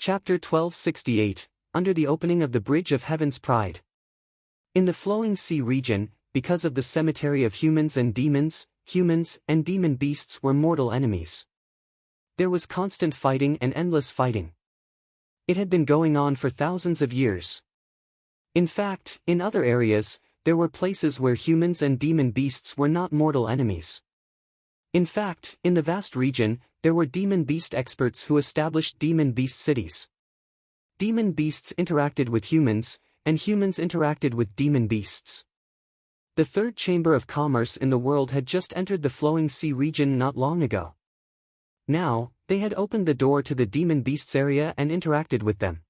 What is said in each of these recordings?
Chapter 1268, Under the Opening of the Bridge of Heaven's Pride. In the flowing sea region, because of the cemetery of humans and demons, humans and demon beasts were mortal enemies. There was constant fighting and endless fighting. It had been going on for thousands of years. In fact, in other areas, there were places where humans and demon beasts were not mortal enemies. In fact, in the vast region, there were demon beast experts who established demon beast cities. Demon beasts interacted with humans, and humans interacted with demon beasts. The third chamber of commerce in the world had just entered the flowing sea region not long ago. Now, they had opened the door to the demon beasts area and interacted with them.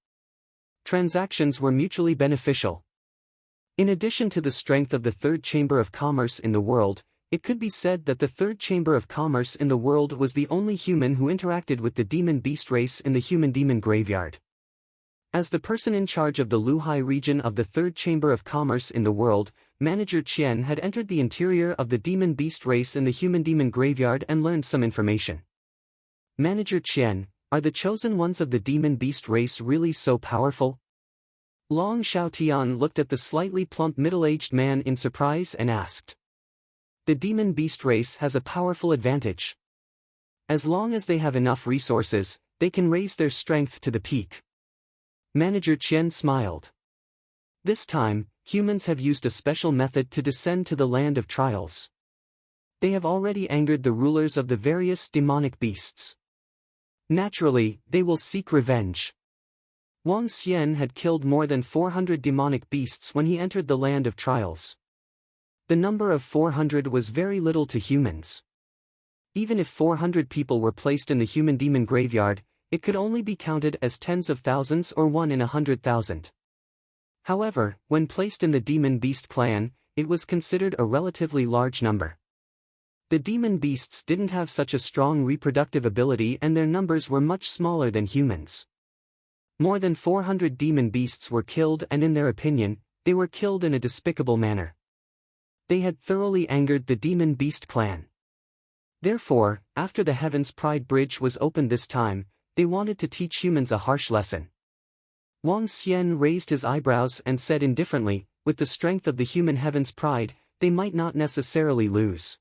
Transactions were mutually beneficial. In addition to the strength of the third chamber of commerce in the world, it could be said that the third chamber of commerce in the world was the only human who interacted with the demon beast race in the human-demon graveyard. As the person in charge of the Luhai region of the third chamber of commerce in the world, Manager Qian had entered the interior of the demon beast race in the human-demon graveyard and learned some information. Manager Qian, are the chosen ones of the demon beast race really so powerful? Long Xiaotian looked at the slightly plump middle-aged man in surprise and asked. The demon beast race has a powerful advantage. As long as they have enough resources, they can raise their strength to the peak. Manager Qian smiled. This time, humans have used a special method to descend to the land of trials. They have already angered the rulers of the various demonic beasts. Naturally, they will seek revenge. Wang Xian had killed more than 400 demonic beasts when he entered the land of trials. The number of 400 was very little to humans. Even if 400 people were placed in the human-demon graveyard, it could only be counted as tens of thousands or 1 in 100,000. However, when placed in the demon beast clan, it was considered a relatively large number. The demon beasts didn't have such a strong reproductive ability and their numbers were much smaller than humans. More than 400 demon beasts were killed and in their opinion, they were killed in a despicable manner. They had thoroughly angered the demon beast clan. Therefore, after the Heaven's Pride Bridge was opened this time, they wanted to teach humans a harsh lesson. Wang Xian raised his eyebrows and said indifferently, with the strength of the human Heaven's Pride, they might not necessarily lose.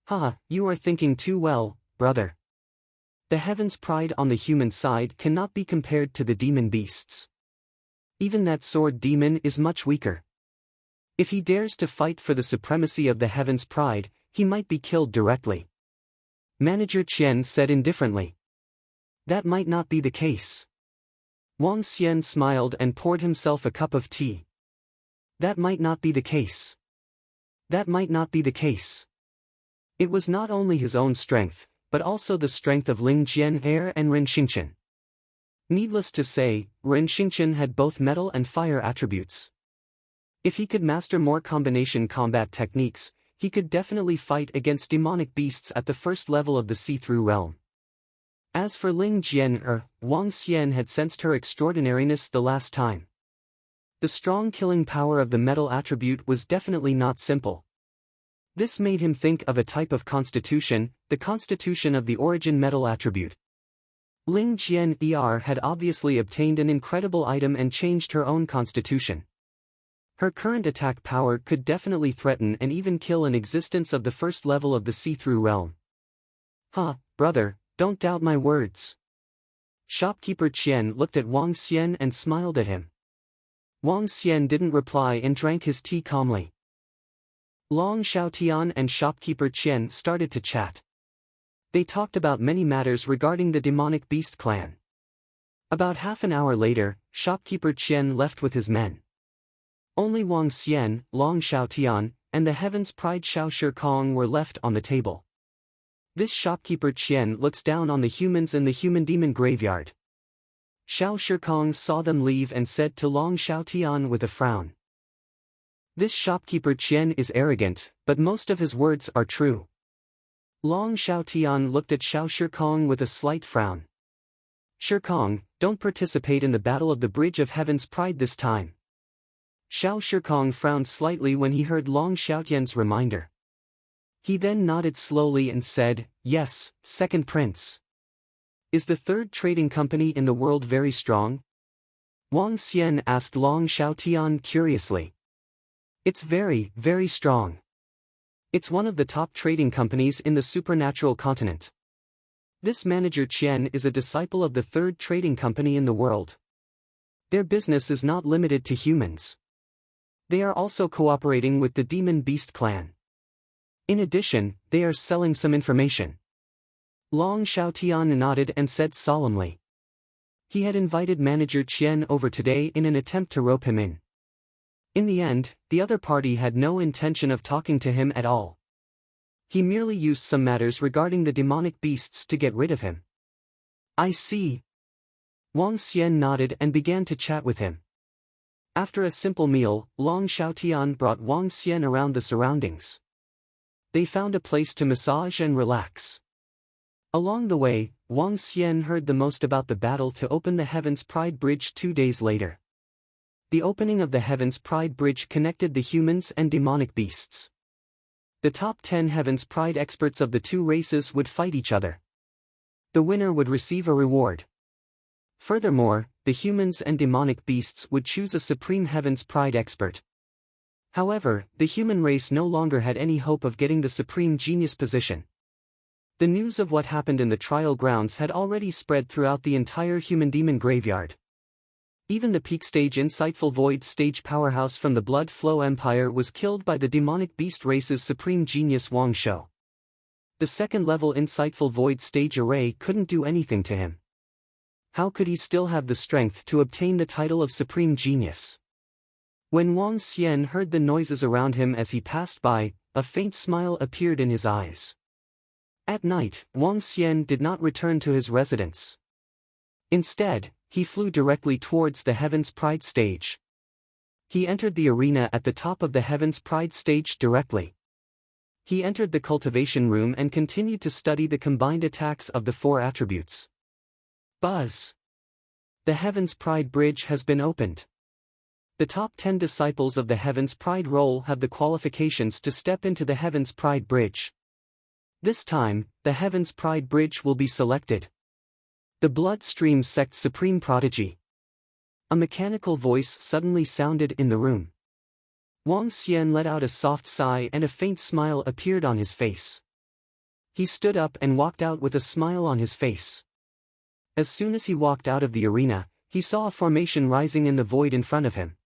Ha, you are thinking too well, brother. The Heaven's Pride on the human side cannot be compared to the demon beasts. Even that sword demon is much weaker. If he dares to fight for the supremacy of the Heaven's Pride, he might be killed directly. Manager Qian said indifferently. That might not be the case. Wang Xian smiled and poured himself a cup of tea. That might not be the case. That might not be the case. It was not only his own strength, but also the strength of Ling Jian and Ren Xingqian. Needless to say, Ren Xingqian had both metal and fire attributes. If he could master more combination combat techniques, he could definitely fight against demonic beasts at the first level of the see-through realm. As for Ling Jian, Wang Xian had sensed her extraordinariness the last time. The strong killing power of the metal attribute was definitely not simple. This made him think of a type of constitution, the constitution of the origin metal attribute. Ling Jian had obviously obtained an incredible item and changed her own constitution. Her current attack power could definitely threaten and even kill an existence of the first level of the see-through realm. Brother, don't doubt my words. Shopkeeper Qian looked at Wang Xian and smiled at him. Wang Xian didn't reply and drank his tea calmly. Long Xiaotian and shopkeeper Qian started to chat. They talked about many matters regarding the demonic beast clan. About half an hour later, shopkeeper Qian left with his men. Only Wang Xian, Long Xiaotian, and the Heaven's Pride Xiao Shikong were left on the table. This shopkeeper Qian looks down on the humans in the human-demon graveyard. Xiao Shikong saw them leave and said to Long Xiaotian with a frown. This shopkeeper Qian is arrogant, but most of his words are true. Long Xiaotian looked at Xiao Shikong with a slight frown. Shikong, don't participate in the battle of the Bridge of Heaven's Pride this time. Xiao Shikong frowned slightly when he heard Long Xiaotian's reminder. He then nodded slowly and said, yes, second prince. Is the third trading company in the world very strong? Wang Xian asked Long Xiaotian curiously. It's very, very strong. It's one of the top trading companies in the supernatural continent. This manager Qian is a disciple of the third trading company in the world. Their business is not limited to humans. They are also cooperating with the Demon Beast clan. In addition, they are selling some information. Long Xiaotian nodded and said solemnly. He had invited manager Qian over today in an attempt to rope him in. In the end, the other party had no intention of talking to him at all. He merely used some matters regarding the demonic beasts to get rid of him. I see. Wang Xian nodded and began to chat with him. After a simple meal, Long Xiaotian brought Wang Xian around the surroundings. They found a place to massage and relax. Along the way, Wang Xian heard the most about the battle to open the Heaven's Pride Bridge 2 days later. The opening of the Heaven's Pride Bridge connected the humans and demonic beasts. The top 10 Heaven's Pride experts of the two races would fight each other. The winner would receive a reward. Furthermore, the humans and demonic beasts would choose a supreme Heaven's Pride expert. However, the human race no longer had any hope of getting the supreme genius position. The news of what happened in the trial grounds had already spread throughout the entire human-demon graveyard. Even the peak-stage insightful void stage powerhouse from the Blood Flow Empire was killed by the demonic beast race's supreme genius Wang Shou. The second-level insightful void stage array couldn't do anything to him. How could he still have the strength to obtain the title of supreme genius? When Wang Xian heard the noises around him as he passed by, a faint smile appeared in his eyes. At night, Wang Xian did not return to his residence. Instead, he flew directly towards the Heaven's Pride stage. He entered the arena at the top of the Heaven's Pride stage directly. He entered the cultivation room and continued to study the combined attacks of the four attributes. Buzz! The Heaven's Pride Bridge has been opened. The top 10 disciples of the Heaven's Pride role have the qualifications to step into the Heaven's Pride Bridge. This time, the Heaven's Pride Bridge will be selected. The Bloodstream Sect's Supreme Prodigy. A mechanical voice suddenly sounded in the room. Wang Xian let out a soft sigh and a faint smile appeared on his face. He stood up and walked out with a smile on his face. As soon as he walked out of the arena, he saw a formation rising in the void in front of him.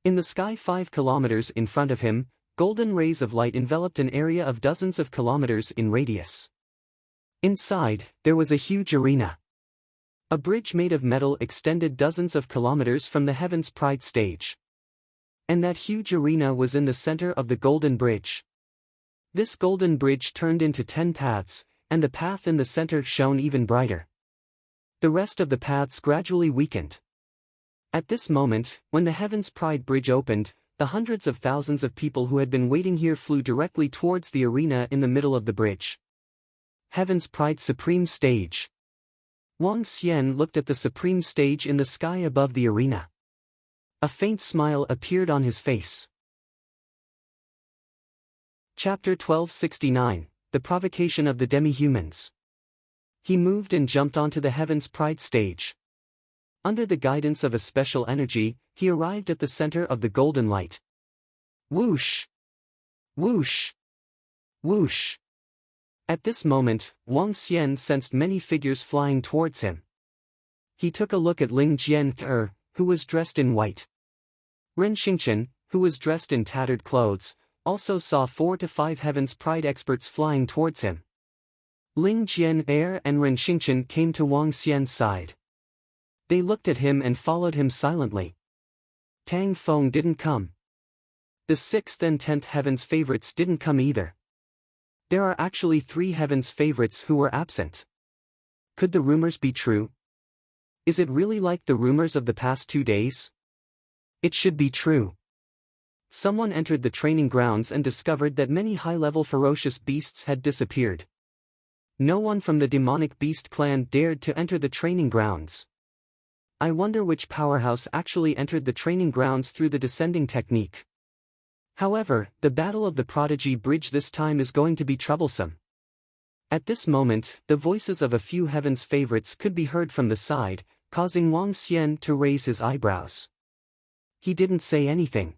In the sky 5 kilometers in front of him, golden rays of light enveloped an area of dozens of kilometers in radius. Inside, there was a huge arena. A bridge made of metal extended dozens of kilometers from the Heaven's Pride stage. And that huge arena was in the center of the Golden Bridge. This Golden Bridge turned into 10 paths, and the path in the center shone even brighter. The rest of the paths gradually weakened. At this moment, when the Heaven's Pride Bridge opened, the hundreds of thousands of people who had been waiting here flew directly towards the arena in the middle of the bridge. Heaven's Pride Supreme Stage. Wang Xian looked at the supreme stage in the sky above the arena. A faint smile appeared on his face. Chapter 1269, The Provocation of the Demi-Humans. He moved and jumped onto the Heaven's Pride stage. Under the guidance of a special energy, he arrived at the center of the golden light. Whoosh! Whoosh! Whoosh! At this moment, Wang Xian sensed many figures flying towards him. He took a look at Ling Jian, who was dressed in white. Ren Xingchen, who was dressed in tattered clothes, also saw 4 to 5 Heaven's Pride experts flying towards him. Ling Jian and Ren Xingchen came to Wang Xian's side. They looked at him and followed him silently. Tang Feng didn't come. The 6th and 10th Heaven's favorites didn't come either. There are actually 3 Heaven's favorites who were absent. Could the rumors be true? Is it really like the rumors of the past 2 days? It should be true. Someone entered the training grounds and discovered that many high-level ferocious beasts had disappeared. No one from the demonic beast clan dared to enter the training grounds. I wonder which powerhouse actually entered the training grounds through the descending technique. However, the Battle of the Prodigy Bridge this time is going to be troublesome. At this moment, the voices of a few heaven's favorites could be heard from the side, causing Wang Xian to raise his eyebrows. He didn't say anything.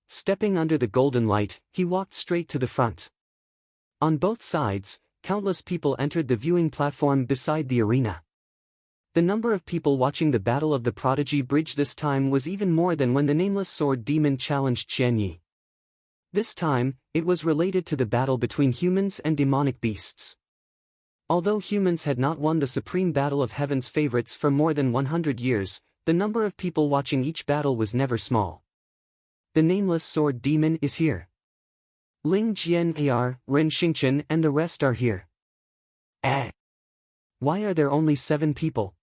Stepping under the golden light, he walked straight to the front. On both sides, countless people entered the viewing platform beside the arena. The number of people watching the Battle of the Prodigy Bridge this time was even more than when the Nameless Sword Demon challenged Qian Yi. This time, it was related to the battle between humans and demonic beasts. Although humans had not won the supreme battle of heaven's favorites for more than 100 years, the number of people watching each battle was never small. The Nameless Sword Demon is here. Ling Jian Ar, Ren Xingchen and the rest are here. Why are there only 7 people?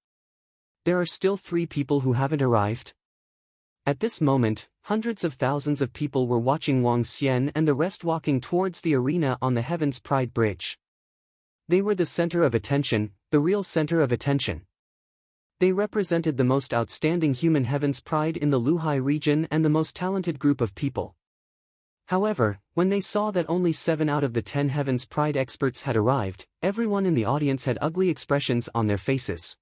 There are still 3 people who haven't arrived. At this moment, hundreds of thousands of people were watching Wang Xian and the rest walking towards the arena on the Heaven's Pride Bridge. They were the center of attention, the real center of attention. They represented the most outstanding human Heaven's Pride in the Luhai region and the most talented group of people. However, when they saw that only 7 out of the 10 Heaven's Pride experts had arrived, everyone in the audience had ugly expressions on their faces.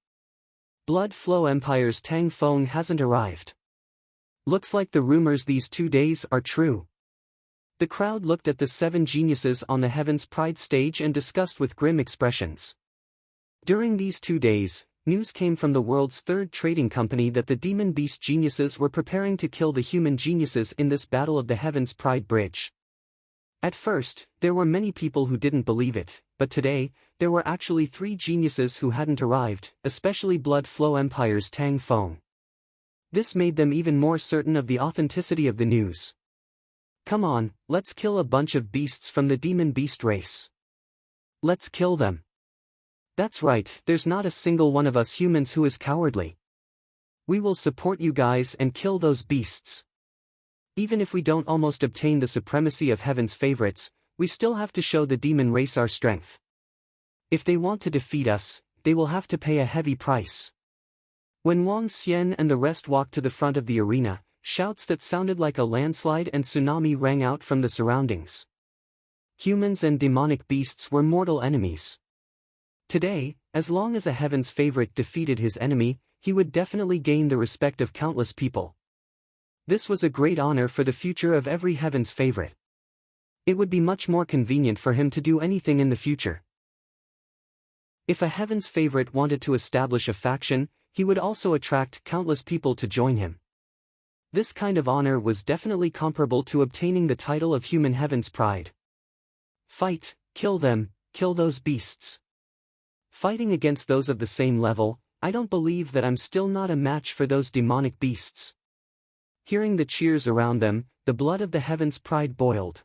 Blood Flow Empire's Tang Feng hasn't arrived. Looks like the rumors these 2 days are true. The crowd looked at the 7 geniuses on the Heaven's Pride stage and discussed with grim expressions. During these 2 days, news came from the world's 3rd trading company that the demon beast geniuses were preparing to kill the human geniuses in this battle of the Heaven's Pride Bridge. At first, there were many people who didn't believe it, but today, there were actually 3 geniuses who hadn't arrived, especially Blood Flow Empire's Tang Feng. This made them even more certain of the authenticity of the news. Come on, let's kill a bunch of beasts from the demon beast race. Let's kill them. That's right, there's not a single one of us humans who is cowardly. We will support you guys and kill those beasts. Even if we don't almost obtain the supremacy of heaven's favorites, we still have to show the demon race our strength. If they want to defeat us, they will have to pay a heavy price. When Wang Xian and the rest walked to the front of the arena, shouts that sounded like a landslide and tsunami rang out from the surroundings. Humans and demonic beasts were mortal enemies. Today, as long as a heaven's favorite defeated his enemy, he would definitely gain the respect of countless people. This was a great honor for the future of every heaven's favorite. It would be much more convenient for him to do anything in the future. If a heaven's favorite wanted to establish a faction, he would also attract countless people to join him. This kind of honor was definitely comparable to obtaining the title of human heaven's pride. Fight, kill them, kill those beasts. Fighting against those of the same level, I don't believe that I'm still not a match for those demonic beasts. Hearing the cheers around them, the blood of the heaven's pride boiled.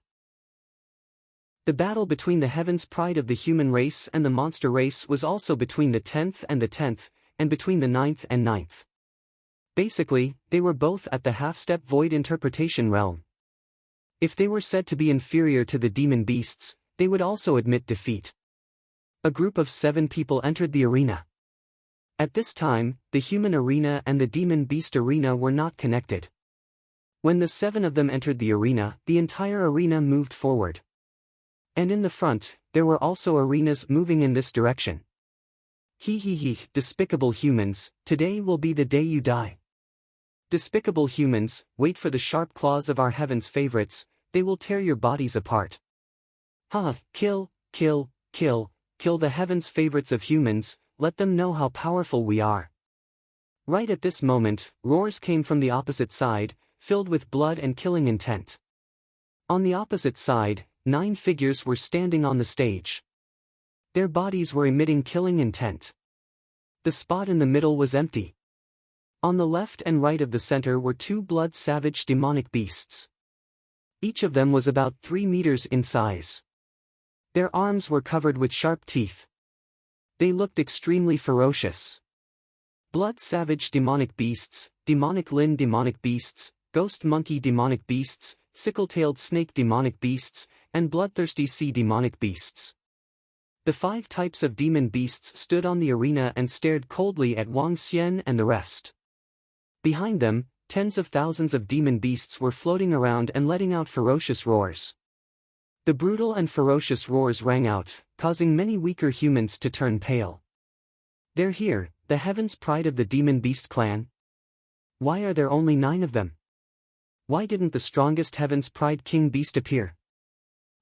The battle between the heaven's pride of the human race and the monster race was also between the 10th and the 10th, and between the 9th and 9th. Basically, they were both at the half-step void interpretation realm. If they were said to be inferior to the demon beasts, they would also admit defeat. A group of 7 people entered the arena. At this time, the human arena and the demon beast arena were not connected. When the 7 of them entered the arena, the entire arena moved forward. And in the front, there were also arenas moving in this direction. Despicable humans, today will be the day you die. Despicable humans, wait for the sharp claws of our heaven's favorites, they will tear your bodies apart. Kill, kill, kill, kill the heaven's favorites of humans, let them know how powerful we are. Right at this moment, roars came from the opposite side, filled with blood and killing intent. On the opposite side, 9 figures were standing on the stage. Their bodies were emitting killing intent. The spot in the middle was empty. On the left and right of the center were 2 blood-savage demonic beasts. Each of them was about 3 meters in size. Their arms were covered with sharp teeth. They looked extremely ferocious. Blood-savage demonic beasts, demonic Lin demonic beasts, ghost monkey demonic beasts, sickle-tailed snake demonic beasts, and bloodthirsty sea demonic beasts. The 5 types of demon beasts stood on the arena and stared coldly at Wang Xian and the rest. Behind them, tens of thousands of demon beasts were floating around and letting out ferocious roars. The brutal and ferocious roars rang out, causing many weaker humans to turn pale. They're here, the Heaven's Pride of the Demon Beast clan. Why are there only 9 of them? Why didn't the strongest Heaven's Pride King Beast appear?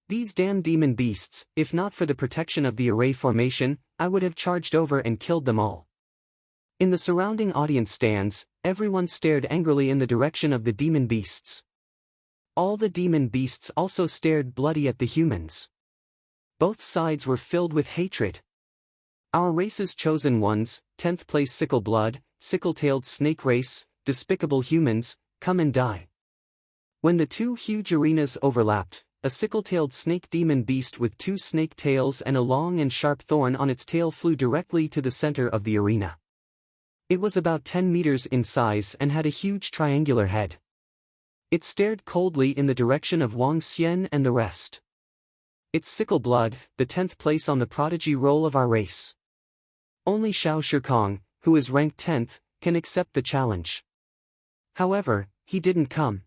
These damn demon beasts, if not for the protection of the array formation, I would have charged over and killed them all. In the surrounding audience stands, everyone stared angrily in the direction of the demon beasts. All the demon beasts also stared bloody at the humans. Both sides were filled with hatred. Our race's chosen ones, 10th place Sickle Blood, Sickle-tailed Snake Race, despicable humans, come and die. When the 2 huge arenas overlapped, a sickle-tailed snake demon beast with 2 snake tails and a long and sharp thorn on its tail flew directly to the center of the arena. It was about 10 meters in size and had a huge triangular head. It stared coldly in the direction of Wang Xian and the rest. It's Sickle Blood, the 10th place on the prodigy roll of our race. Only Xiao Shikong, who is ranked 10th, can accept the challenge. However, he didn't come.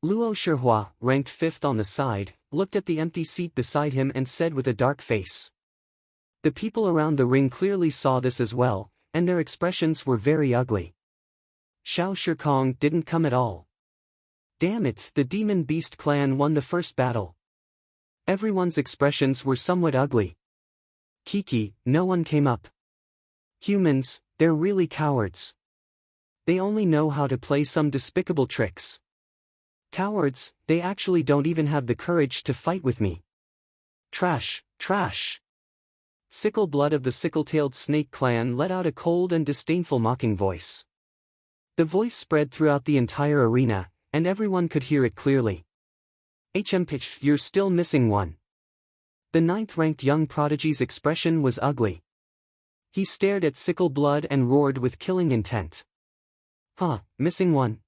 Luo Shihua, ranked 5th on the side, looked at the empty seat beside him and said with a dark face. The people around the ring clearly saw this as well, and their expressions were very ugly. Xiao Shikong didn't come at all. Damn it, the Demon Beast clan won the first battle. Everyone's expressions were somewhat ugly. Kiki, no one came up. Humans, they're really cowards. They only know how to play some despicable tricks. Cowards, they actually don't even have the courage to fight with me. Trash, trash. Sickle Blood of the Sickle-tailed Snake clan let out a cold and disdainful mocking voice. The voice spread throughout the entire arena, and everyone could hear it clearly. Pitch, you're still missing one. The 9th-ranked young prodigy's expression was ugly. He stared at Sickle Blood and roared with killing intent. Huh, missing one?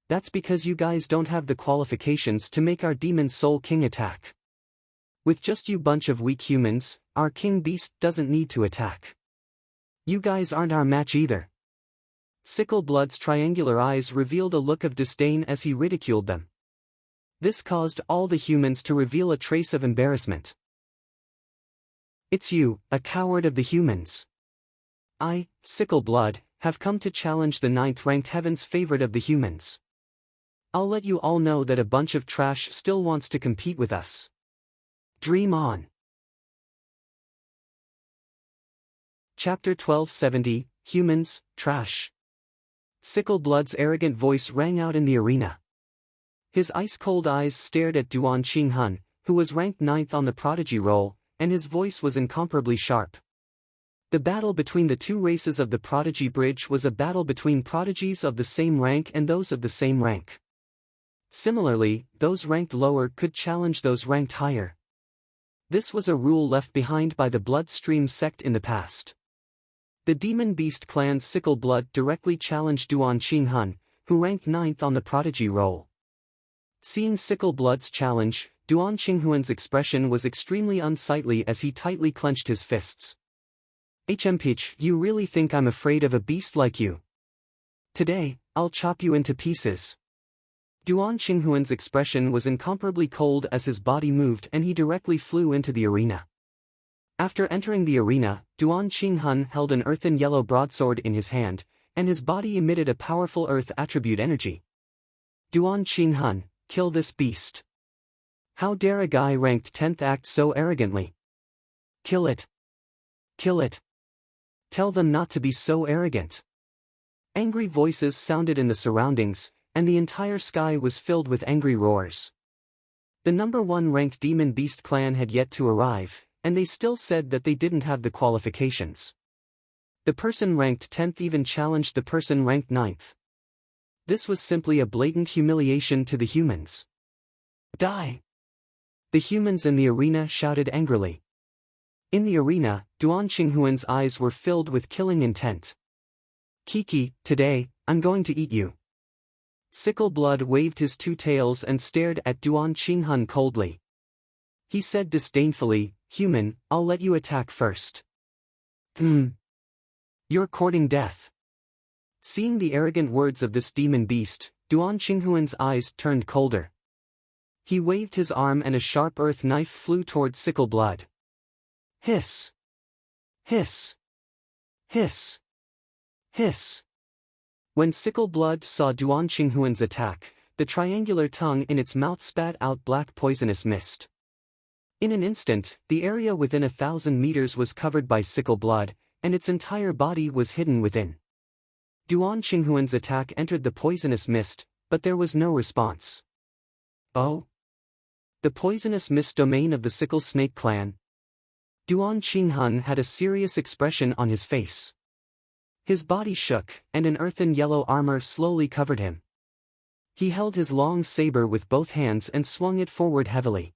That's because you guys don't have the qualifications to make our Demon Soul King attack. With just you bunch of weak humans, our King Beast doesn't need to attack. You guys aren't our match either. Sickle Blood's triangular eyes revealed a look of disdain as he ridiculed them. This caused all the humans to reveal a trace of embarrassment. It's you, a coward of the humans. I, Sickle Blood, have come to challenge the 9th-ranked Heaven's favorite of the humans. I'll let you all know that a bunch of trash still wants to compete with us. Dream on. Chapter 1270, Humans, Trash. Sickle Blood's arrogant voice rang out in the arena. His ice-cold eyes stared at Duan Qinghun, who was ranked 9th on the prodigy roll, and his voice was incomparably sharp. The battle between the 2 races of the prodigy bridge was a battle between prodigies of the same rank and those of the same rank. Similarly, those ranked lower could challenge those ranked higher. This was a rule left behind by the Bloodstream sect in the past. The Demon Beast clan's Sickle Blood directly challenged Duan Qinghun, who ranked 9th on the prodigy roll. Seeing Sickle Blood's challenge, Duan Qinghun's expression was extremely unsightly as he tightly clenched his fists. Pitch, you really think I'm afraid of a beast like you? Today, I'll chop you into pieces. Duan Qinghun's expression was incomparably cold as his body moved and he directly flew into the arena. After entering the arena, Duan Qinghun held an earthen yellow broadsword in his hand, and his body emitted a powerful earth attribute energy. Duan Qinghun, kill this beast. How dare a guy ranked 10th act so arrogantly? Kill it. Kill it. Tell them not to be so arrogant. Angry voices sounded in the surroundings, and the entire sky was filled with angry roars. The number 1 ranked Demon Beast clan had yet to arrive, and they still said that they didn't have the qualifications. The person ranked 10th even challenged the person ranked 9th. This was simply a blatant humiliation to the humans. Die! The humans in the arena shouted angrily. In the arena, Duan Qinghun's eyes were filled with killing intent. Kiki, today, I'm going to eat you. Sickle Blood waved his 2 tails and stared at Duan Qinghun coldly. He said disdainfully, Human, I'll let you attack first. You're courting death. Seeing the arrogant words of this demon beast, Duan Qinghun's eyes turned colder. He waved his arm and a sharp earth knife flew toward Sickle Blood. Hiss! Hiss! Hiss! Hiss! When Sickle Blood saw Duan Qinghuan's attack, the triangular tongue in its mouth spat out black poisonous mist. In an instant, the area within 1,000 meters was covered by Sickle Blood, and its entire body was hidden within. Duan Qinghuan's attack entered the poisonous mist, but there was no response. Oh? The poisonous mist domain of the Sickle Snake clan? Duan Qinghuan had a serious expression on his face. His body shook, and an earthen yellow armor slowly covered him. He held his long saber with both hands and swung it forward heavily.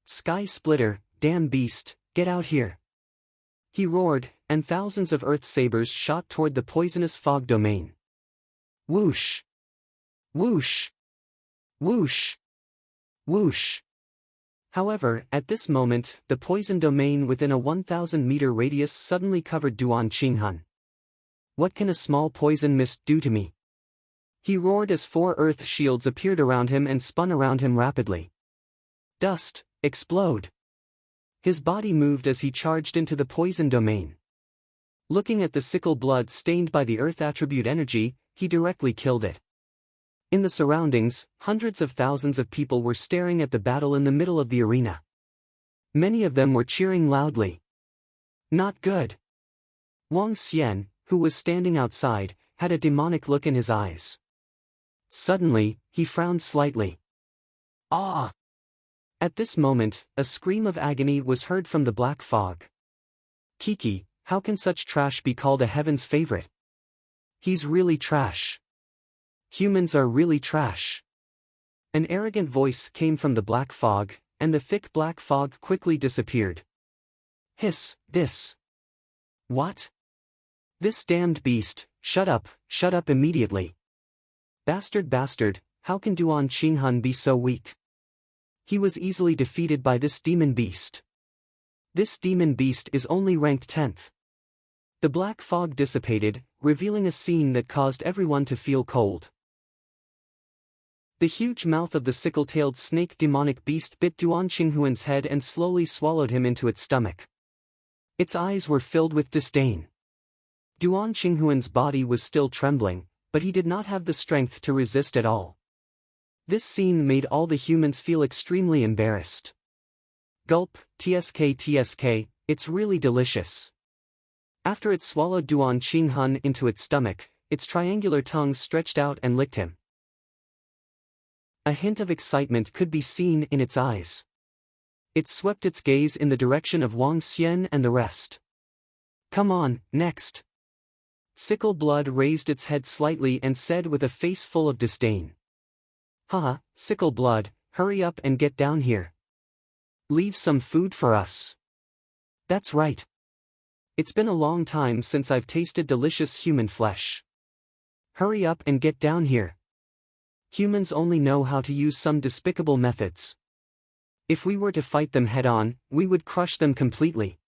Sky Splitter, damn beast, get out here! He roared, and thousands of earth sabers shot toward the poisonous fog domain. Whoosh! Whoosh! Whoosh! Whoosh! However, at this moment, the poison domain within a 1,000-meter radius suddenly covered Duan Qinghuan. What can a small poison mist do to me? He roared as 4 earth shields appeared around him and spun around him rapidly. Dust, explode! His body moved as he charged into the poison domain. Looking at the Sickle Blood stained by the earth attribute energy, he directly killed it. In the surroundings, hundreds of thousands of people were staring at the battle in the middle of the arena. Many of them were cheering loudly. Not good. Wang Xian, who was standing outside, had a demonic look in his eyes. Suddenly, he frowned slightly. Ah! At this moment, a scream of agony was heard from the black fog. Kiki, how can such trash be called a heaven's favorite? He's really trash. Humans are really trash. An arrogant voice came from the black fog, and the thick black fog quickly disappeared. Hiss, this. What? This damned beast, shut up immediately. Bastard, how can Duan Qinghuan be so weak? He was easily defeated by this demon beast. This demon beast is only ranked 10th. The black fog dissipated, revealing a scene that caused everyone to feel cold. The huge mouth of the sickle-tailed snake demonic beast bit Duan Qinghuan's head and slowly swallowed him into its stomach. Its eyes were filled with disdain. Duan Qinghuan's body was still trembling, but he did not have the strength to resist at all. This scene made all the humans feel extremely embarrassed. Gulp, tsk, it's really delicious. After it swallowed Duan Qinghuan into its stomach, its triangular tongue stretched out and licked him. A hint of excitement could be seen in its eyes. It swept its gaze in the direction of Wang Xian and the rest. Come on, next. Sickle Blood raised its head slightly and said with a face full of disdain. Haha, Sickle Blood, hurry up and get down here. Leave some food for us. That's right. It's been a long time since I've tasted delicious human flesh. Hurry up and get down here. Humans only know how to use some despicable methods. If we were to fight them head-on, we would crush them completely.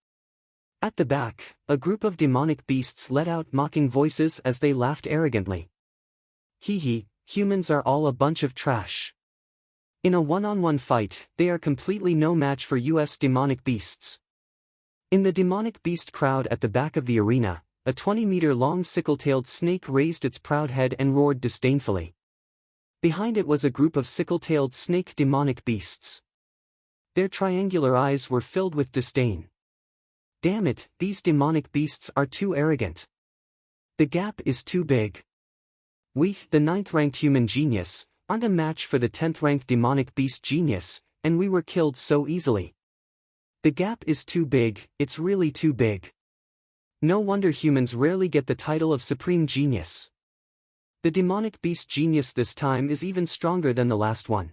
At the back, a group of demonic beasts let out mocking voices as they laughed arrogantly. Hee, humans are all a bunch of trash. In a one-on-one fight, they are completely no match for US demonic beasts. In the demonic beast crowd at the back of the arena, a 20-meter-long sickle-tailed snake raised its proud head and roared disdainfully. Behind it was a group of sickle-tailed snake demonic beasts. Their triangular eyes were filled with disdain. Damn it, these demonic beasts are too arrogant. The gap is too big. We, the 9th-ranked human genius, aren't a match for the 10th-ranked demonic beast genius, and we were killed so easily. The gap is too big, it's really too big. No wonder humans rarely get the title of supreme genius. The demonic beast genius this time is even stronger than the last one.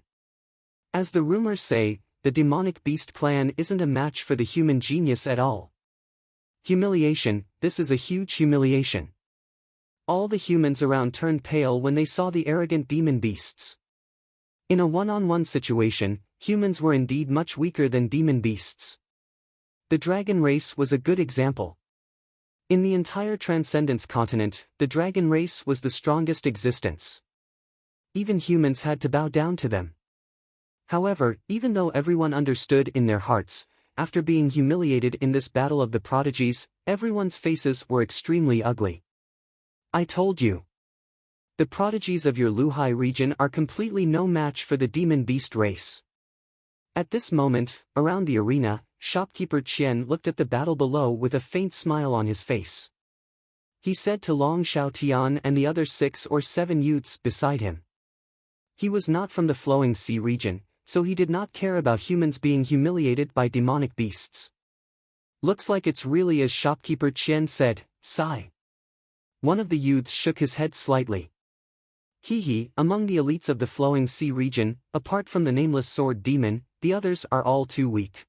As the rumors say, the demonic beast clan isn't a match for the human genius at all. Humiliation, this is a huge humiliation. All the humans around turned pale when they saw the arrogant demon beasts. In a one-on-one situation, humans were indeed much weaker than demon beasts. The dragon race was a good example. In the entire Transcendence continent, the dragon race was the strongest existence. Even humans had to bow down to them. However, even though everyone understood in their hearts, after being humiliated in this battle of the prodigies, everyone's faces were extremely ugly. I told you. The prodigies of your Luhai region are completely no match for the demon beast race. At this moment, around the arena, shopkeeper Qian looked at the battle below with a faint smile on his face. He said to Long Xiaotian and the other 6 or 7 youths beside him. He was not from the flowing sea region, so he did not care about humans being humiliated by demonic beasts. Looks like it's really as shopkeeper Qian said, sigh. One of the youths shook his head slightly. He, among the elites of the flowing sea region, apart from the nameless sword demon, the others are all too weak.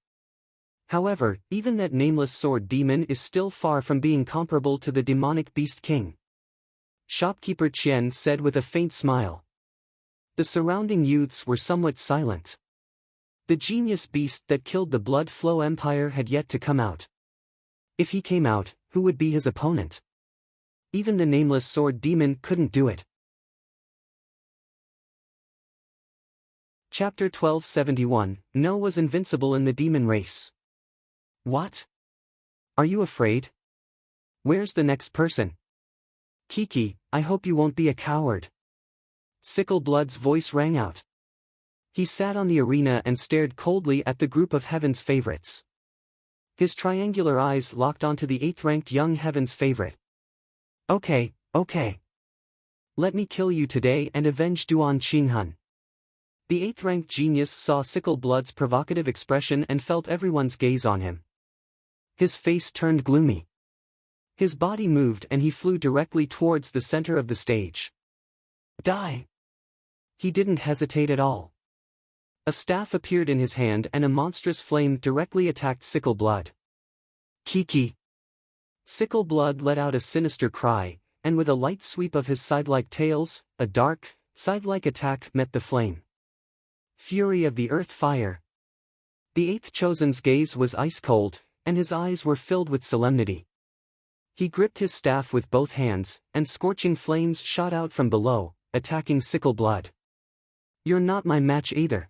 However, even that nameless sword demon is still far from being comparable to the demonic beast king. Shopkeeper Qian said with a faint smile. The surrounding youths were somewhat silent. The genius beast that killed the Blood Flow Empire had yet to come out. If he came out, who would be his opponent? Even the nameless sword demon couldn't do it. Chapter 1271, No was invincible in the demon race. What? Are you afraid? Where's the next person? Kiki, I hope you won't be a coward. Sickle Blood's voice rang out. He sat on the arena and stared coldly at the group of Heaven's favorites. His triangular eyes locked onto the 8th-ranked young Heaven's favorite. Okay. Let me kill you today and avenge Duan Qinghun. The 8th-ranked genius saw Sickle Blood's provocative expression and felt everyone's gaze on him. His face turned gloomy. His body moved and he flew directly towards the center of the stage. Die! He didn't hesitate at all. A staff appeared in his hand and a monstrous flame directly attacked Sickle Blood. Kiki! Sickle Blood let out a sinister cry, and with a light sweep of his side-like tails, a dark, side-like attack met the flame. Fury of the Earth Fire. The 8th Chosen's gaze was ice-cold, and his eyes were filled with solemnity. He gripped his staff with both hands, and scorching flames shot out from below, attacking Sickle Blood. You're not my match either.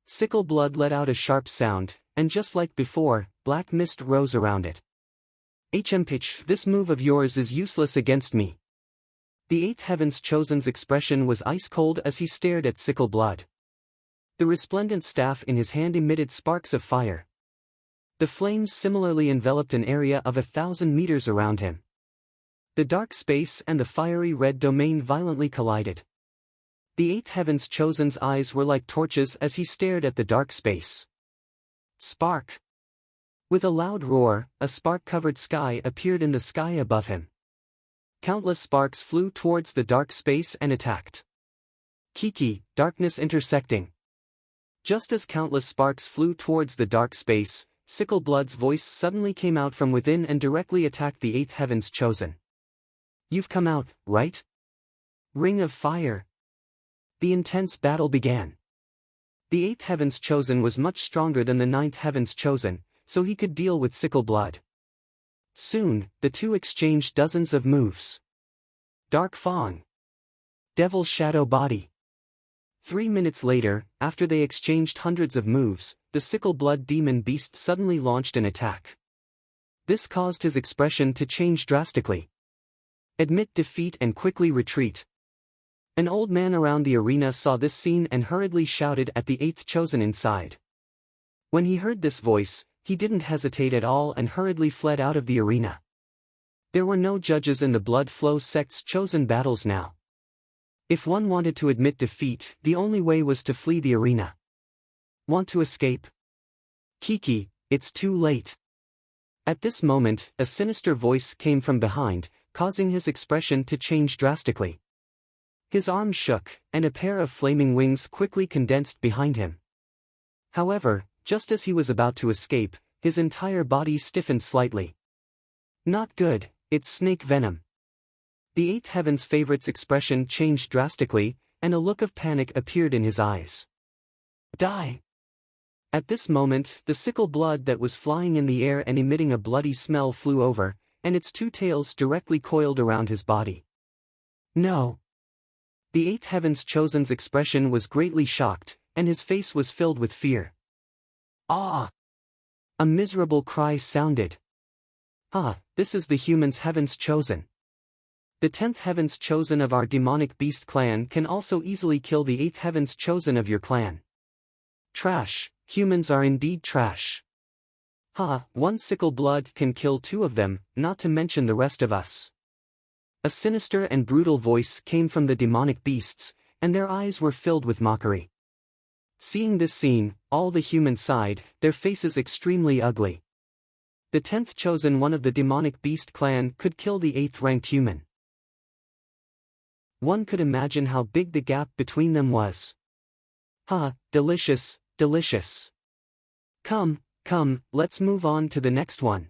Sickle Blood let out a sharp sound, and just like before, black mist rose around it. Pitch, this move of yours is useless against me. The 8th Heaven's Chosen's expression was ice-cold as he stared at Sickle Blood. The resplendent staff in his hand emitted sparks of fire. The flames similarly enveloped an area of 1,000 meters around him. The dark space and the fiery red domain violently collided. The 8th Heaven's Chosen's eyes were like torches as he stared at the dark space. Spark! With a loud roar, a spark-covered sky appeared in the sky above him. Countless sparks flew towards the dark space and attacked. Kiki, darkness intersecting. Just as countless sparks flew towards the dark space, Sickle Blood's voice suddenly came out from within and directly attacked the 8th Heaven's Chosen. You've come out, right? Ring of Fire. The intense battle began. The 8th Heaven's Chosen was much stronger than the 9th Heaven's Chosen, so he could deal with Sickle Blood. Soon, the two exchanged dozens of moves. Dark Fang. Devil Shadow Body. 3 minutes later, after they exchanged hundreds of moves, the Sickle Blood demon beast suddenly launched an attack. This caused his expression to change drastically. Admit defeat and quickly retreat. An old man around the arena saw this scene and hurriedly shouted at the 8th Chosen inside. When he heard this voice, he didn't hesitate at all and hurriedly fled out of the arena. There were no judges in the Blood Flow sect's chosen battles now. If one wanted to admit defeat, the only way was to flee the arena. Want to escape? Kiki, it's too late. At this moment, a sinister voice came from behind, causing his expression to change drastically. His arms shook, and a pair of flaming wings quickly condensed behind him. However, just as he was about to escape, his entire body stiffened slightly. Not good, it's snake venom. The 8th Heaven's favorite's expression changed drastically, and a look of panic appeared in his eyes. Die! At this moment, the Sickle Blood that was flying in the air and emitting a bloody smell flew over, and its 2 tails directly coiled around his body. No! The 8th Heaven's Chosen's expression was greatly shocked, and his face was filled with fear. Ah! A miserable cry sounded. Ah, this is the humans Heaven's Chosen. The 10th Heaven's Chosen of our demonic beast clan can also easily kill the 8th Heaven's Chosen of your clan. Trash, humans are indeed trash. Ha, one sickle blood can kill 2 of them, not to mention the rest of us. A sinister and brutal voice came from the demonic beasts, and their eyes were filled with mockery. Seeing this scene, all the humans sighed, their faces extremely ugly. The 10th chosen one of the demonic beast clan could kill the 8th ranked human. One could imagine how big the gap between them was. Ha, delicious, delicious. Come, let's move on to the next one.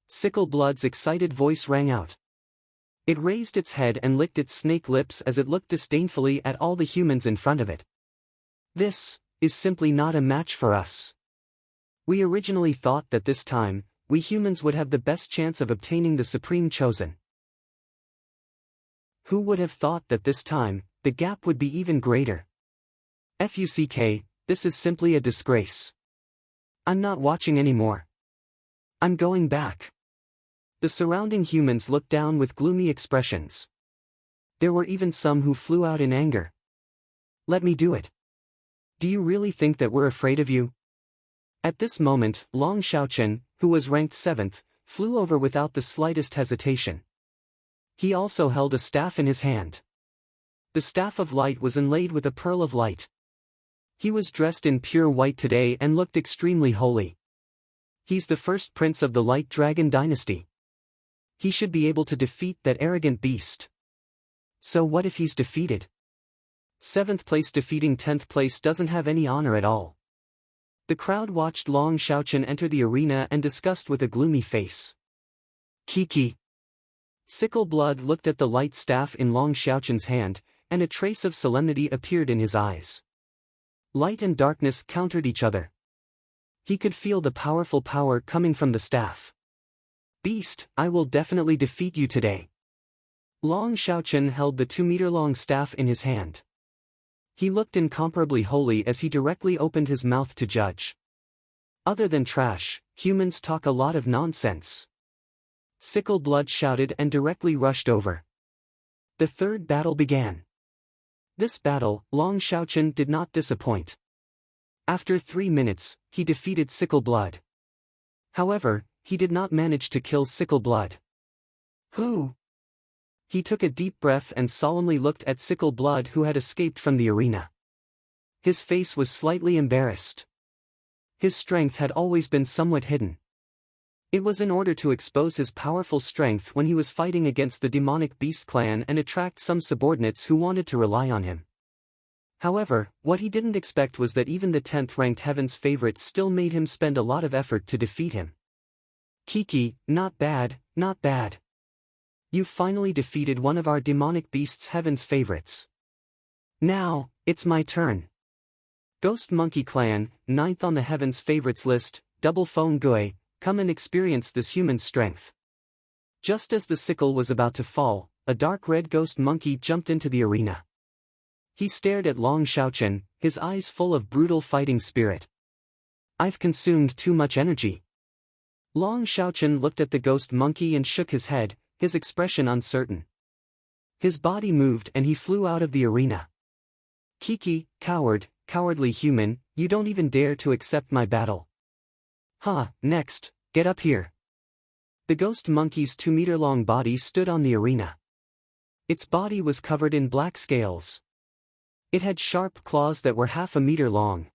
Sickle Blood's excited voice rang out. It raised its head and licked its snake lips as it looked disdainfully at all the humans in front of it. This is simply not a match for us. We originally thought that this time, we humans would have the best chance of obtaining the Supreme Chosen. Who would have thought that this time, the gap would be even greater? FUCK, this is simply a disgrace. I'm not watching anymore. I'm going back. The surrounding humans looked down with gloomy expressions. There were even some who flew out in anger. Let me do it. Do you really think that we're afraid of you? At this moment, Long Xiaochen, who was ranked 7th, flew over without the slightest hesitation. He also held a staff in his hand. The staff of light was inlaid with a pearl of light. He was dressed in pure white today and looked extremely holy. He's the first prince of the Light Dragon dynasty. He should be able to defeat that arrogant beast. So what if he's defeated? 7th place defeating 10th place doesn't have any honor at all. The crowd watched Long Xiaochen enter the arena and discussed with a gloomy face. Kiki. Sickle Blood looked at the light staff in Long Xiaochen's hand, and a trace of solemnity appeared in his eyes. Light and darkness countered each other. He could feel the powerful power coming from the staff. Beast, I will definitely defeat you today. Long Xiaochen held the 2-meter-long staff in his hand. He looked incomparably holy as he directly opened his mouth to judge. Other than trash, humans talk a lot of nonsense. Sickle Blood shouted and directly rushed over. The third battle began. This battle, Long Xiaochen did not disappoint. After 3 minutes, he defeated Sickle Blood. However, he did not manage to kill Sickle Blood. Who? He took a deep breath and solemnly looked at Sickle Blood, who had escaped from the arena. His face was slightly embarrassed. His strength had always been somewhat hidden. It was in order to expose his powerful strength when he was fighting against the demonic beast clan and attract some subordinates who wanted to rely on him. However, what he didn't expect was that even the 10th ranked Heaven's favorites still made him spend a lot of effort to defeat him. Kiki, not bad, not bad. You finally defeated one of our demonic beasts' Heaven's favorites. Now, it's my turn. Ghost Monkey Clan, 9th on the Heaven's favorites list, Double Phone Gui, come and experience this human strength. Just as the sickle was about to fall, a dark red ghost monkey jumped into the arena. He stared at Long Xiaochen, his eyes full of brutal fighting spirit. I've consumed too much energy. Long Xiaochen looked at the ghost monkey and shook his head, his expression uncertain. His body moved and he flew out of the arena. Kiki, cowardly human, you don't even dare to accept my battle. Next, get up here. The ghost monkey's 2-meter-long body stood on the arena. Its body was covered in black scales. It had sharp claws that were half a meter long.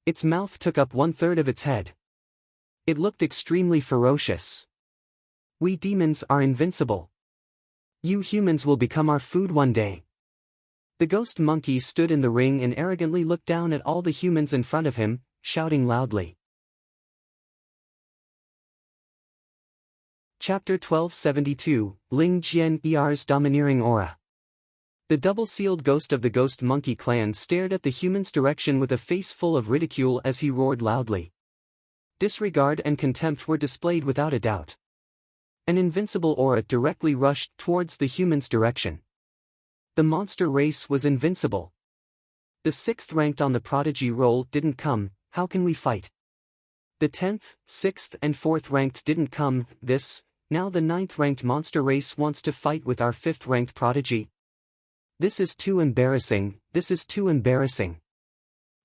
Its mouth took up 1/3 of its head. It looked extremely ferocious. We demons are invincible. You humans will become our food one day. The ghost monkey stood in the ring and arrogantly looked down at all the humans in front of him, shouting loudly. Chapter 1272, Ling Jian Er's Domineering Aura. The double-sealed ghost of the Ghost Monkey Clan stared at the human's direction with a face full of ridicule as he roared loudly. Disregard and contempt were displayed without a doubt. An invincible aura directly rushed towards the human's direction. The monster race was invincible. The 6th ranked on the prodigy roll didn't come, how can we fight? The 10th, 6th and 4th ranked didn't come. Now the 9th ranked monster race wants to fight with our 5th ranked prodigy. This is too embarrassing, this is too embarrassing.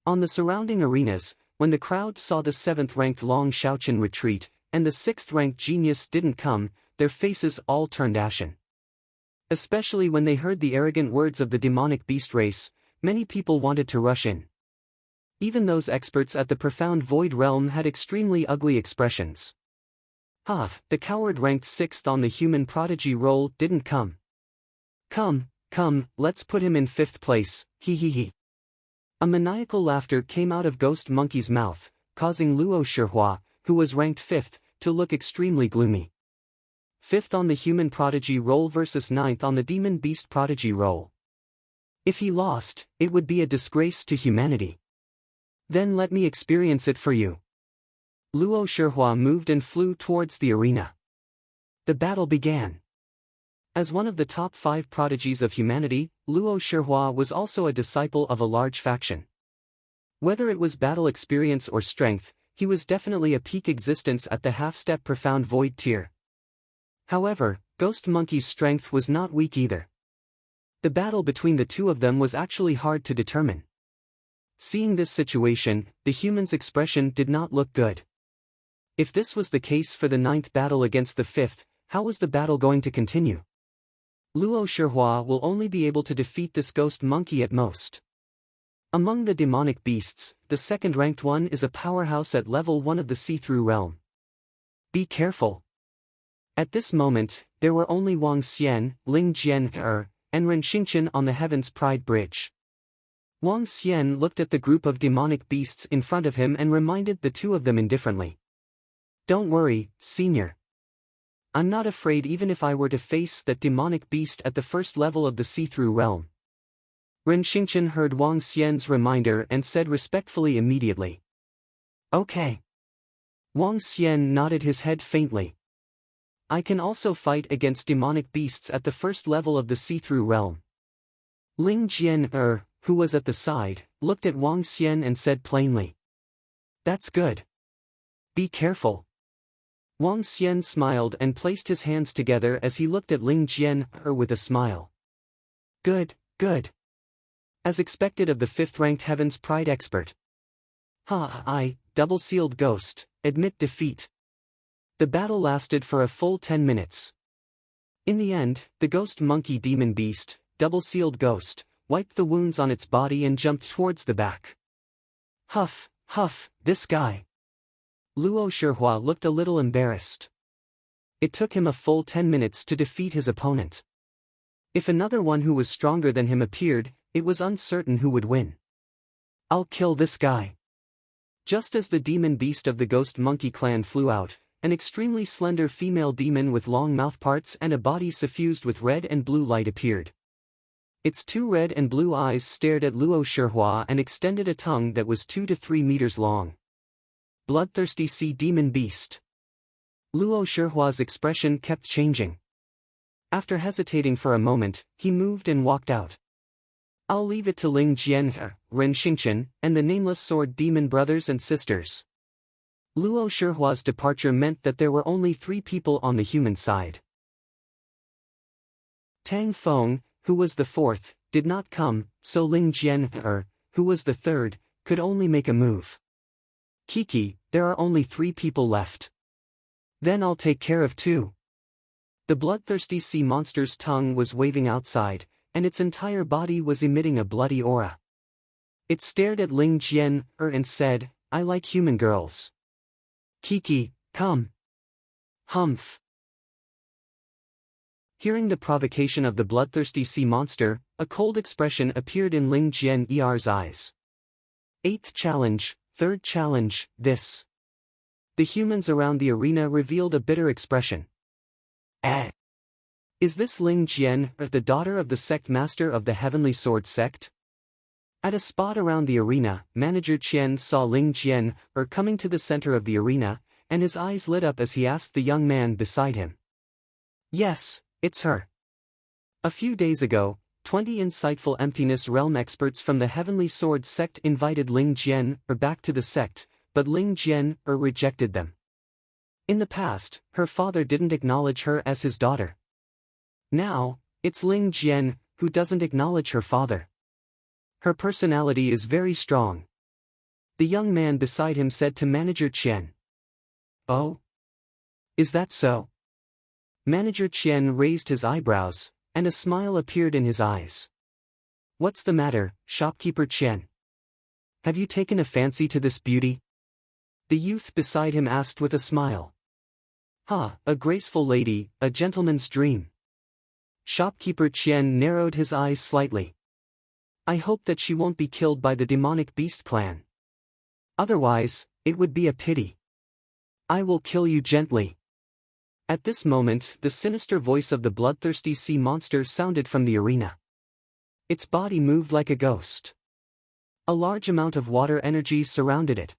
On the surrounding arenas, when the crowd saw the 7th ranked Long Shaochen retreat, and the 6th ranked genius didn't come, their faces all turned ashen. Especially when they heard the arrogant words of the demonic beast race, many people wanted to rush in. Even those experts at the profound void realm had extremely ugly expressions. The coward ranked 6th on the human prodigy roll didn't come. Come, let's put him in 5th place, he. A maniacal laughter came out of Ghost Monkey's mouth, causing Luo Shihua, who was ranked 5th, to look extremely gloomy. 5th on the human prodigy roll versus 9th on the demon beast prodigy roll. If he lost, it would be a disgrace to humanity. Then let me experience it for you. Luo Shihua moved and flew towards the arena. The battle began. As one of the top 5 prodigies of humanity, Luo Shihua was also a disciple of a large faction. Whether it was battle experience or strength, he was definitely a peak existence at the half-step profound void tier. However, Ghost Monkey's strength was not weak either. The battle between the two of them was actually hard to determine. Seeing this situation, the human's expression did not look good. If this was the case for the 9th battle against the 5th, how was the battle going to continue? Luo Shihua will only be able to defeat this Ghost Monkey at most. Among the demonic beasts, the 2nd ranked one is a powerhouse at level 1 of the see-through realm. Be careful. At this moment, there were only Wang Xian, Ling Jian and Ren Xingqian on the Heaven's Pride Bridge. Wang Xian looked at the group of demonic beasts in front of him and reminded the two of them indifferently. Don't worry, senior. I'm not afraid even if I were to face that demonic beast at the 1st level of the see-through realm. Ren Xingqian heard Wang Xian's reminder and said respectfully immediately. Okay. Wang Xian nodded his head faintly. I can also fight against demonic beasts at the 1st level of the see-through realm. Ling Jian who was at the side, looked at Wang Xian and said plainly. That's good. Be careful. Wang Xian smiled and placed his hands together as he looked at Ling Jian with a smile. Good. As expected of the 5th ranked Heaven's Pride expert. Double-sealed ghost, admit defeat. The battle lasted for a full 10 minutes. In the end, the Ghost Monkey demon beast, double-sealed ghost, wiped the wounds on its body and jumped towards the back. Huff, this guy. Luo Shihua looked a little embarrassed. It took him a full 10 minutes to defeat his opponent. If another one who was stronger than him appeared, it was uncertain who would win. I'll kill this guy. Just as the demon beast of the Ghost Monkey clan flew out, an extremely slender female demon with long mouthparts and a body suffused with red and blue light appeared. Its 2 red and blue eyes stared at Luo Shihua and extended a tongue that was 2 to 3 meters long. Bloodthirsty sea demon beast. Luo Shihua's expression kept changing. After hesitating for a moment, he moved and walked out. I'll leave it to Ling Jian, Ren Xingqian, and the nameless sword demon brothers and sisters. Luo Shihua's departure meant that there were only 3 people on the human side. Tang Feng, who was the 4th, did not come, so Ling Jian, who was the 3rd, could only make a move. Kiki, there are only 3 people left. Then I'll take care of 2. The bloodthirsty sea monster's tongue was waving outside, and its entire body was emitting a bloody aura. It stared at Ling Jian and said, I like human girls. Kiki, come. Humph. Hearing the provocation of the bloodthirsty sea monster, a cold expression appeared in Ling Jian's eyes. 8th challenge, 3rd challenge, this. The humans around the arena revealed a bitter expression. Is this Ling Jian, the daughter of the sect master of the Heavenly Sword sect? At a spot around the arena, Manager Qian saw Ling Jian coming to the center of the arena, and his eyes lit up as he asked the young man beside him. Yes, it's her. A few days ago, 20 insightful Emptiness Realm experts from the Heavenly Sword sect invited Ling Jian back to the sect, but Ling Jian rejected them. In the past, her father didn't acknowledge her as his daughter. Now, it's Ling Jian who doesn't acknowledge her father. Her personality is very strong. The young man beside him said to Manager Qian. Oh? Is that so? Manager Qian raised his eyebrows, and a smile appeared in his eyes. What's the matter, shopkeeper Qian? Have you taken a fancy to this beauty? The youth beside him asked with a smile. A graceful lady, a gentleman's dream. Shopkeeper Qian narrowed his eyes slightly. I hope that she won't be killed by the demonic beast clan. Otherwise, it would be a pity. I will kill you gently. At this moment, the sinister voice of the bloodthirsty sea monster sounded from the arena. Its body moved like a ghost. A large amount of water energy surrounded it.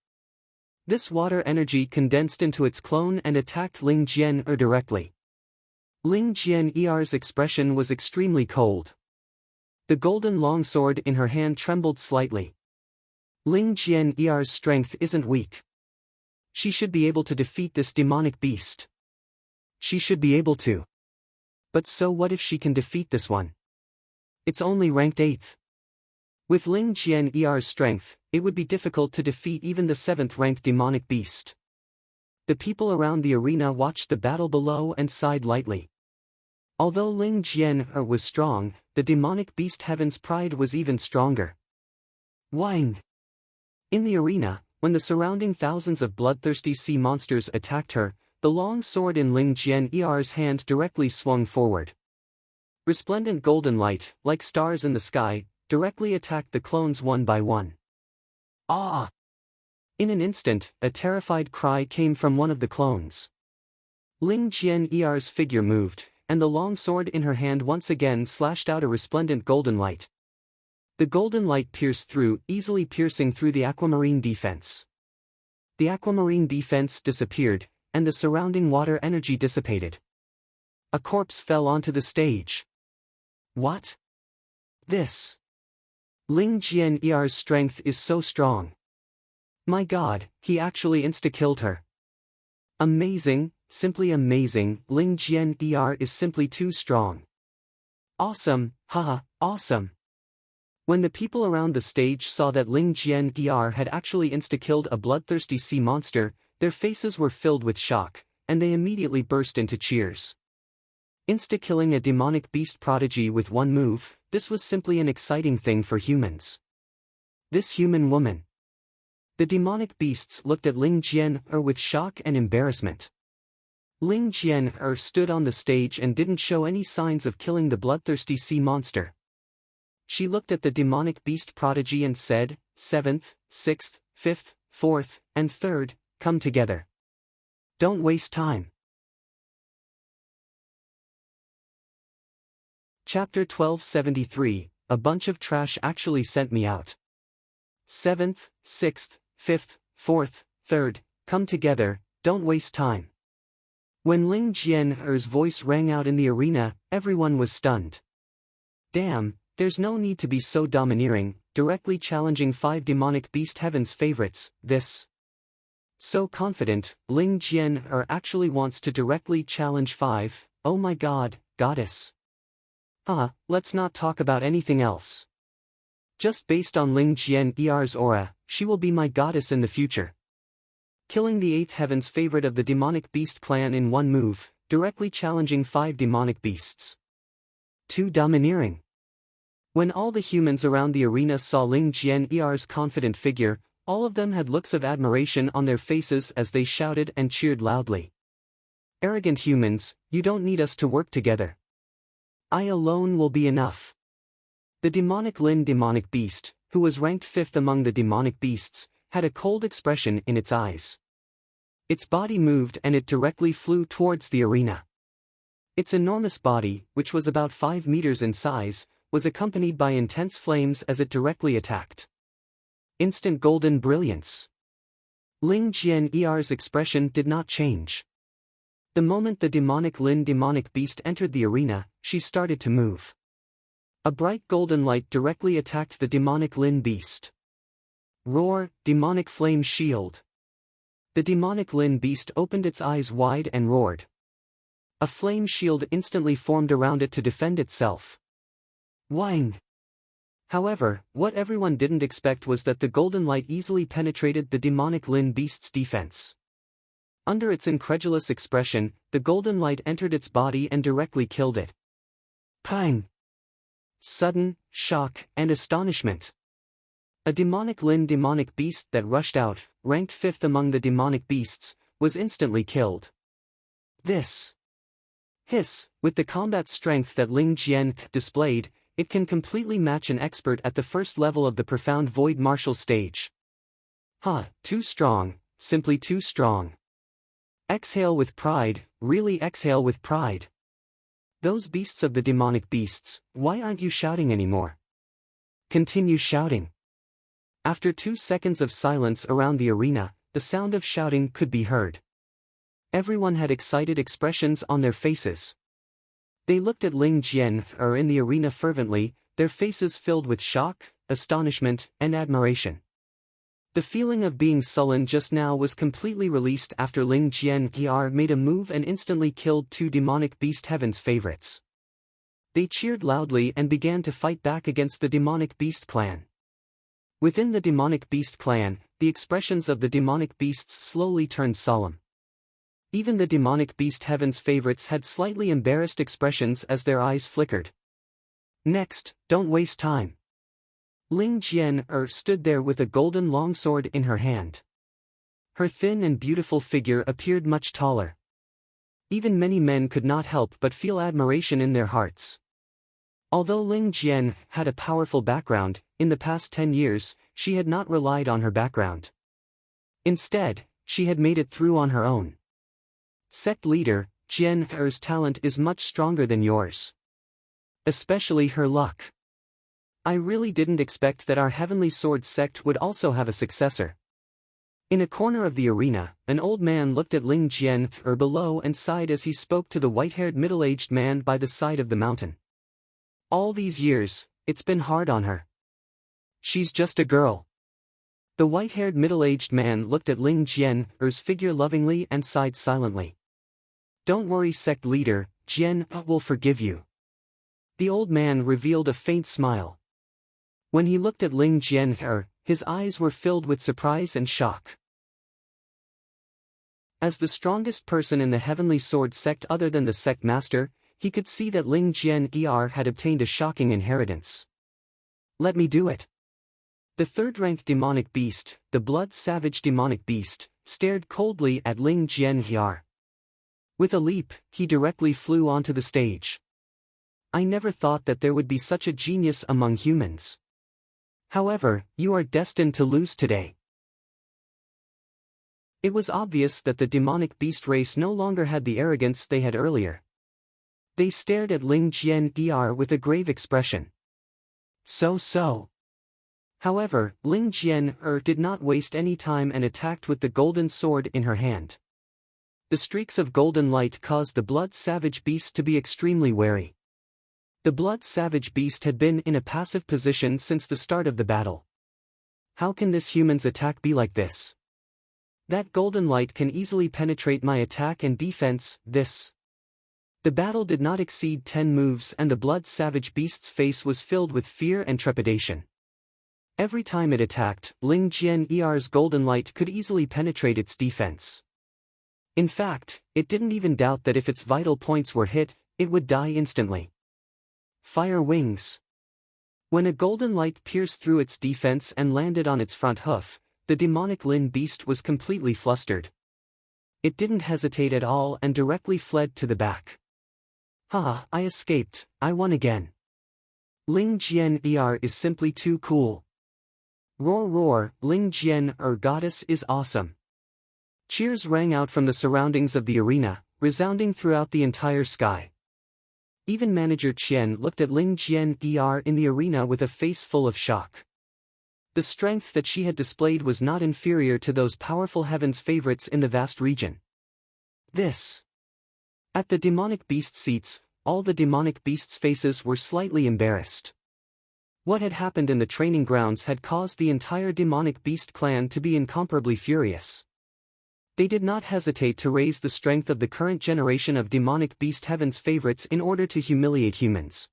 This water energy condensed into its clone and attacked Ling Jian directly. Ling Jian's expression was extremely cold. The golden longsword in her hand trembled slightly. Ling Jian's strength isn't weak. She should be able to defeat this demonic beast. She should be able to. But so what if she can defeat this one? It's only ranked 8th. With Ling Jian's strength, it would be difficult to defeat even the 7th-ranked demonic beast. The people around the arena watched the battle below and sighed lightly. Although Ling Jian was strong, the demonic beast Heaven's Pride was even stronger. Wang! In the arena, when the surrounding thousands of bloodthirsty sea monsters attacked her, the long sword in Ling Jian's hand directly swung forward. Resplendent golden light, like stars in the sky, directly attacked the clones one by one. Ah! In an instant, a terrified cry came from one of the clones. Ling Jian's figure moved, and the long sword in her hand once again slashed out a resplendent golden light. The golden light pierced through, easily piercing through the aquamarine defense. The aquamarine defense disappeared, and the surrounding water energy dissipated. A corpse fell onto the stage. What? This? Ling Jian's strength is so strong. My god, he actually insta-killed her. Amazing, simply amazing, Ling Jian is simply too strong. Awesome, haha, awesome. When the people around the stage saw that Ling Jian had actually insta-killed a bloodthirsty sea monster, their faces were filled with shock, and they immediately burst into cheers. Insta-killing a demonic beast prodigy with one move, this was simply an exciting thing for humans. This human woman. The demonic beasts looked at Ling Jian with shock and embarrassment. Ling Jian stood on the stage and didn't show any signs of killing the bloodthirsty sea monster. She looked at the demonic beast prodigy and said, 7th, 6th, 5th, 4th, and 3rd, come together. Don't waste time. Chapter 1273, A bunch of trash actually sent me out. 7th, 6th, 5th, 4th, 3rd, come together, don't waste time. When Ling Jian's voice rang out in the arena, everyone was stunned. Damn, there's no need to be so domineering, directly challenging 5 demonic beast heaven's favorites, this. So confident, Ling Jian actually wants to directly challenge 5, oh my god, goddess. Let's not talk about anything else. Just based on Ling Jian's aura, she will be my goddess in the future. Killing the 8th heaven's favorite of the demonic beast clan in one move, directly challenging 5 demonic beasts. Too domineering. When all the humans around the arena saw Ling Jian's confident figure, all of them had looks of admiration on their faces as they shouted and cheered loudly. Arrogant humans, you don't need us to work together. I alone will be enough. The demonic demonic beast, who was ranked 5th among the demonic beasts, had a cold expression in its eyes. Its body moved and it directly flew towards the arena. Its enormous body, which was about 5 meters in size, was accompanied by intense flames as it directly attacked. Instant golden brilliance. Ling Jian's expression did not change. The moment the demonic beast entered the arena, she started to move. A bright golden light directly attacked the demonic beast. Roar, demonic flame shield. The demonic Lin beast opened its eyes wide and roared. A flame shield instantly formed around it to defend itself. Wang! However, what everyone didn't expect was that the golden light easily penetrated the demonic Lin beast's defense. Under its incredulous expression, the golden light entered its body and directly killed it. Pang! Sudden shock and astonishment. A demonic Lin demonic beast that rushed out, ranked 5th among the demonic beasts, was instantly killed. This. Hiss, with the combat strength that Ling Jian displayed, it can completely match an expert at the first level of the profound void martial stage. Too strong, simply too strong. Exhale with pride, really exhale with pride. Those beasts of the demonic beasts, why aren't you shouting anymore? Continue shouting. After 2 seconds of silence around the arena, the sound of shouting could be heard. Everyone had excited expressions on their faces. They looked at Ling Jian in the arena fervently, their faces filled with shock, astonishment, and admiration. The feeling of being sullen just now was completely released after Ling Jian made a move and instantly killed 2 demonic beast heaven's favorites. They cheered loudly and began to fight back against the demonic beast clan. Within the demonic beast clan, the expressions of the demonic beasts slowly turned solemn. Even the demonic beast heaven's favorites had slightly embarrassed expressions as their eyes flickered. Next, don't waste time. Ling Jian stood there with a golden longsword in her hand. Her thin and beautiful figure appeared much taller. Even many men could not help but feel admiration in their hearts. Although Ling Jian had a powerful background, in the past 10 years, she had not relied on her background. Instead, she had made it through on her own. Sect leader, Jian's talent is much stronger than yours. Especially her luck. I really didn't expect that our Heavenly Sword sect would also have a successor. In a corner of the arena, an old man looked at Ling Jian below and sighed as he spoke to the white-haired middle-aged man by the side of the mountain. All these years, it's been hard on her. She's just a girl. The white-haired middle-aged man looked at Ling Jian's figure lovingly and sighed silently. Don't worry, sect leader, Jian will forgive you. The old man revealed a faint smile. When he looked at Ling Jian his eyes were filled with surprise and shock. As the strongest person in the Heavenly Sword sect other than the sect master, he could see that Ling Jian had obtained a shocking inheritance. Let me do it. The third-ranked demonic beast, the blood-savage demonic beast, stared coldly at Ling Jian. With a leap, he directly flew onto the stage. I never thought that there would be such a genius among humans. However, you are destined to lose today. It was obvious that the demonic beast race no longer had the arrogance they had earlier. They stared at Ling Jian with a grave expression. So. However, Ling Jian did not waste any time and attacked with the golden sword in her hand. The streaks of golden light caused the blood-savage beast to be extremely wary. The blood-savage beast had been in a passive position since the start of the battle. How can this human's attack be like this? That golden light can easily penetrate my attack and defense, this. The battle did not exceed 10 moves and the blood-savage beast's face was filled with fear and trepidation. Every time it attacked, Ling Jian's golden light could easily penetrate its defense. In fact, it didn't even doubt that if its vital points were hit, it would die instantly. Fire wings. When a golden light pierced through its defense and landed on its front hoof, the demonic Lin beast was completely flustered. It didn't hesitate at all and directly fled to the back. I escaped, I won again. Ling Jian is simply too cool. Roar, Ling Jian goddess is awesome. Cheers rang out from the surroundings of the arena, resounding throughout the entire sky. Even Manager Qian looked at Ling Jian in the arena with a face full of shock. The strength that she had displayed was not inferior to those powerful heaven's favorites in the vast region. This. At the demonic beast seats, all the demonic beasts' faces were slightly embarrassed. What had happened in the training grounds had caused the entire demonic beast clan to be incomparably furious. They did not hesitate to raise the strength of the current generation of demonic beast heaven's favorites in order to humiliate humans.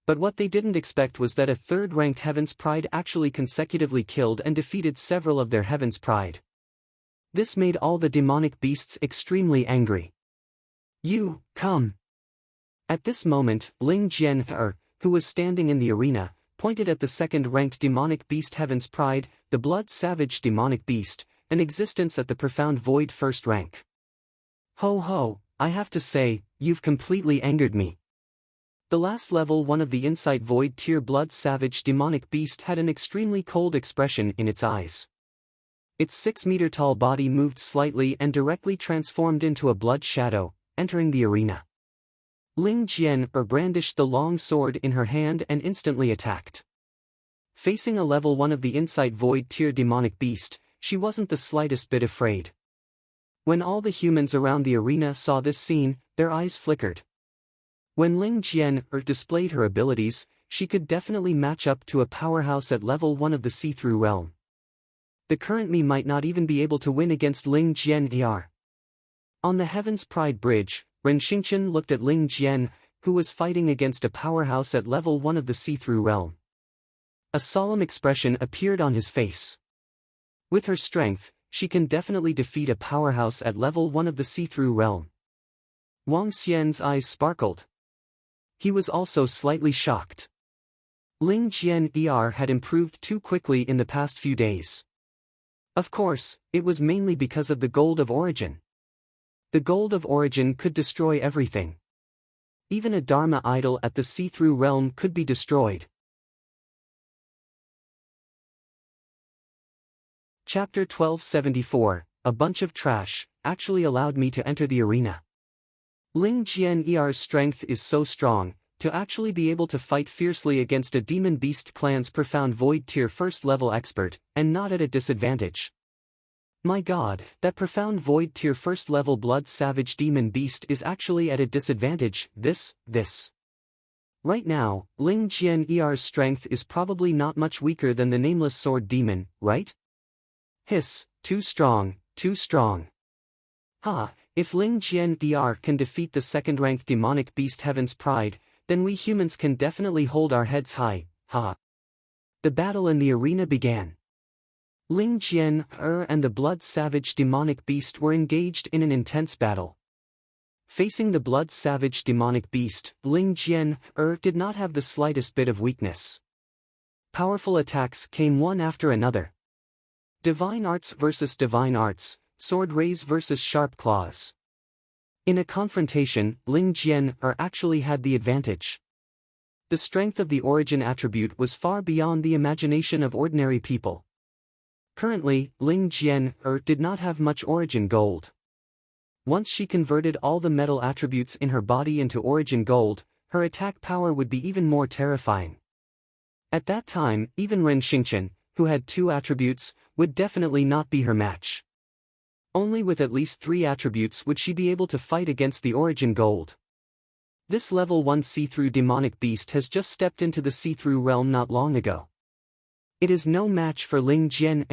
But what they didn't expect was that a third-ranked Heaven's Pride actually consecutively killed and defeated several of their Heaven's Pride. This made all the demonic beasts extremely angry. "You, come!" At this moment, Ling Jian, who was standing in the arena, pointed at the second-ranked demonic beast Heaven's Pride, the blood-savage demonic beast, an existence at the profound void first rank. "Ho ho, I have to say, you've completely angered me." The last level one of the Insight Void tier blood-savage demonic beast had an extremely cold expression in its eyes. Its 6-meter-tall body moved slightly and directly transformed into a blood shadow, entering the arena. Ling Jian brandished the long sword in her hand and instantly attacked. Facing a level 1 of the Insight Void tier demonic beast, she wasn't the slightest bit afraid. When all the humans around the arena saw this scene, their eyes flickered. When Ling Jian displayed her abilities, she could definitely match up to a powerhouse at level 1 of the see-through realm. The current me might not even be able to win against Ling Jian. On the Heaven's Pride Bridge, Ren Xingqian looked at Ling Jian, who was fighting against a powerhouse at level 1 of the see-through realm. A solemn expression appeared on his face. With her strength, she can definitely defeat a powerhouse at level 1 of the see-through realm. Wang Xian's eyes sparkled. He was also slightly shocked. Ling Jian had improved too quickly in the past few days. Of course, it was mainly because of the Gold of Origin. The Gold of Origin could destroy everything. Even a Dharma idol at the see-through realm could be destroyed. Chapter 1274, A bunch of trash, actually allowed me to enter the arena. Ling Jian's strength is so strong, to actually be able to fight fiercely against a demon beast clan's profound void tier first level expert, and not at a disadvantage. My god, that profound void tier first level blood savage demon beast is actually at a disadvantage, this. Right now, Ling Jian's strength is probably not much weaker than the nameless sword demon, right? Hiss, too strong. Ha, if Ling Jian can defeat the second-ranked demonic beast Heaven's Pride, then we humans can definitely hold our heads high, ha. The battle in the arena began. Ling Jian and the blood-savage demonic beast were engaged in an intense battle. Facing the blood-savage demonic beast, Ling Jian did not have the slightest bit of weakness. Powerful attacks came one after another. Divine arts versus divine arts, sword rays versus sharp claws. In a confrontation, Ling Jian actually had the advantage. The strength of the origin attribute was far beyond the imagination of ordinary people. Currently, Ling Jian did not have much origin gold. Once she converted all the metal attributes in her body into origin gold, her attack power would be even more terrifying. At that time, even Ren Xingqian, who had 2 attributes, would definitely not be her match. Only with at least 3 attributes would she be able to fight against the origin gold. This level 1 see-through demonic beast has just stepped into the see-through realm not long ago. It is no match for Ling Jian.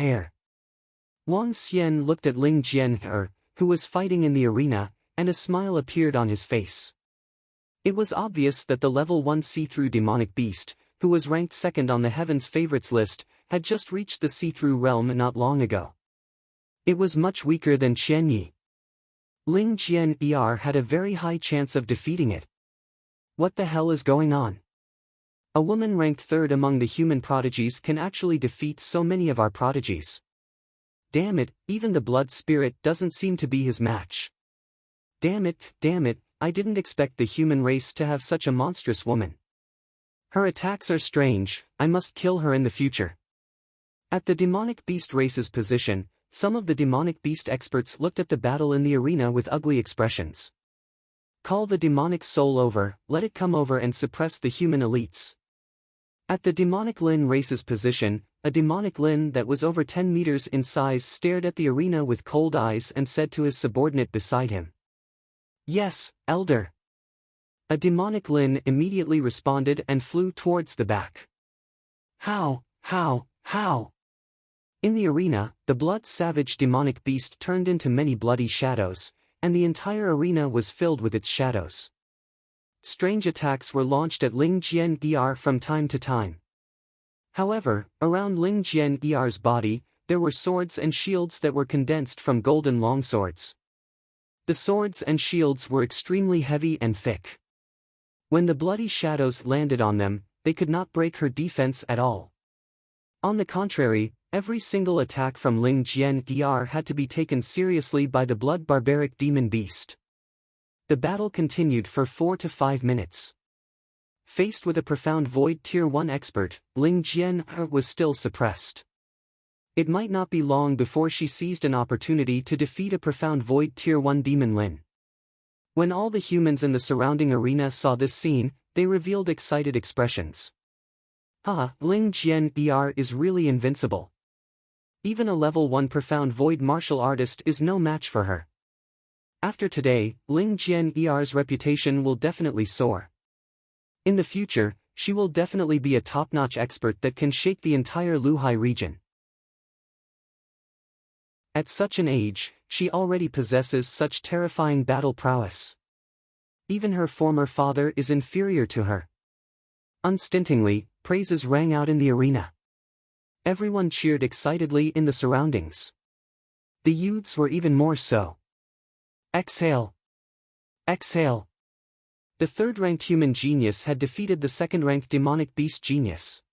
Wang Xian looked at Ling Jian who was fighting in the arena, and a smile appeared on his face. It was obvious that the level 1 see-through demonic beast, who was ranked second on the Heaven's Favorites list, had just reached the see-through realm not long ago. It was much weaker than Qian Yi. Ling Jian had a very high chance of defeating it. What the hell is going on? A woman ranked third among the human prodigies can actually defeat so many of our prodigies. Damn it, even the blood spirit doesn't seem to be his match. Damn it, I didn't expect the human race to have such a monstrous woman. Her attacks are strange, I must kill her in the future. At the demonic beast race's position, some of the demonic beast experts looked at the battle in the arena with ugly expressions. Call the demonic soul over, let it come over and suppress the human elites. At the demonic Lin race's position, a demonic Lin that was over 10 meters in size stared at the arena with cold eyes and said to his subordinate beside him, "Yes, Elder." A demonic Lin immediately responded and flew towards the back. How? In the arena, the blood-savage demonic beast turned into many bloody shadows, and the entire arena was filled with its shadows. Strange attacks were launched at Ling Jian from time to time. However, around Ling Jian's body, there were swords and shields that were condensed from golden longswords. The swords and shields were extremely heavy and thick. When the bloody shadows landed on them, they could not break her defense at all. On the contrary, every single attack from Ling Jian had to be taken seriously by the blood-barbaric demon beast. The battle continued for 4 to 5 minutes. Faced with a profound void Tier 1 expert, Ling Jian was still suppressed. It might not be long before she seized an opportunity to defeat a profound void Tier 1 demon Lin. When all the humans in the surrounding arena saw this scene, they revealed excited expressions. Ling Jian is really invincible. Even a level 1 profound void martial artist is no match for her. After today, Ling Jian's reputation will definitely soar. In the future, she will definitely be a top-notch expert that can shake the entire Luhai region. At such an age, she already possesses such terrifying battle prowess. Even her former father is inferior to her. Unstintingly, praises rang out in the arena. Everyone cheered excitedly in the surroundings. The youths were even more so. Exhale. Exhale. The third-ranked human genius had defeated the second-ranked demonic beast genius.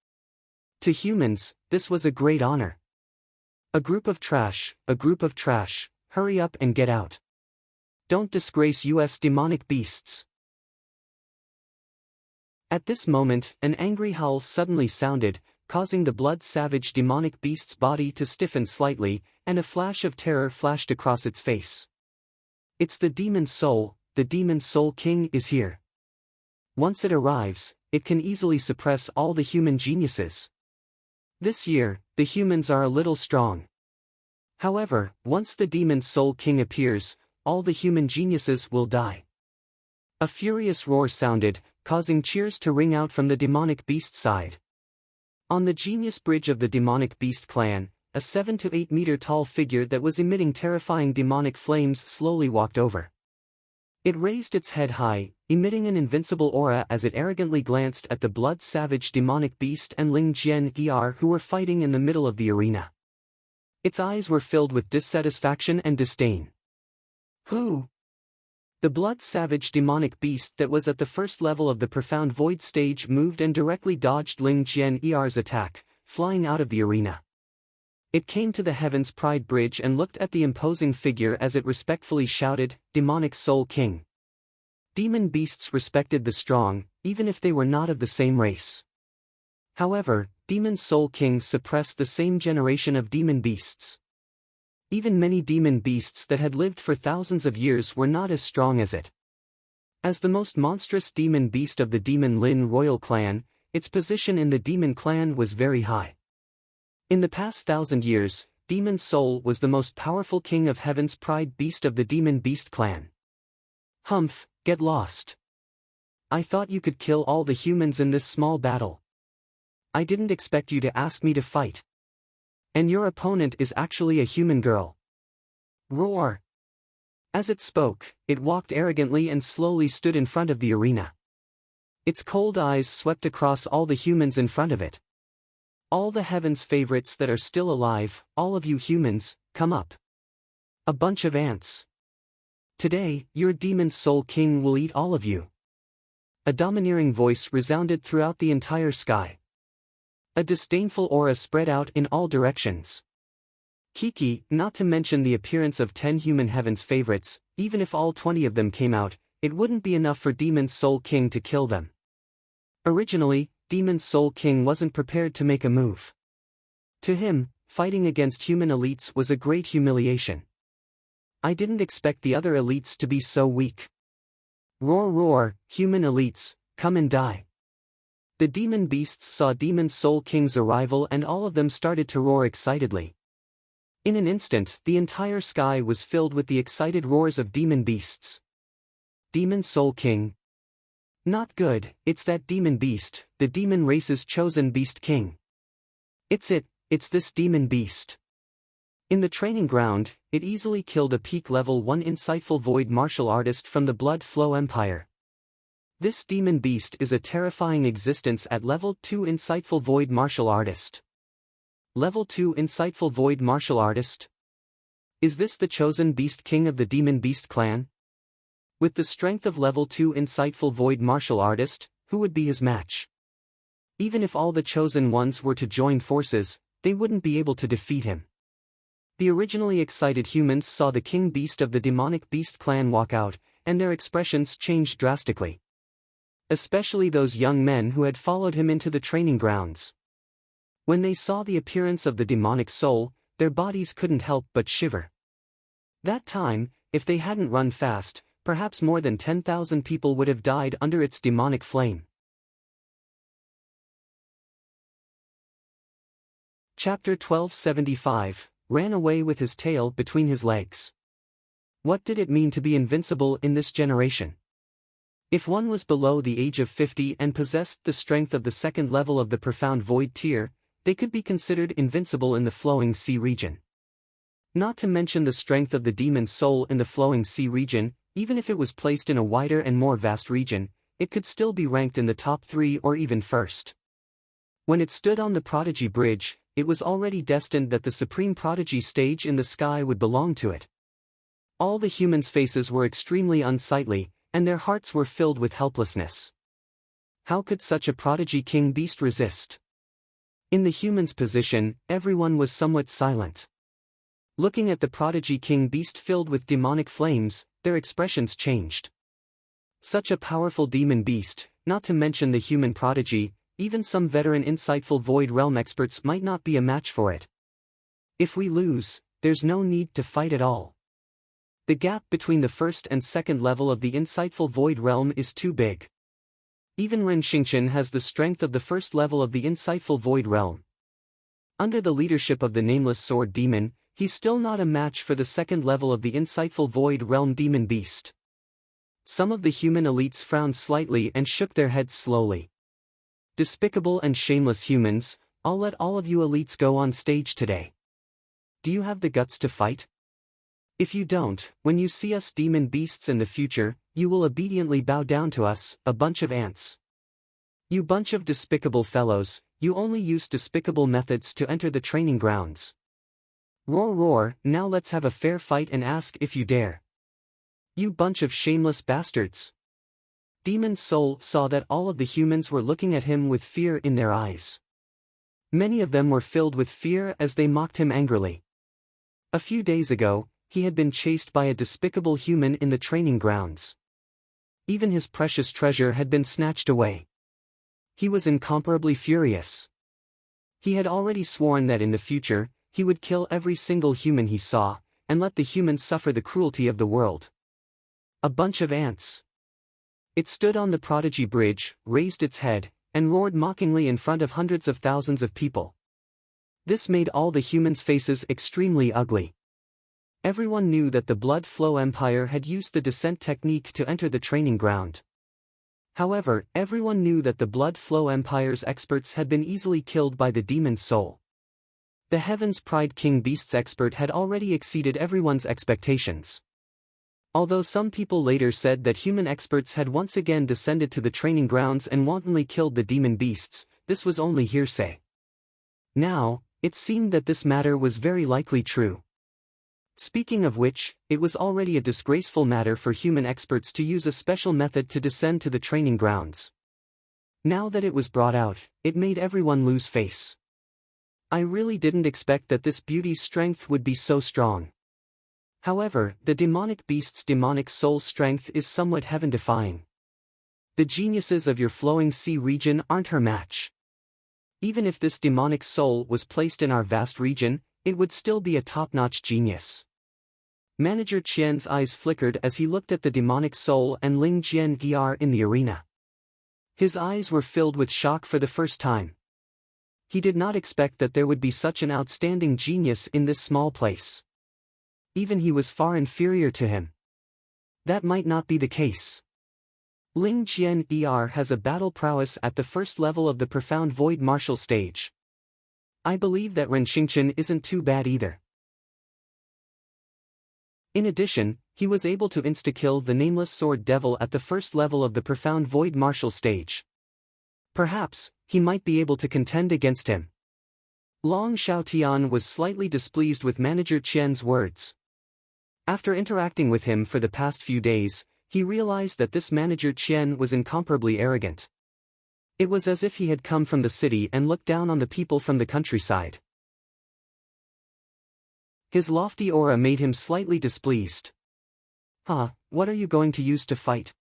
To humans, this was a great honor. A group of trash, hurry up and get out. Don't disgrace US demonic beasts. At this moment, an angry howl suddenly sounded, causing the blood-savage demonic beast's body to stiffen slightly, and a flash of terror flashed across its face. It's the Demon Soul King is here. Once it arrives, it can easily suppress all the human geniuses. This year, the humans are a little strong. However, once the Demon Soul King appears, all the human geniuses will die. A furious roar sounded, causing cheers to ring out from the demonic beast side. On the genius bridge of the demonic beast clan, a 7 to 8 meter tall figure that was emitting terrifying demonic flames slowly walked over. It raised its head high, emitting an invincible aura as it arrogantly glanced at the blood-savage demonic beast and Ling Jian who were fighting in the middle of the arena. Its eyes were filled with dissatisfaction and disdain. Who? The blood-savage demonic beast that was at the first level of the profound void stage moved and directly dodged Ling Jian's attack, flying out of the arena. It came to the Heaven's Pride Bridge and looked at the imposing figure as it respectfully shouted, "Demonic Soul King." Demon beasts respected the strong, even if they were not of the same race. However, Demon Soul King suppressed the same generation of demon beasts. Even many demon beasts that had lived for thousands of years were not as strong as it. As the most monstrous demon beast of the Demon Lin royal clan, its position in the demon clan was very high. In the past 1,000 years, Demon Soul was the most powerful king of Heaven's Pride beast of the Demon Beast clan. Humph, get lost. I thought you could kill all the humans in this small battle. I didn't expect you to ask me to fight. And your opponent is actually a human girl. Roar. As it spoke, it walked arrogantly and slowly stood in front of the arena. Its cold eyes swept across all the humans in front of it. All the Heaven's favorites that are still alive, all of you humans, come up. A bunch of ants. Today, your Demon Soul King will eat all of you. A domineering voice resounded throughout the entire sky. A disdainful aura spread out in all directions. Kiki, not to mention the appearance of 10 human Heaven's favorites, even if all 20 of them came out, it wouldn't be enough for Demon Soul King to kill them. Originally, Demon Soul King wasn't prepared to make a move. To him, fighting against human elites was a great humiliation. I didn't expect the other elites to be so weak. Roar roar, human elites, come and die. The demon beasts saw Demon Soul King's arrival and all of them started to roar excitedly. In an instant, the entire sky was filled with the excited roars of demon beasts. Demon Soul King. Not good, it's that demon beast, the demon race's chosen beast king. It's this demon beast. In the training ground, it easily killed a peak level 1 insightful void martial artist from the Blood Flow Empire. This demon beast is a terrifying existence at level 2 insightful void martial artist. Level 2 insightful void martial artist? Is this the chosen beast king of the demon beast clan? With the strength of level 2 insightful void martial artist, who would be his match? Even if all the chosen ones were to join forces, they wouldn't be able to defeat him. The originally excited humans saw the king beast of the demonic beast clan walk out, and their expressions changed drastically. Especially those young men who had followed him into the training grounds. When they saw the appearance of the demonic soul, their bodies couldn't help but shiver. That time, if they hadn't run fast, perhaps more than 10,000 people would have died under its demonic flame. Chapter 1275, ran away with his tail between his legs. What did it mean to be invincible in this generation? If one was below the age of 50 and possessed the strength of the second level of the Profound Void tier, they could be considered invincible in the Flowing Sea region. Not to mention the strength of the demon soul in the Flowing Sea region, even if it was placed in a wider and more vast region, it could still be ranked in the top 3 or even first. When it stood on the Prodigy Bridge, it was already destined that the Supreme Prodigy stage in the sky would belong to it. All the humans' faces were extremely unsightly, and their hearts were filled with helplessness. How could such a prodigy king beast resist? In the humans' position, everyone was somewhat silent. Looking at the prodigy king beast filled with demonic flames, their expressions changed. Such a powerful demon beast, not to mention the human prodigy, even some veteran insightful Void Realm experts might not be a match for it. If we lose, there's no need to fight at all. The gap between the first and second level of the insightful Void Realm is too big. Even Ren Xingqian has the strength of the first level of the insightful Void Realm. Under the leadership of the Nameless Sword Demon, he's still not a match for the second level of the insightful Void Realm Demon Beast. Some of the human elites frowned slightly and shook their heads slowly. Despicable and shameless humans, I'll let all of you elites go on stage today. Do you have the guts to fight? If you don't, when you see us demon beasts in the future, you will obediently bow down to us, a bunch of ants. You bunch of despicable fellows, you only use despicable methods to enter the training grounds. Roar roar, now let's have a fair fight and ask if you dare. You bunch of shameless bastards. Demon Soul saw that all of the humans were looking at him with fear in their eyes. Many of them were filled with fear as they mocked him angrily. A few days ago, he had been chased by a despicable human in the training grounds. Even his precious treasure had been snatched away. He was incomparably furious. He had already sworn that in the future, he would kill every single human he saw, and let the humans suffer the cruelty of the world. A bunch of ants. It stood on the Prodigy Bridge, raised its head, and roared mockingly in front of hundreds of thousands of people. This made all the humans' faces extremely ugly. Everyone knew that the Blood Flow Empire had used the descent technique to enter the training ground. However, everyone knew that the Blood Flow Empire's experts had been easily killed by the Demon Soul. The Heaven's Pride King Beast's expert had already exceeded everyone's expectations. Although some people later said that human experts had once again descended to the training grounds and wantonly killed the demon beasts, this was only hearsay. Now, it seemed that this matter was very likely true. Speaking of which, it was already a disgraceful matter for human experts to use a special method to descend to the training grounds. Now that it was brought out, it made everyone lose face. I really didn't expect that this beauty's strength would be so strong. However, the demonic beast's demonic soul strength is somewhat heaven-defying. The geniuses of your Flowing Sea region aren't her match. Even if this demonic soul was placed in our vast region, it would still be a top-notch genius. Manager Qian's eyes flickered as he looked at the demonic soul and Ling Jian Er in the arena. His eyes were filled with shock for the first time. He did not expect that there would be such an outstanding genius in this small place. Even he was far inferior to him. That might not be the case. Ling Jian Er has a battle prowess at the first level of the Profound Void martial stage. I believe that Ren Xingqian isn't too bad either. In addition, he was able to insta-kill the nameless sword devil at the first level of the profound void martial stage. Perhaps, he might be able to contend against him. Long Xiaotian was slightly displeased with Manager Qian's words. After interacting with him for the past few days, he realized that this Manager Qian was incomparably arrogant. It was as if he had come from the city and looked down on the people from the countryside. His lofty aura made him slightly displeased. What are you going to use to fight?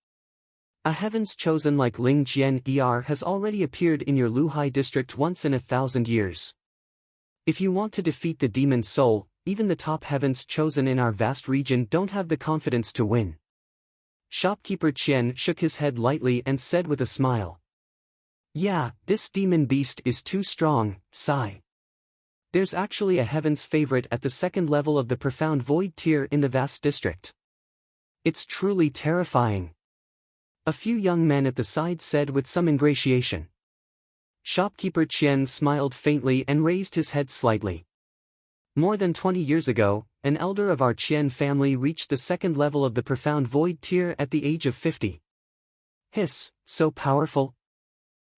A heavens chosen like Ling Jian has already appeared in your Luhai district once in 1,000 years. If you want to defeat the demon soul, even the top heavens chosen in our vast region don't have the confidence to win. Shopkeeper Qian shook his head lightly and said with a smile. Yeah, this demon beast is too strong, sigh. There's actually a heaven's favorite at the second level of the profound void tier in the vast district. It's truly terrifying. A few young men at the side said with some ingratiation. Shopkeeper Qian smiled faintly and raised his head slightly. More than 20 years ago, an elder of our Qian family reached the second level of the profound void tier at the age of 50. Hiss, so powerful.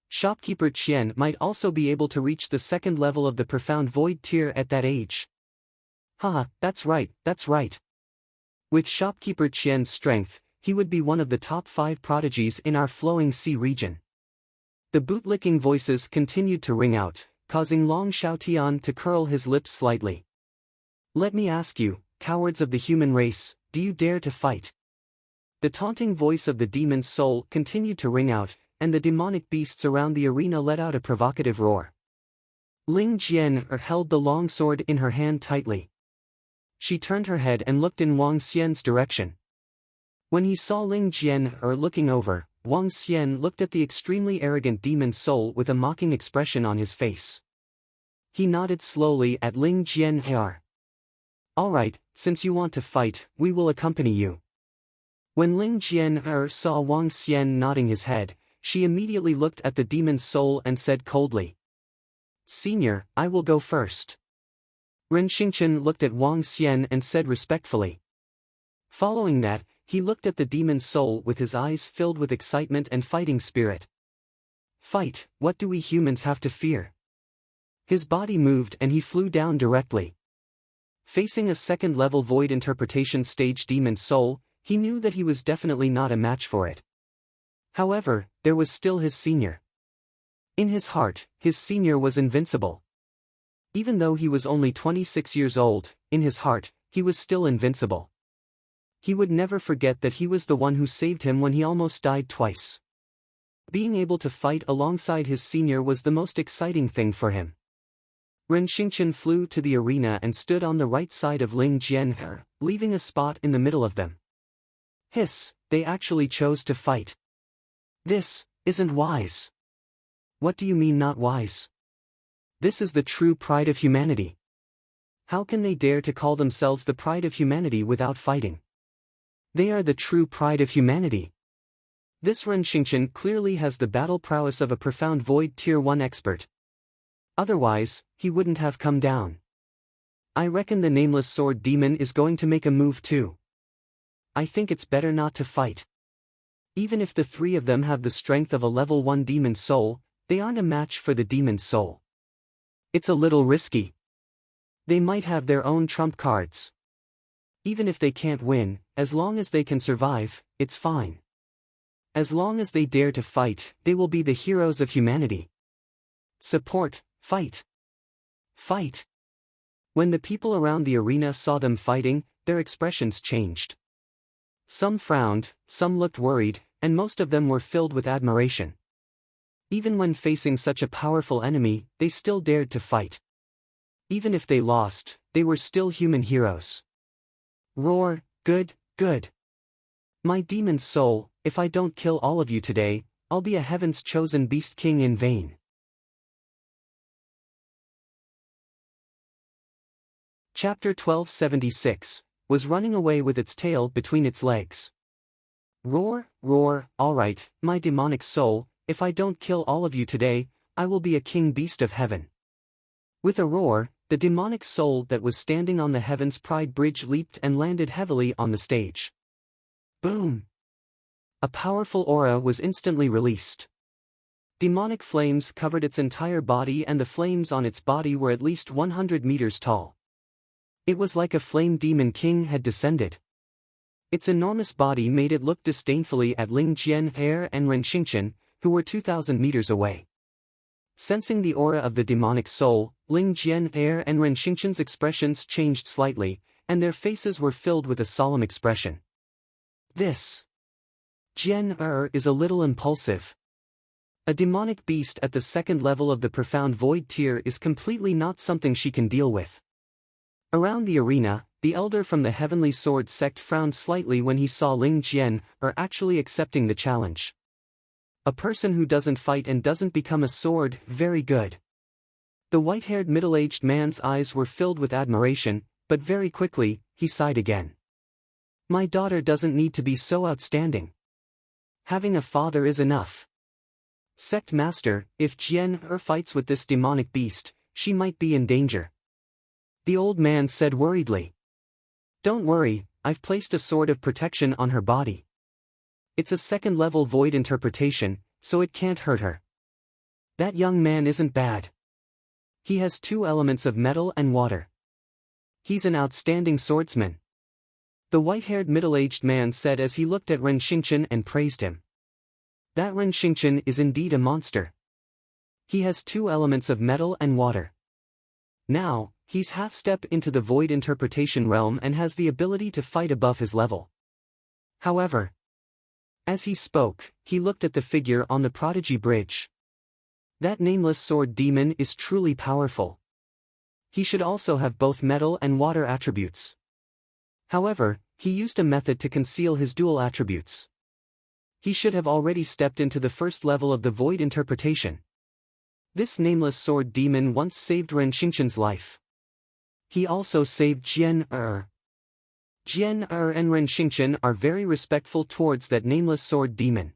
Shopkeeper Qian might also be able to reach the second level of the profound void tier at that age. That's right, that's right. With Shopkeeper Qian's strength, he would be one of the top 5 prodigies in our flowing sea region. The bootlicking voices continued to ring out, causing Long Xiaotian to curl his lips slightly. Let me ask you, cowards of the human race, do you dare to fight? The taunting voice of the demon's soul continued to ring out, and the demonic beasts around the arena let out a provocative roar. Ling Jian held the long sword in her hand tightly. She turned her head and looked in Wang Xian's direction. When he saw Ling Jian looking over, Wang Xian looked at the extremely arrogant demon soul with a mocking expression on his face. He nodded slowly at Ling Jian. Alright, since you want to fight, we will accompany you. When Ling Jian saw Wang Xian nodding his head, she immediately looked at the demon's soul and said coldly. Senior, I will go first. Ren Xingchen looked at Wang Xian and said respectfully. Following that, he looked at the demon's soul with his eyes filled with excitement and fighting spirit. Fight, what do we humans have to fear? His body moved and he flew down directly. Facing a second-level void interpretation stage demon soul, he knew that he was definitely not a match for it. However, there was still his senior. In his heart, his senior was invincible. Even though he was only 26 years old, in his heart, he was still invincible. He would never forget that he was the one who saved him when he almost died twice. Being able to fight alongside his senior was the most exciting thing for him. Ren Xingchen flew to the arena and stood on the right side of Ling Jian, leaving a spot in the middle of them. Hiss, they actually chose to fight. This isn't wise. What do you mean not wise? This is the true pride of humanity. How can they dare to call themselves the pride of humanity without fighting? They are the true pride of humanity. This Ren Xingchen clearly has the battle prowess of a profound void tier 1 expert. Otherwise, he wouldn't have come down. I reckon the nameless sword demon is going to make a move too. I think it's better not to fight. Even if the 3 of them have the strength of a level 1 demon soul, they aren't a match for the demon soul. It's a little risky. They might have their own trump cards. Even if they can't win, as long as they can survive, it's fine. As long as they dare to fight, they will be the heroes of humanity. Support, fight. Fight. When the people around the arena saw them fighting, their expressions changed. Some frowned, some looked worried, and most of them were filled with admiration. Even when facing such a powerful enemy, they still dared to fight. Even if they lost, they were still human heroes. Roar, good, good. My demon soul, if I don't kill all of you today, I'll be a heaven's chosen beast king in vain. Chapter 1276, was running away with its tail between its legs. Roar, roar, alright, my demonic soul, if I don't kill all of you today, I will be a king beast of heaven. With a roar, the demonic soul that was standing on the Heaven's Pride bridge leaped and landed heavily on the stage. Boom! A powerful aura was instantly released. Demonic flames covered its entire body, and the flames on its body were at least 100 meters tall. It was like a flame demon king had descended. Its enormous body made it look disdainfully at Ling Jian and Ren Xingqian, who were 2,000 meters away. Sensing the aura of the demonic soul, Ling Jian and Ren Xingqian's expressions changed slightly, and their faces were filled with a solemn expression. This Jian is a little impulsive. A demonic beast at the second level of the profound void tier is completely not something she can deal with. Around the arena, the elder from the Heavenly Sword sect frowned slightly when he saw Ling Jian actually accepting the challenge. A person who doesn't fight and doesn't become a sword, very good. The white-haired middle-aged man's eyes were filled with admiration, but very quickly, he sighed again. My daughter doesn't need to be so outstanding. Having a father is enough. Sect Master, if Jian fights with this demonic beast, she might be in danger. The old man said worriedly. Don't worry, I've placed a sword of protection on her body. It's a second-level void interpretation, so it can't hurt her. That young man isn't bad. He has 2 elements of metal and water. He's an outstanding swordsman. The white-haired middle-aged man said as he looked at Ren Xingqian and praised him. That Ren Xingqian is indeed a monster. He has 2 elements of metal and water. Now, he's half-stepped into the void interpretation realm and has the ability to fight above his level. However, as he spoke, he looked at the figure on the Prodigy Bridge. That nameless sword demon is truly powerful. He should also have both metal and water attributes. However, he used a method to conceal his dual attributes. He should have already stepped into the first level of the void interpretation. This nameless sword demon once saved Ren Xingqian's life. He also saved Jian. Jian and Ren Xingqian are very respectful towards that nameless sword demon.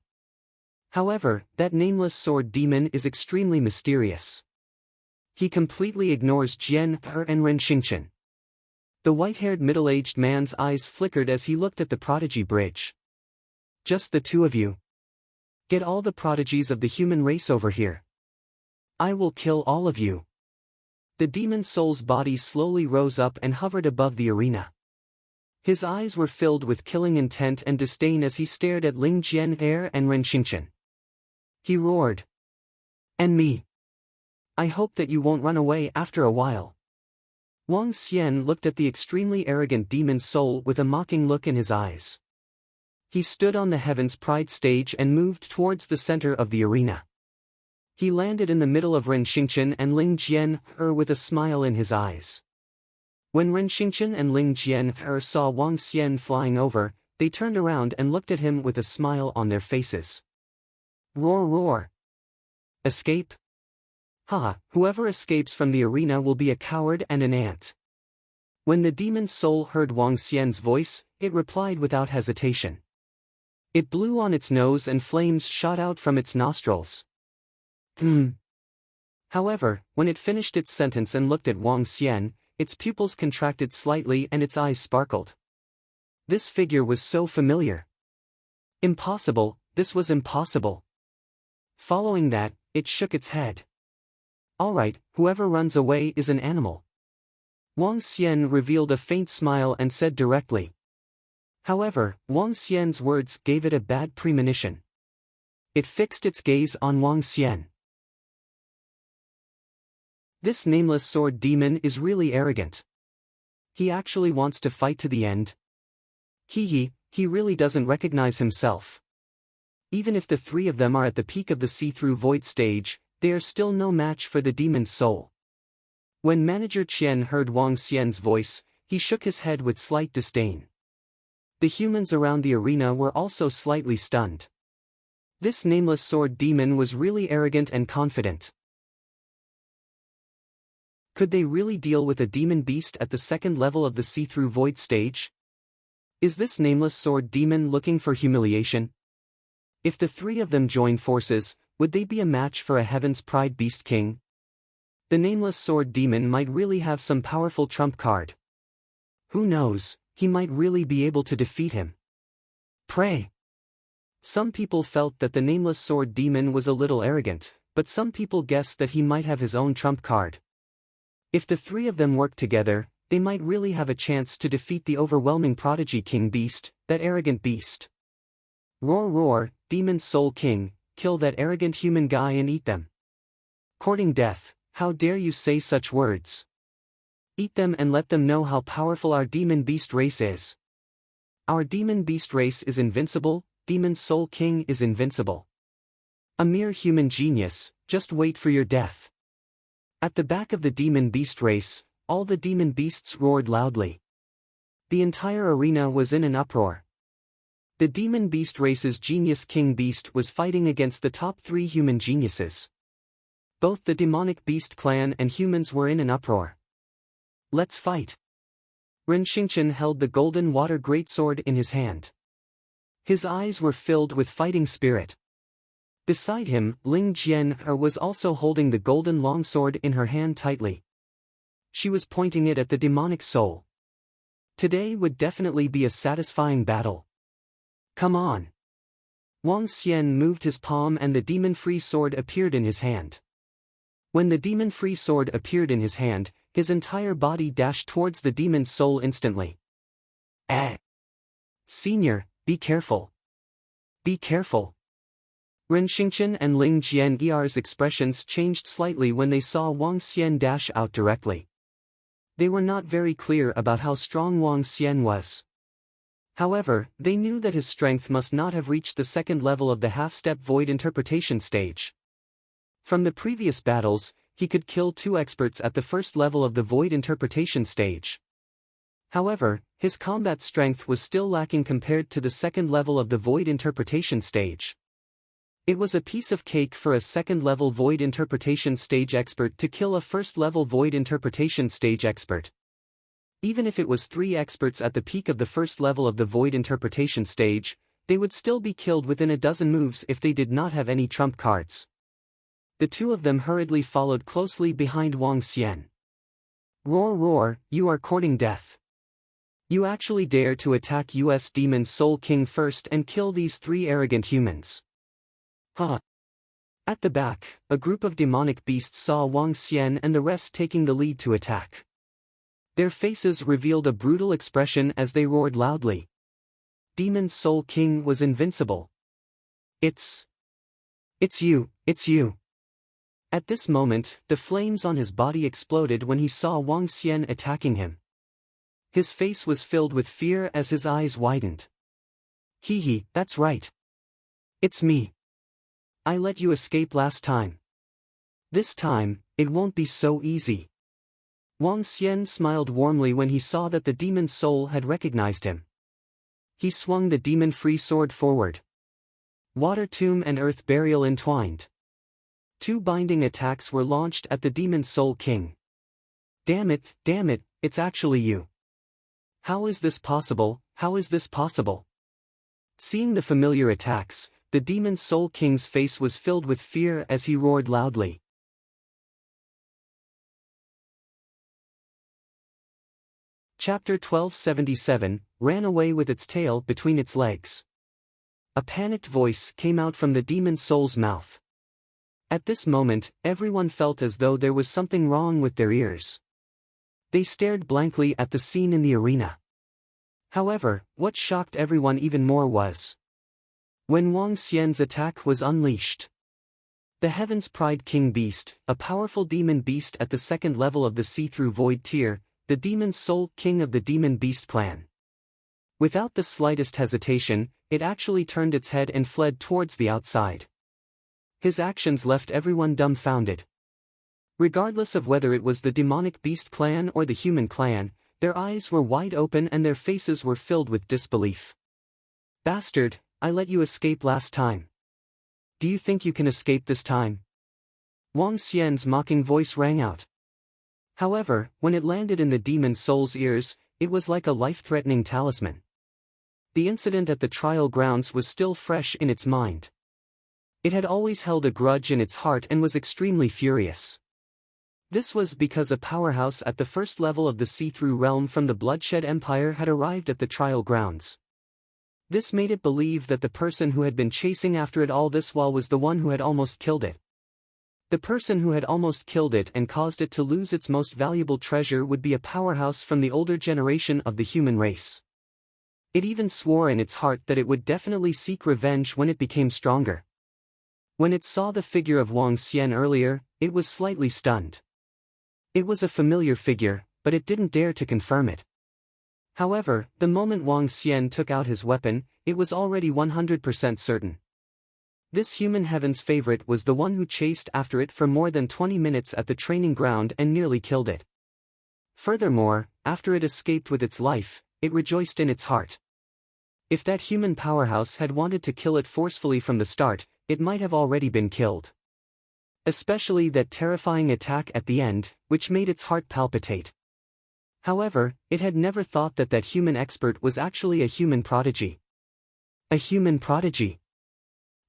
However, that nameless sword demon is extremely mysterious. He completely ignores Jian and Ren Xingqian. The white-haired middle-aged man's eyes flickered as he looked at the Prodigy Bridge. Just the 2 of you. Get all the prodigies of the human race over here. I will kill all of you. The demon soul's body slowly rose up and hovered above the arena. His eyes were filled with killing intent and disdain as he stared at Ling Jian and Ren Xingqian. He roared. And me. I hope that you won't run away after a while. Wang Xian looked at the extremely arrogant demon soul with a mocking look in his eyes. He stood on the Heaven's Pride stage and moved towards the center of the arena. He landed in the middle of Ren Xingqian and Ling Jian with a smile in his eyes. When Ren Xingqian and Ling Jian saw Wang Xian flying over, they turned around and looked at him with a smile on their faces. Roar roar. Escape? Ha, whoever escapes from the arena will be a coward and an ant. When the demon soul heard Wang Xian's voice, it replied without hesitation. It blew on its nose and flames shot out from its nostrils. However, when it finished its sentence and looked at Wang Xian, its pupils contracted slightly and its eyes sparkled. This figure was so familiar. Impossible, this was impossible. Following that, it shook its head. Alright, whoever runs away is an animal. Wang Xian revealed a faint smile and said directly. However, Wang Xian's words gave it a bad premonition. It fixed its gaze on Wang Xian. This nameless sword demon is really arrogant. He actually wants to fight to the end. He really doesn't recognize himself. Even if the 3 of them are at the peak of the see-through void stage, they are still no match for the demon's soul. When Manager Qian heard Wang Xian's voice, he shook his head with slight disdain. The humans around the arena were also slightly stunned. This nameless sword demon was really arrogant and confident. Could they really deal with a demon beast at the second level of the see-through void stage? Is this nameless sword demon looking for humiliation? If the 3 of them join forces, would they be a match for a Heaven's Pride Beast King? The nameless sword demon might really have some powerful trump card. Who knows, he might really be able to defeat him. Pray. Some people felt that the nameless sword demon was a little arrogant, but some people guessed that he might have his own trump card. If the three of them worked together, they might really have a chance to defeat the overwhelming prodigy king beast, that arrogant beast. Roar roar, demon soul king, kill that arrogant human guy and eat them. Courting death, how dare you say such words? Eat them and let them know how powerful our demon beast race is. Our demon beast race is invincible, demon soul king is invincible. A mere human genius, just wait for your death. At the back of the demon beast race, all the demon beasts roared loudly. The entire arena was in an uproar. The demon beast race's genius king beast was fighting against the top 3 human geniuses. Both the demonic beast clan and humans were in an uproar. Let's fight. Ren Xingqian held the golden water greatsword in his hand. His eyes were filled with fighting spirit. Beside him, Ling Jian'er was also holding the golden longsword in her hand tightly. She was pointing it at the demonic soul. Today would definitely be a satisfying battle. Come on. Wang Xian moved his palm and the demon-free sword appeared in his hand. When the demon-free sword appeared in his hand, his entire body dashed towards the demon's soul instantly. Senior, be careful. Be careful. Ren Xingqian and Ling Jian'er's expressions changed slightly when they saw Wang Xian dash out directly. They were not very clear about how strong Wang Xian was. However, they knew that his strength must not have reached the second level of the half-step void interpretation stage. From the previous battles, he could kill 2 experts at the first level of the void interpretation stage. However, his combat strength was still lacking compared to the second level of the void interpretation stage. It was a piece of cake for a second-level void interpretation stage expert to kill a first-level void interpretation stage expert. Even if it was 3 experts at the peak of the first level of the void interpretation stage, they would still be killed within a dozen moves if they did not have any trump cards. The 2 of them hurriedly followed closely behind Wang Xian. Roar roar, you are courting death. You actually dare to attack US Demon Soul King first and kill these 3 arrogant humans. Huh. At the back, a group of demonic beasts saw Wang Xian and the rest taking the lead to attack. Their faces revealed a brutal expression as they roared loudly. Demon Soul King was invincible. It's you, it's you. At this moment, the flames on his body exploded when he saw Wang Xian attacking him. His face was filled with fear as his eyes widened. Hee, that's right. It's me. I let you escape last time. This time, it won't be so easy. Wang Xian smiled warmly when he saw that the demon soul had recognized him. He swung the demon-free sword forward. Water tomb and earth burial entwined. 2 binding attacks were launched at the demon soul king. Damn it, it's actually you. How is this possible, how is this possible? Seeing the familiar attacks, the demon soul king's face was filled with fear as he roared loudly. Chapter 1277, ran away with its tail between its legs. A panicked voice came out from the demon soul's mouth. At this moment, everyone felt as though there was something wrong with their ears. They stared blankly at the scene in the arena. However, what shocked everyone even more was when Wang Xian's attack was unleashed. The Heaven's Pride King Beast, a powerful demon beast at the second level of the see-through void tier, the demon soul king of the demon beast clan. Without the slightest hesitation, it actually turned its head and fled towards the outside. His actions left everyone dumbfounded. Regardless of whether it was the demonic beast clan or the human clan, their eyes were wide open and their faces were filled with disbelief. Bastard, I let you escape last time. Do you think you can escape this time? Wang Xian's mocking voice rang out. However, when it landed in the demon soul's ears, it was like a life-threatening talisman. The incident at the trial grounds was still fresh in its mind. It had always held a grudge in its heart and was extremely furious. This was because a powerhouse at the first level of the see-through realm from the Bloodshed Empire had arrived at the trial grounds. This made it believe that the person who had been chasing after it all this while was the one who had almost killed it. The person who had almost killed it and caused it to lose its most valuable treasure would be a powerhouse from the older generation of the human race. It even swore in its heart that it would definitely seek revenge when it became stronger. When it saw the figure of Wang Xian earlier, it was slightly stunned. It was a familiar figure, but it didn't dare to confirm it. However, the moment Wang Xian took out his weapon, it was already 100% certain. This human heaven's favorite was the one who chased after it for more than 20 minutes at the training ground and nearly killed it. Furthermore, after it escaped with its life, it rejoiced in its heart. If that human powerhouse had wanted to kill it forcefully from the start, it might have already been killed. Especially that terrifying attack at the end, which made its heart palpitate. However, it had never thought that that human expert was actually a human prodigy. A human prodigy?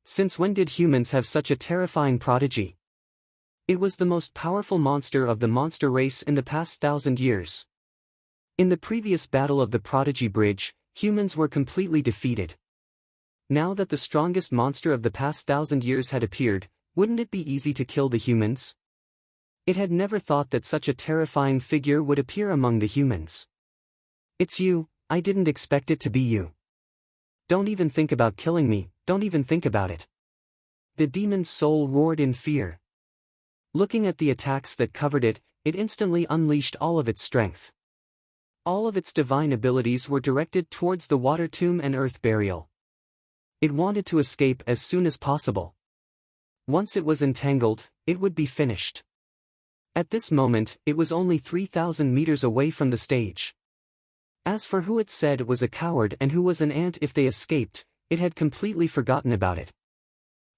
Since when did humans have such a terrifying prodigy? It was the most powerful monster of the monster race in the past 1,000 years. In the previous battle of the Prodigy Bridge, humans were completely defeated. Now that the strongest monster of the past 1,000 years had appeared, wouldn't it be easy to kill the humans? It had never thought that such a terrifying figure would appear among the humans. It's you, I didn't expect it to be you. Don't even think about killing me, don't even think about it. The demon's soul roared in fear. Looking at the attacks that covered it, it instantly unleashed all of its strength. All of its divine abilities were directed towards the water tomb and earth burial. It wanted to escape as soon as possible. Once it was entangled, it would be finished. At this moment, it was only 3,000 meters away from the stage. As for who it said was a coward and who was an ant if they escaped, it had completely forgotten about it.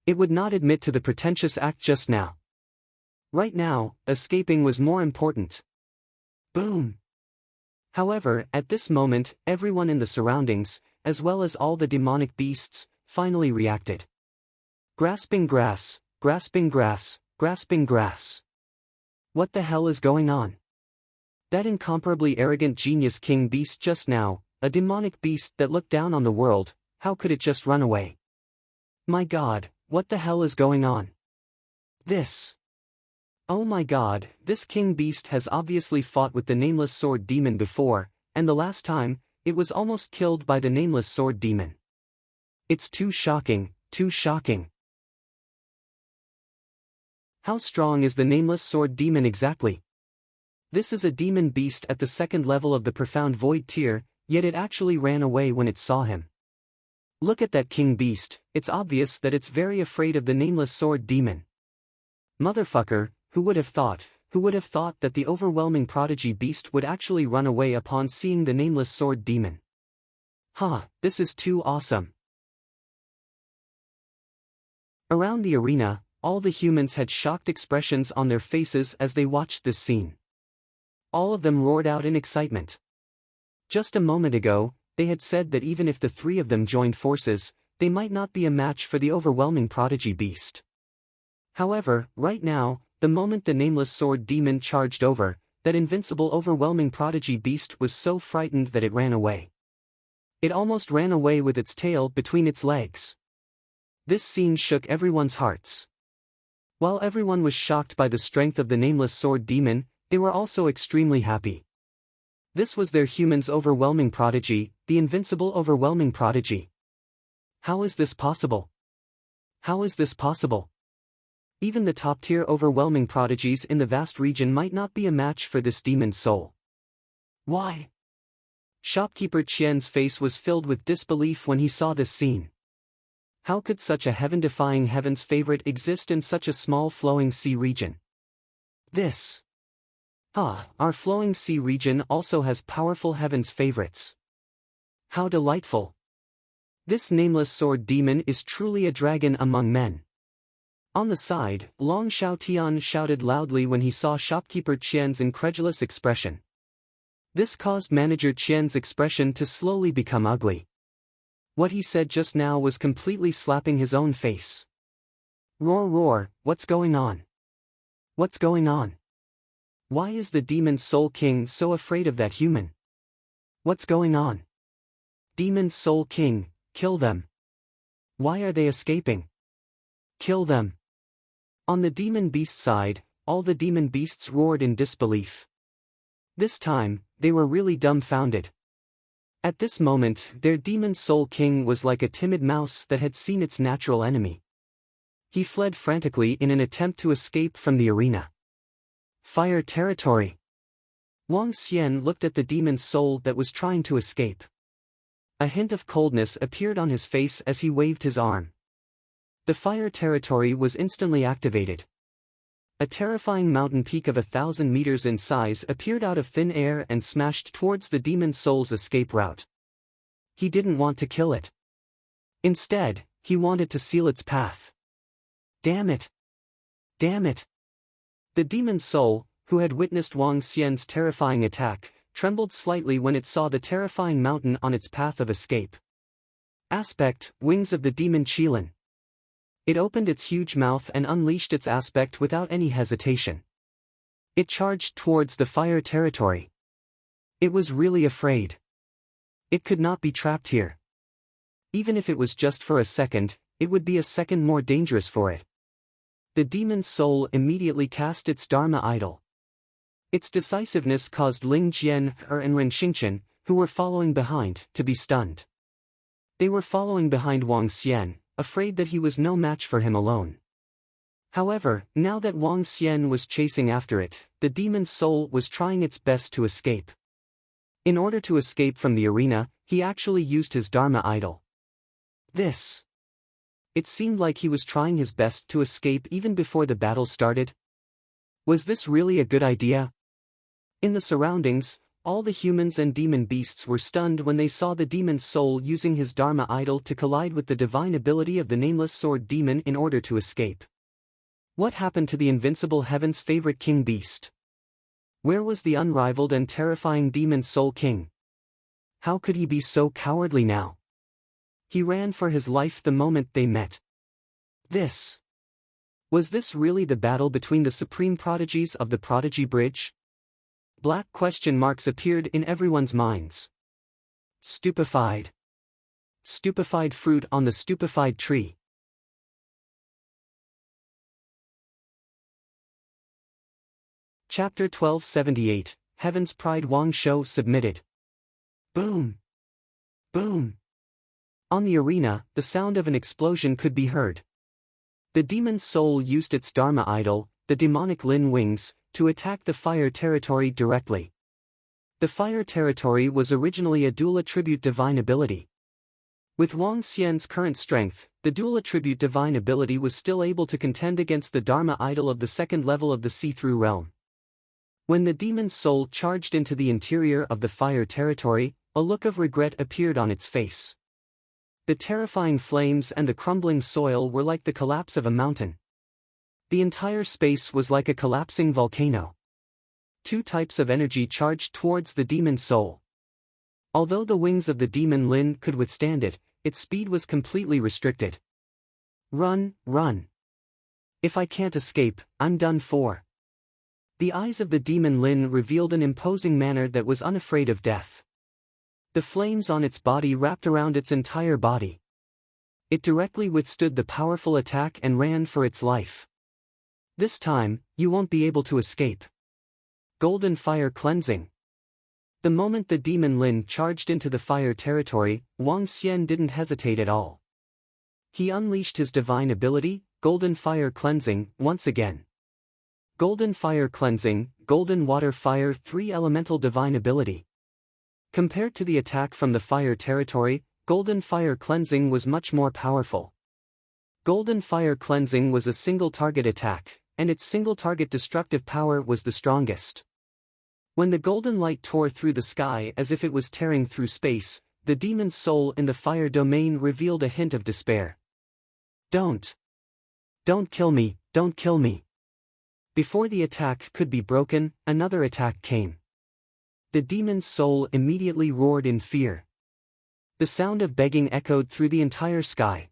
It would not admit to the pretentious act just now. Right now, escaping was more important. Boom! However, at this moment, everyone in the surroundings, as well as all the demonic beasts, finally reacted. Grasping grass, grasping grass, grasping grass. What the hell is going on? That incomparably arrogant genius king beast just now, a demonic beast that looked down on the world, how could it just run away? My god, what the hell is going on? This. Oh my god, this king beast has obviously fought with the nameless sword demon before, and the last time, it was almost killed by the nameless sword demon. It's too shocking, too shocking. How strong is the nameless sword demon exactly? This is a demon beast at the second level of the profound void tier, yet it actually ran away when it saw him. Look at that king beast, it's obvious that it's very afraid of the nameless sword demon. Motherfucker, who would have thought that the overwhelming prodigy beast would actually run away upon seeing the nameless sword demon? This is too awesome. Around the arena, all the humans had shocked expressions on their faces as they watched this scene. All of them roared out in excitement. Just a moment ago, they had said that even if the three of them joined forces, they might not be a match for the overwhelming prodigy beast. However, right now, the moment the nameless sword demon charged over, that invincible overwhelming prodigy beast was so frightened that it ran away. It almost ran away with its tail between its legs. This scene shook everyone's hearts. While everyone was shocked by the strength of the nameless sword demon, they were also extremely happy. This was their human's overwhelming prodigy, the invincible overwhelming prodigy. How is this possible? How is this possible? Even the top-tier overwhelming prodigies in the vast region might not be a match for this demon's soul. Why? Shopkeeper Qian's face was filled with disbelief when he saw this scene. How could such a heaven-defying heaven's favorite exist in such a small flowing sea region? This. Our flowing sea region also has powerful heaven's favorites. How delightful. This nameless sword demon is truly a dragon among men. On the side, Long Xiaotian shouted loudly when he saw shopkeeper Qian's incredulous expression. This caused manager Qian's expression to slowly become ugly. What he said just now was completely slapping his own face. Roar roar, what's going on? What's going on? Why is the Demon Soul King so afraid of that human? What's going on? Demon Soul King, kill them. Why are they escaping? Kill them. On the demon beast side, all the demon beasts roared in disbelief. This time, they were really dumbfounded. At this moment, their Demon Soul King was like a timid mouse that had seen its natural enemy. He fled frantically in an attempt to escape from the arena. Fire territory. Wang Xian looked at the demon soul that was trying to escape. A hint of coldness appeared on his face as he waved his arm. The fire territory was instantly activated. A terrifying mountain peak of 1,000 meters in size appeared out of thin air and smashed towards the demon soul's escape route. He didn't want to kill it. Instead, he wanted to seal its path. Damn it! Damn it! The demon soul, who had witnessed Wang Xian's terrifying attack, trembled slightly when it saw the terrifying mountain on its path of escape. Aspect: Wings of the Demon Qilin. It opened its huge mouth and unleashed its aspect without any hesitation. It charged towards the fire territory. It was really afraid. It could not be trapped here. Even if it was just for a second, it would be a second more dangerous for it. The demon's soul immediately cast its Dharma idol. Its decisiveness caused Ling Jian and Ren Xingqian, who were following behind, to be stunned. They were following behind Wang Xian, afraid that he was no match for him alone. However, now that Wang Xian was chasing after it, the demon's soul was trying its best to escape. In order to escape from the arena, he actually used his Dharma idol. It seemed like he was trying his best to escape even before the battle started. Was this really a good idea? In the surroundings, all the humans and demon beasts were stunned when they saw the demon's soul using his Dharma idol to collide with the divine ability of the nameless sword demon in order to escape. What happened to the invincible heaven's favorite king beast? Where was the unrivaled and terrifying demon soul king? How could he be so cowardly now? He ran for his life the moment they met. Was this really the battle between the supreme prodigies of the Prodigy Bridge? Black question marks appeared in everyone's minds. Stupefied. Stupefied fruit on the stupefied tree. Chapter 1278, Heaven's Pride. Wang Shou submitted. Boom! Boom! On the arena, the sound of an explosion could be heard. The demon's soul used its Dharma idol, the demonic Lin Wings, to attack the fire territory directly. The fire territory was originally a dual attribute divine ability. With Wang Xian's current strength, the dual attribute divine ability was still able to contend against the Dharma idol of the second level of the see-through realm. When the demon's soul charged into the interior of the fire territory, a look of regret appeared on its face. The terrifying flames and the crumbling soil were like the collapse of a mountain. The entire space was like a collapsing volcano. Two types of energy charged towards the demon soul. Although the wings of the demon Lin could withstand it, its speed was completely restricted. Run, run. If I can't escape, I'm done for. The eyes of the demon Lin revealed an imposing manner that was unafraid of death. The flames on its body wrapped around its entire body. It directly withstood the powerful attack and ran for its life. This time, you won't be able to escape. Golden Fire Cleansing. The moment the demon Lin charged into the fire territory, Wang Xian didn't hesitate at all. He unleashed his divine ability, Golden Fire Cleansing, once again. Golden Fire Cleansing, Golden Water Fire, 3 elemental divine ability. Compared to the attack from the fire territory, Golden Fire Cleansing was much more powerful. Golden Fire Cleansing was a single target attack, and its single target destructive power was the strongest. When the golden light tore through the sky as if it was tearing through space, the demon's soul in the fire domain revealed a hint of despair. Don't kill me, don't kill me. Before the attack could be broken, another attack came. The demon's soul immediately roared in fear. The sound of begging echoed through the entire sky.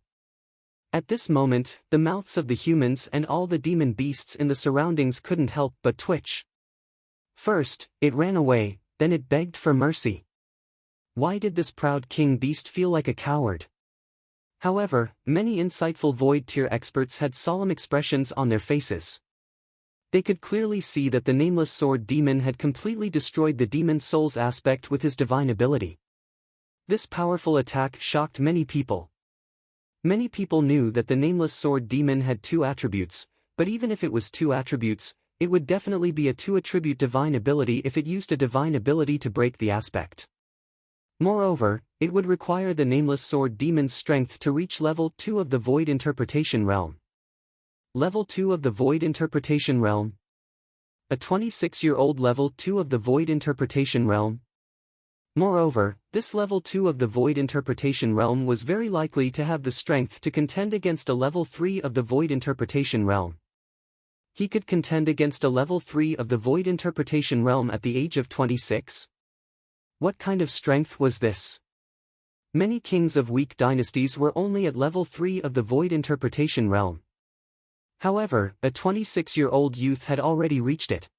At this moment, the mouths of the humans and all the demon beasts in the surroundings couldn't help but twitch. First, it ran away, then it begged for mercy. Why did this proud king beast feel like a coward? However, many insightful Void Tier experts had solemn expressions on their faces. They could clearly see that the Nameless Sword Demon had completely destroyed the demon soul's aspect with his divine ability. This powerful attack shocked many people. Many people knew that the Nameless Sword Demon had 2 attributes, but even if it was 2 attributes, it would definitely be a 2-attribute divine ability if it used a divine ability to break the aspect. Moreover, it would require the Nameless Sword Demon's strength to reach level 2 of the Void Interpretation Realm. Level 2 of the Void Interpretation Realm? A 26-year-old level 2 of the Void Interpretation Realm? Moreover, this level 2 of the Void Interpretation Realm was very likely to have the strength to contend against a level 3 of the Void Interpretation Realm. He could contend against a level 3 of the Void Interpretation Realm at the age of 26? What kind of strength was this? Many kings of weak dynasties were only at level 3 of the Void Interpretation Realm. However, a 26-year-old youth had already reached it.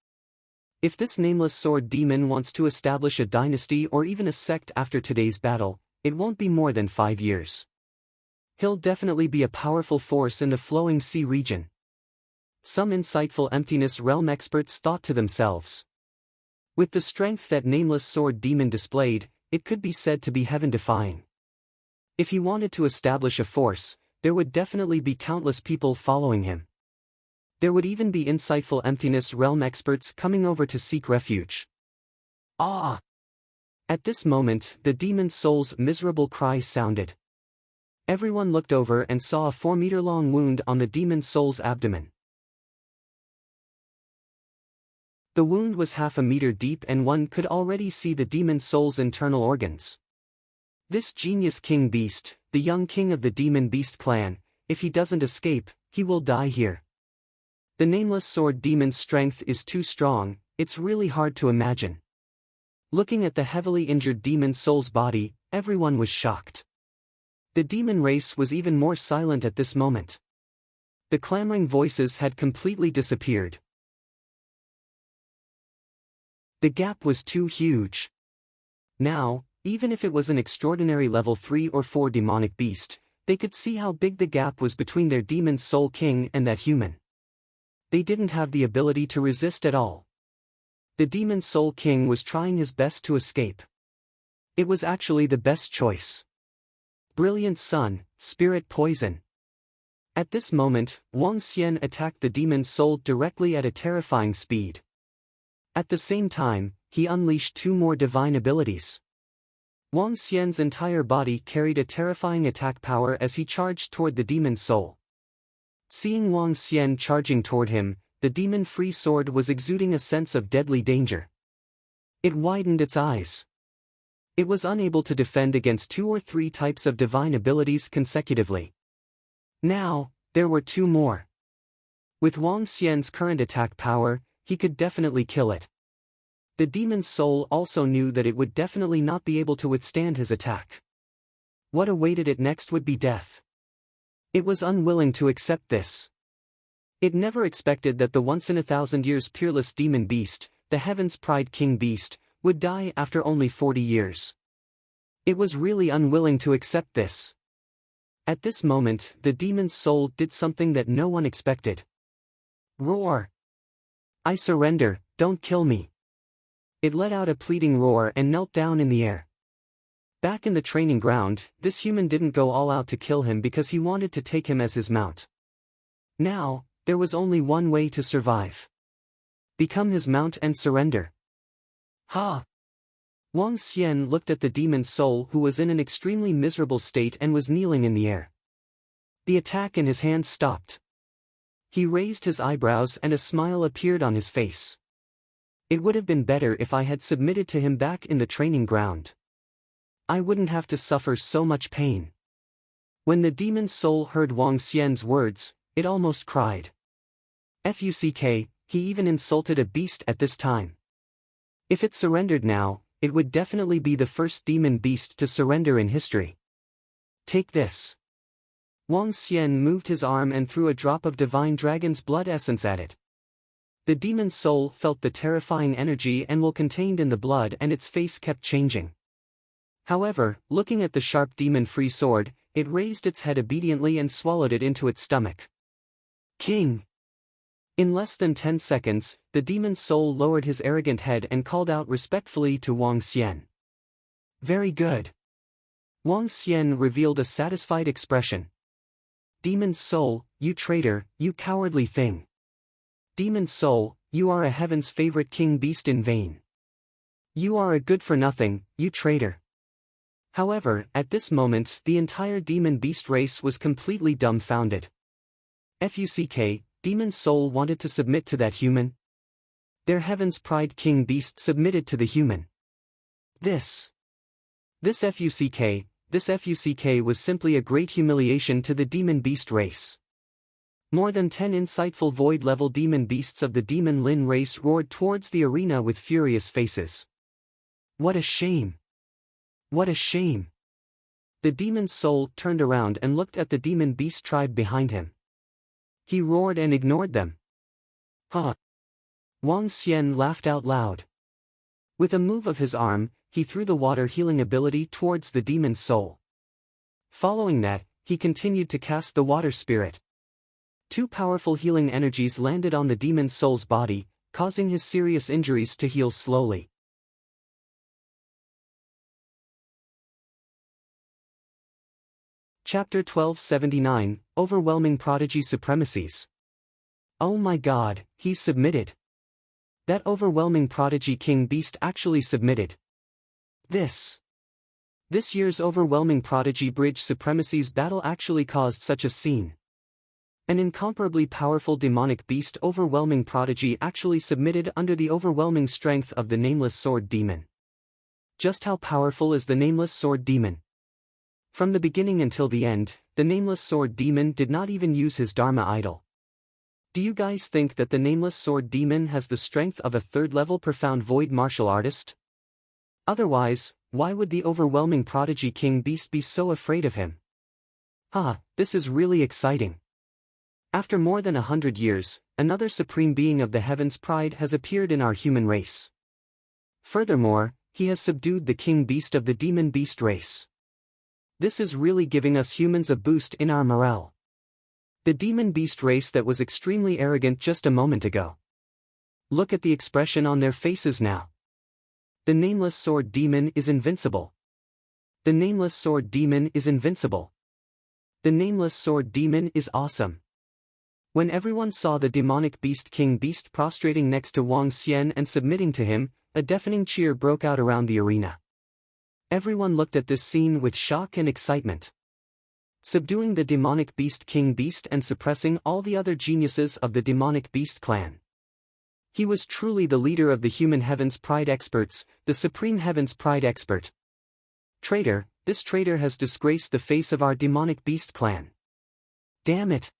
If this Nameless Sword Demon wants to establish a dynasty or even a sect after today's battle, it won't be more than 5 years. He'll definitely be a powerful force in the Flowing Sea region. Some insightful Emptiness Realm experts thought to themselves. With the strength that Nameless Sword Demon displayed, it could be said to be heaven-defying. If he wanted to establish a force, there would definitely be countless people following him. There would even be insightful Emptiness Realm experts coming over to seek refuge. Ah! At this moment, the demon soul's miserable cry sounded. Everyone looked over and saw a 4-meter-long wound on the demon soul's abdomen. The wound was half a meter deep and one could already see the demon soul's internal organs. This genius king beast, the young king of the demon beast clan, if he doesn't escape, he will die here. The Nameless Sword Demon's strength is too strong, it's really hard to imagine. Looking at the heavily injured demon soul's body, everyone was shocked. The demon race was even more silent at this moment. The clamoring voices had completely disappeared. The gap was too huge. Now, even if it was an extraordinary level 3 or 4 demonic beast, they could see how big the gap was between their demon soul king and that human. They didn't have the ability to resist at all. The demon soul king was trying his best to escape. It was actually the best choice. Brilliant Sun, Spirit Poison. At this moment, Wang Xian attacked the demon soul directly at a terrifying speed. At the same time, he unleashed 2 more divine abilities. Wang Xian's entire body carried a terrifying attack power as he charged toward the demon soul. Seeing Wang Xian charging toward him, the demon-free sword was exuding a sense of deadly danger. It widened its eyes. It was unable to defend against 2 or 3 types of divine abilities consecutively. Now, there were 2 more. With Wang Xian's current attack power, he could definitely kill it. The demon's soul also knew that it would definitely not be able to withstand his attack. What awaited it next would be death. It was unwilling to accept this. It never expected that the once-in-a-thousand-years peerless demon beast, the Heaven's Pride King beast, would die after only 40 years. It was really unwilling to accept this. At this moment, the demon's soul did something that no one expected. Roar! I surrender, don't kill me. It let out a pleading roar and knelt down in the air. Back in the training ground, this human didn't go all out to kill him because he wanted to take him as his mount. Now, there was only one way to survive. Become his mount and surrender. Ha! Wang Xian looked at the demon soul who was in an extremely miserable state and was kneeling in the air. The attack in his hands stopped. He raised his eyebrows and a smile appeared on his face. It would have been better if I had submitted to him back in the training ground. I wouldn't have to suffer so much pain. When the demon soul heard Wang Xian's words, it almost cried. Fuck, he even insulted a beast at this time. If it surrendered now, it would definitely be the first demon beast to surrender in history. Take this. Wang Xian moved his arm and threw a drop of divine dragon's blood essence at it. The demon's soul felt the terrifying energy and will contained in the blood, and its face kept changing. However, looking at the sharp demon-free sword, it raised its head obediently and swallowed it into its stomach. King! In less than 10 seconds, the demon's soul lowered his arrogant head and called out respectfully to Wang Xian. Very good. Wang Xian revealed a satisfied expression. Demon's soul, you traitor, you cowardly thing. Demon's soul, you are a heaven's favorite king beast in vain. You are a good-for-nothing, you traitor. However, at this moment the entire demon beast race was completely dumbfounded. Fuck, demon's soul wanted to submit to that human? Their heaven's pride king beast submitted to the human. This fuck was simply a great humiliation to the demon beast race. More than 10 insightful void-level demon beasts of the demon Lin race roared towards the arena with furious faces. What a shame! What a shame! The demon's soul turned around and looked at the demon beast tribe behind him. He roared and ignored them. Huh! Wang Xian laughed out loud. With a move of his arm, he threw the water healing ability towards the demon's soul. Following that, he continued to cast the water spirit. 2 powerful healing energies landed on the demon's soul's body, causing his serious injuries to heal slowly. Chapter 1279, Overwhelming Prodigy Supremacies. Oh my god, he's submitted. That overwhelming prodigy king beast actually submitted. This year's overwhelming prodigy bridge supremacies battle actually caused such a scene. An incomparably powerful demonic beast overwhelming prodigy actually submitted under the overwhelming strength of the Nameless Sword Demon. Just how powerful is the Nameless Sword Demon? From the beginning until the end, the Nameless Sword Demon did not even use his Dharma idol. Do you guys think that the Nameless Sword Demon has the strength of a 3rd-level profound void martial artist? Otherwise, why would the overwhelming prodigy king beast be so afraid of him? This is really exciting. After more than 100 years, another supreme being of the heavens' pride has appeared in our human race. Furthermore, he has subdued the king beast of the demon beast race. This is really giving us humans a boost in our morale. The demon beast race that was extremely arrogant just a moment ago. Look at the expression on their faces now. The Nameless Sword Demon is invincible. The Nameless Sword Demon is invincible. The Nameless Sword Demon is awesome. When everyone saw the demonic beast king beast prostrating next to Wang Xian and submitting to him, a deafening cheer broke out around the arena. Everyone looked at this scene with shock and excitement. Subduing the demonic beast king beast and suppressing all the other geniuses of the demonic beast clan. He was truly the leader of the human heavens pride experts, the supreme heavens pride expert. Traitor, this traitor has disgraced the face of our demonic beast clan. Damn it!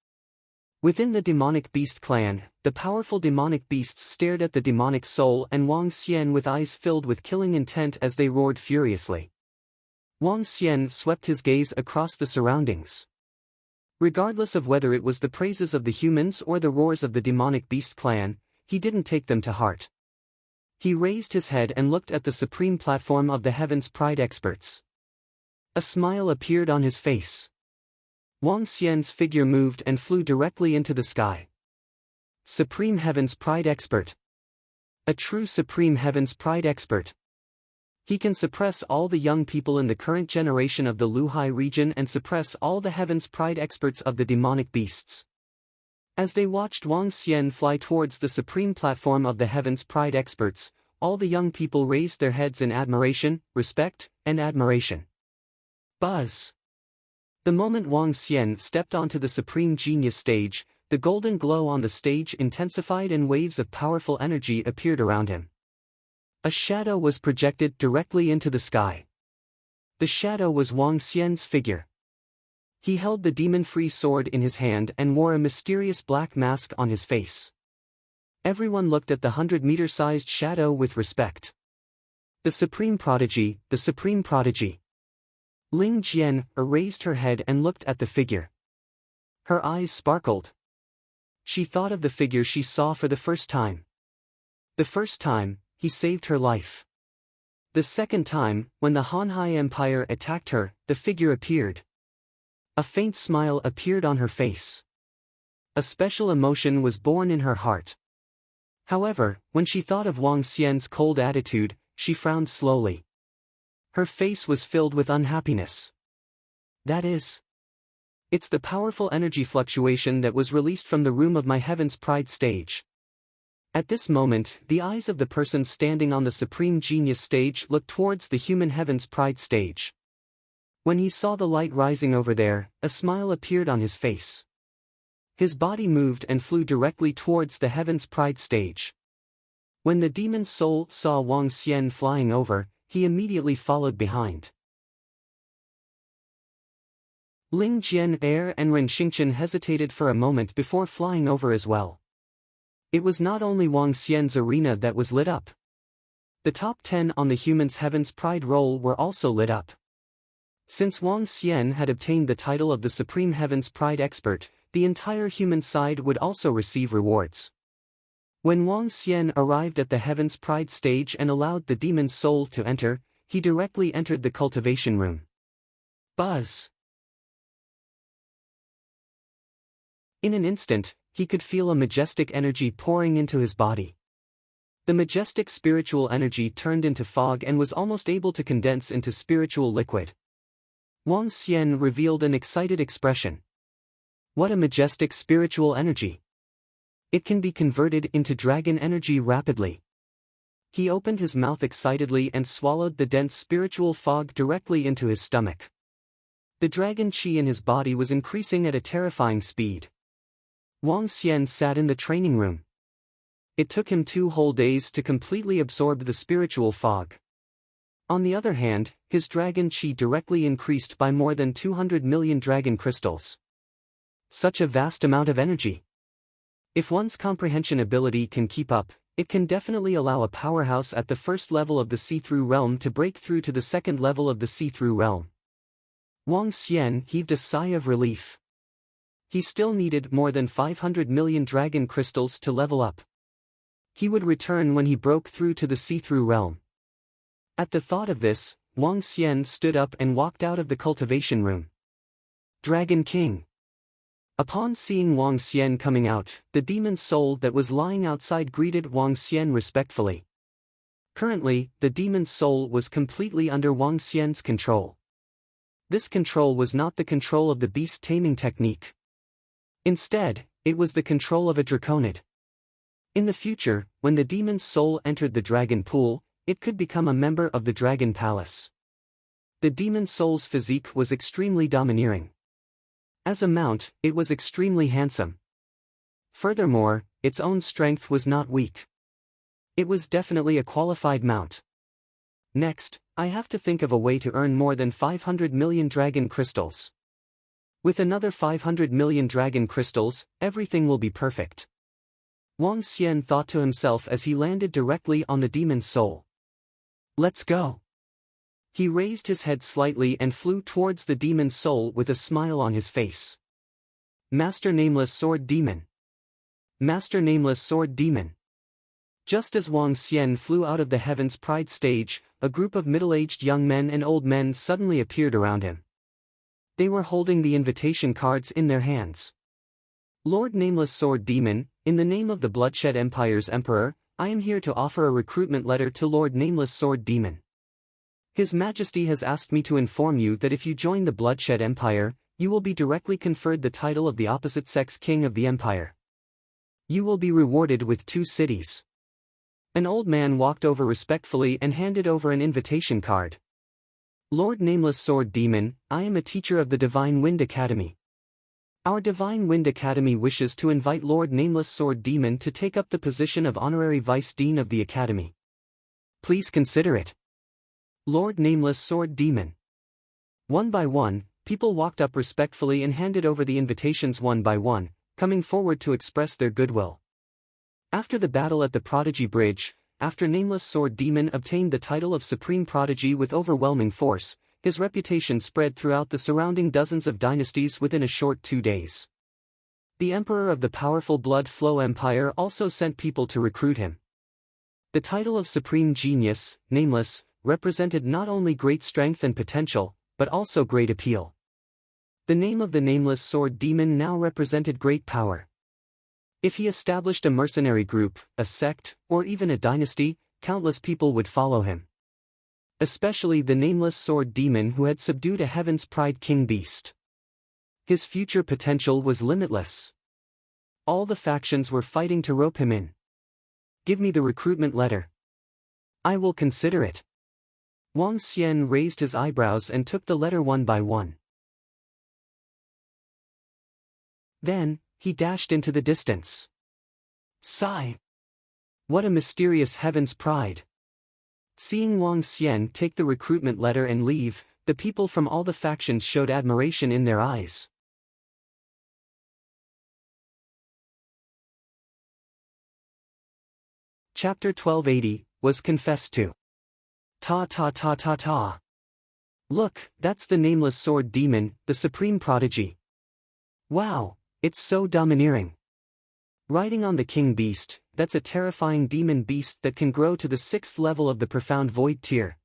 Within the demonic beast clan, the powerful demonic beasts stared at the demonic soul and Wang Xian with eyes filled with killing intent as they roared furiously. Wang Xian swept his gaze across the surroundings. Regardless of whether it was the praises of the humans or the roars of the demonic beast clan, he didn't take them to heart. He raised his head and looked at the supreme platform of the heavens pride experts. A smile appeared on his face. Wang Xian's figure moved and flew directly into the sky. Supreme Heaven's Pride Expert. A true Supreme Heaven's Pride Expert. He can suppress all the young people in the current generation of the Luhai region and suppress all the Heaven's Pride Experts of the demonic beasts. As they watched Wang Xian fly towards the supreme platform of the Heaven's Pride Experts, all the young people raised their heads in admiration, respect, and admiration. Buzz! The moment Wang Xian stepped onto the Supreme Genius stage, the golden glow on the stage intensified and waves of powerful energy appeared around him. A shadow was projected directly into the sky. The shadow was Wang Xian's figure. He held the demon-free sword in his hand and wore a mysterious black mask on his face. Everyone looked at the 100-meter-sized shadow with respect. The Supreme Prodigy, the Supreme Prodigy. Ling Jian raised her head and looked at the figure. Her eyes sparkled. She thought of the figure she saw for the first time. The first time, he saved her life. The second time, when the Hanhai Empire attacked her, the figure appeared. A faint smile appeared on her face. A special emotion was born in her heart. However, when she thought of Wang Xian's cold attitude, she frowned slowly. Her face was filled with unhappiness. That is, it's the powerful energy fluctuation that was released from the room of my Heaven's Pride stage. At this moment, the eyes of the person standing on the Supreme Genius stage looked towards the human Heaven's Pride stage. When he saw the light rising over there, a smile appeared on his face. His body moved and flew directly towards the Heaven's Pride stage. When the demon's soul saw Wang Xian flying over, he immediately followed behind. Ling Jian and Ren Xingqian hesitated for a moment before flying over as well. It was not only Wang Xian's arena that was lit up. The top 10 on the Human's Heaven's Pride roll were also lit up. Since Wang Xian had obtained the title of the Supreme Heaven's Pride Expert, the entire human side would also receive rewards. When Wang Xian arrived at the Heaven's Pride stage and allowed the demon's soul to enter, he directly entered the cultivation room. Buzz! In an instant, he could feel a majestic energy pouring into his body. The majestic spiritual energy turned into fog and was almost able to condense into spiritual liquid. Wang Xian revealed an excited expression. What a majestic spiritual energy! It can be converted into dragon energy rapidly. He opened his mouth excitedly and swallowed the dense spiritual fog directly into his stomach. The dragon qi in his body was increasing at a terrifying speed. Wang Xian sat in the training room. It took him 2 whole days to completely absorb the spiritual fog. On the other hand, his dragon qi directly increased by more than 200 million dragon crystals. Such a vast amount of energy. If one's comprehension ability can keep up, it can definitely allow a powerhouse at the first level of the see-through realm to break through to the second level of the see-through realm. Wang Xian heaved a sigh of relief. He still needed more than 500 million dragon crystals to level up. He would return when he broke through to the see-through realm. At the thought of this, Wang Xian stood up and walked out of the cultivation room. Dragon King. Upon seeing Wang Xian coming out, the demon's soul that was lying outside greeted Wang Xian respectfully. Currently, the demon's soul was completely under Wang Xian's control. This control was not the control of the beast taming technique. Instead, it was the control of a draconid. In the future, when the demon's soul entered the dragon pool, it could become a member of the dragon palace. The demon's soul's physique was extremely domineering. As a mount, it was extremely handsome. Furthermore, its own strength was not weak. It was definitely a qualified mount. Next, I have to think of a way to earn more than 500 million dragon crystals. With another 500 million dragon crystals, everything will be perfect. Wang Xian thought to himself as he landed directly on the demon's soul. Let's go. He raised his head slightly and flew towards the demon's soul with a smile on his face. Master Nameless Sword Demon. Master Nameless Sword Demon. Just as Wang Xian flew out of the Heaven's Pride stage, a group of middle-aged young men and old men suddenly appeared around him. They were holding the invitation cards in their hands. Lord Nameless Sword Demon, in the name of the Bloodshed Empire's Emperor, I am here to offer a recruitment letter to Lord Nameless Sword Demon. His Majesty has asked me to inform you that if you join the Bloodshed Empire, you will be directly conferred the title of the opposite-sex King of the Empire. You will be rewarded with 2 cities. An old man walked over respectfully and handed over an invitation card. Lord Nameless Sword Demon, I am a teacher of the Divine Wind Academy. Our Divine Wind Academy wishes to invite Lord Nameless Sword Demon to take up the position of Honorary Vice Dean of the Academy. Please consider it. Lord Nameless Sword Demon. One by one, people walked up respectfully and handed over the invitations one by one, coming forward to express their goodwill. After the battle at the Prodigy Bridge, after Nameless Sword Demon obtained the title of Supreme Prodigy with overwhelming force, his reputation spread throughout the surrounding dozens of dynasties within a short 2 days. The emperor of the powerful blood flow empire also sent people to recruit him. The title of supreme genius, nameless, represented not only great strength and potential, but also great appeal. The name of the nameless sword demon now represented great power. If he established a mercenary group, a sect, or even a dynasty, countless people would follow him. Especially the nameless sword demon who had subdued a heaven's pride king beast. His future potential was limitless. All the factions were fighting to rope him in. Give me the recruitment letter. I will consider it. Wang Xian raised his eyebrows and took the letter one by one. Then, he dashed into the distance. Sigh! What a mysterious heaven's pride! Seeing Wang Xian take the recruitment letter and leave, the people from all the factions showed admiration in their eyes. Chapter 1280, was confessed to. Ta ta ta ta ta. Look, that's the nameless sword demon, the supreme prodigy. Wow, it's so domineering. Riding on the king beast, that's a terrifying demon beast that can grow to the 6th level of the profound void tier.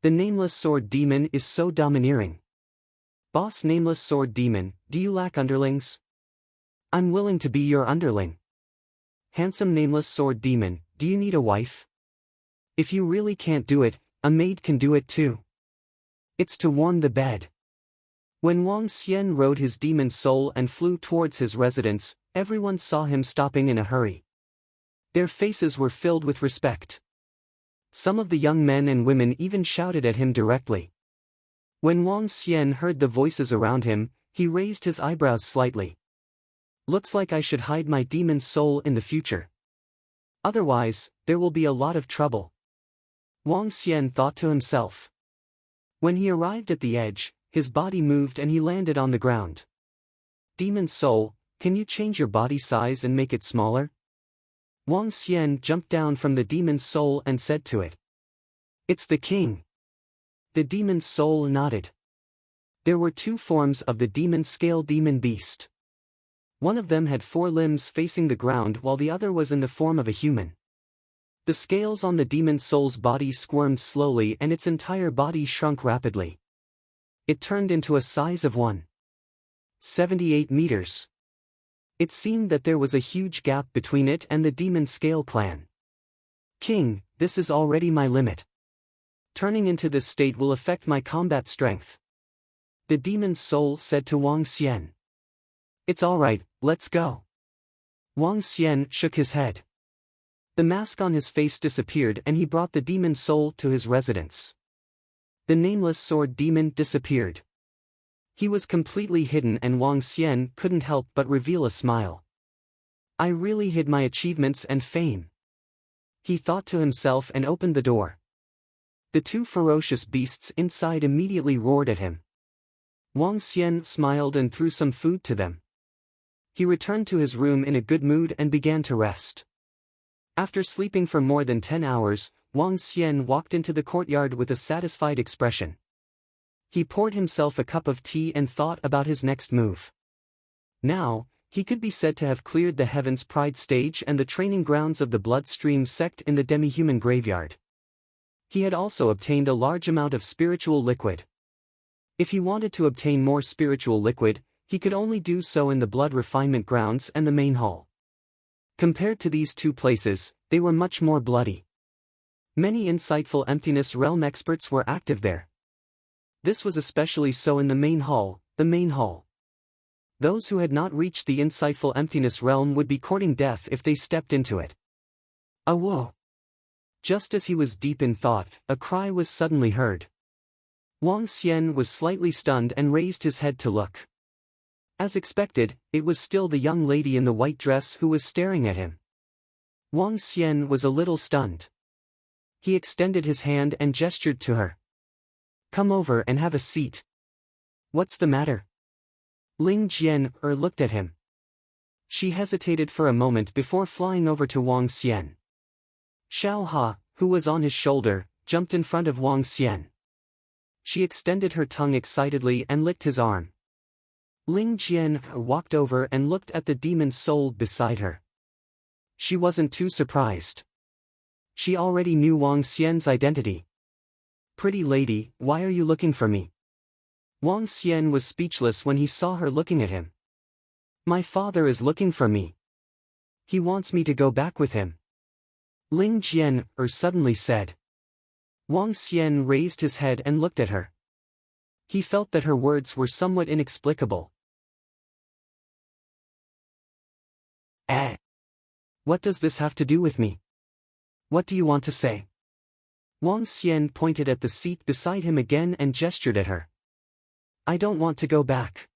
The nameless sword demon is so domineering. Boss nameless sword demon, do you lack underlings? I'm willing to be your underling. Handsome nameless sword demon, do you need a wife? If you really can't do it, a maid can do it too. It's to warm the bed. When Wang Xian rode his demon soul and flew towards his residence, everyone saw him stopping in a hurry. Their faces were filled with respect. Some of the young men and women even shouted at him directly. When Wang Xian heard the voices around him, he raised his eyebrows slightly. Looks like I should hide my demon soul in the future. Otherwise, there will be a lot of trouble. Wang Xian thought to himself. When he arrived at the edge, his body moved and he landed on the ground. Demon soul, can you change your body size and make it smaller? Wang Xian jumped down from the demon's soul and said to it. It's the king. The demon's soul nodded. There were 2 forms of the demon scale demon beast. One of them had 4 limbs facing the ground while the other was in the form of a human. The scales on the demon soul's body squirmed slowly and its entire body shrunk rapidly. It turned into a size of 1.78 meters. It seemed that there was a huge gap between it and the demon scale clan. King, this is already my limit. Turning into this state will affect my combat strength. The demon's soul said to Wang Xian. It's alright, let's go. Wang Xian shook his head. The mask on his face disappeared and he brought the demon soul to his residence. The nameless sword demon disappeared. He was completely hidden and Wang Xian couldn't help but reveal a smile. I really hid my achievements and fame. He thought to himself and opened the door. The 2 ferocious beasts inside immediately roared at him. Wang Xian smiled and threw some food to them. He returned to his room in a good mood and began to rest. After sleeping for more than 10 hours, Wang Xian walked into the courtyard with a satisfied expression. He poured himself a cup of tea and thought about his next move. Now, he could be said to have cleared the Heaven's Pride stage and the training grounds of the Bloodstream sect in the demi-human graveyard. He had also obtained a large amount of spiritual liquid. If he wanted to obtain more spiritual liquid, he could only do so in the blood refinement grounds and the main hall. Compared to these 2 places, they were much more bloody. Many insightful emptiness realm experts were active there. This was especially so in the main hall, Those who had not reached the insightful emptiness realm would be courting death if they stepped into it. Whoa! Just as he was deep in thought, a cry was suddenly heard. Wang Xian was slightly stunned and raised his head to look. As expected, it was still the young lady in the white dress who was staring at him. Wang Xian was a little stunned. He extended his hand and gestured to her. Come over and have a seat. What's the matter? Ling Jian looked at him. She hesitated for a moment before flying over to Wang Xian. Xiao Ha, who was on his shoulder, jumped in front of Wang Xian. She extended her tongue excitedly and licked his arm. Ling Jian walked over and looked at the demon soul beside her. She wasn't too surprised. She already knew Wang Xian's identity. "Pretty lady, why are you looking for me?" Wang Xian was speechless when he saw her looking at him. "My father is looking for me. He wants me to go back with him," Ling Jian suddenly said. Wang Xian raised his head and looked at her. He felt that her words were somewhat inexplicable. What does this have to do with me? What do you want to say?" Wang Xian pointed at the seat beside him again and gestured at her. "I don't want to go back.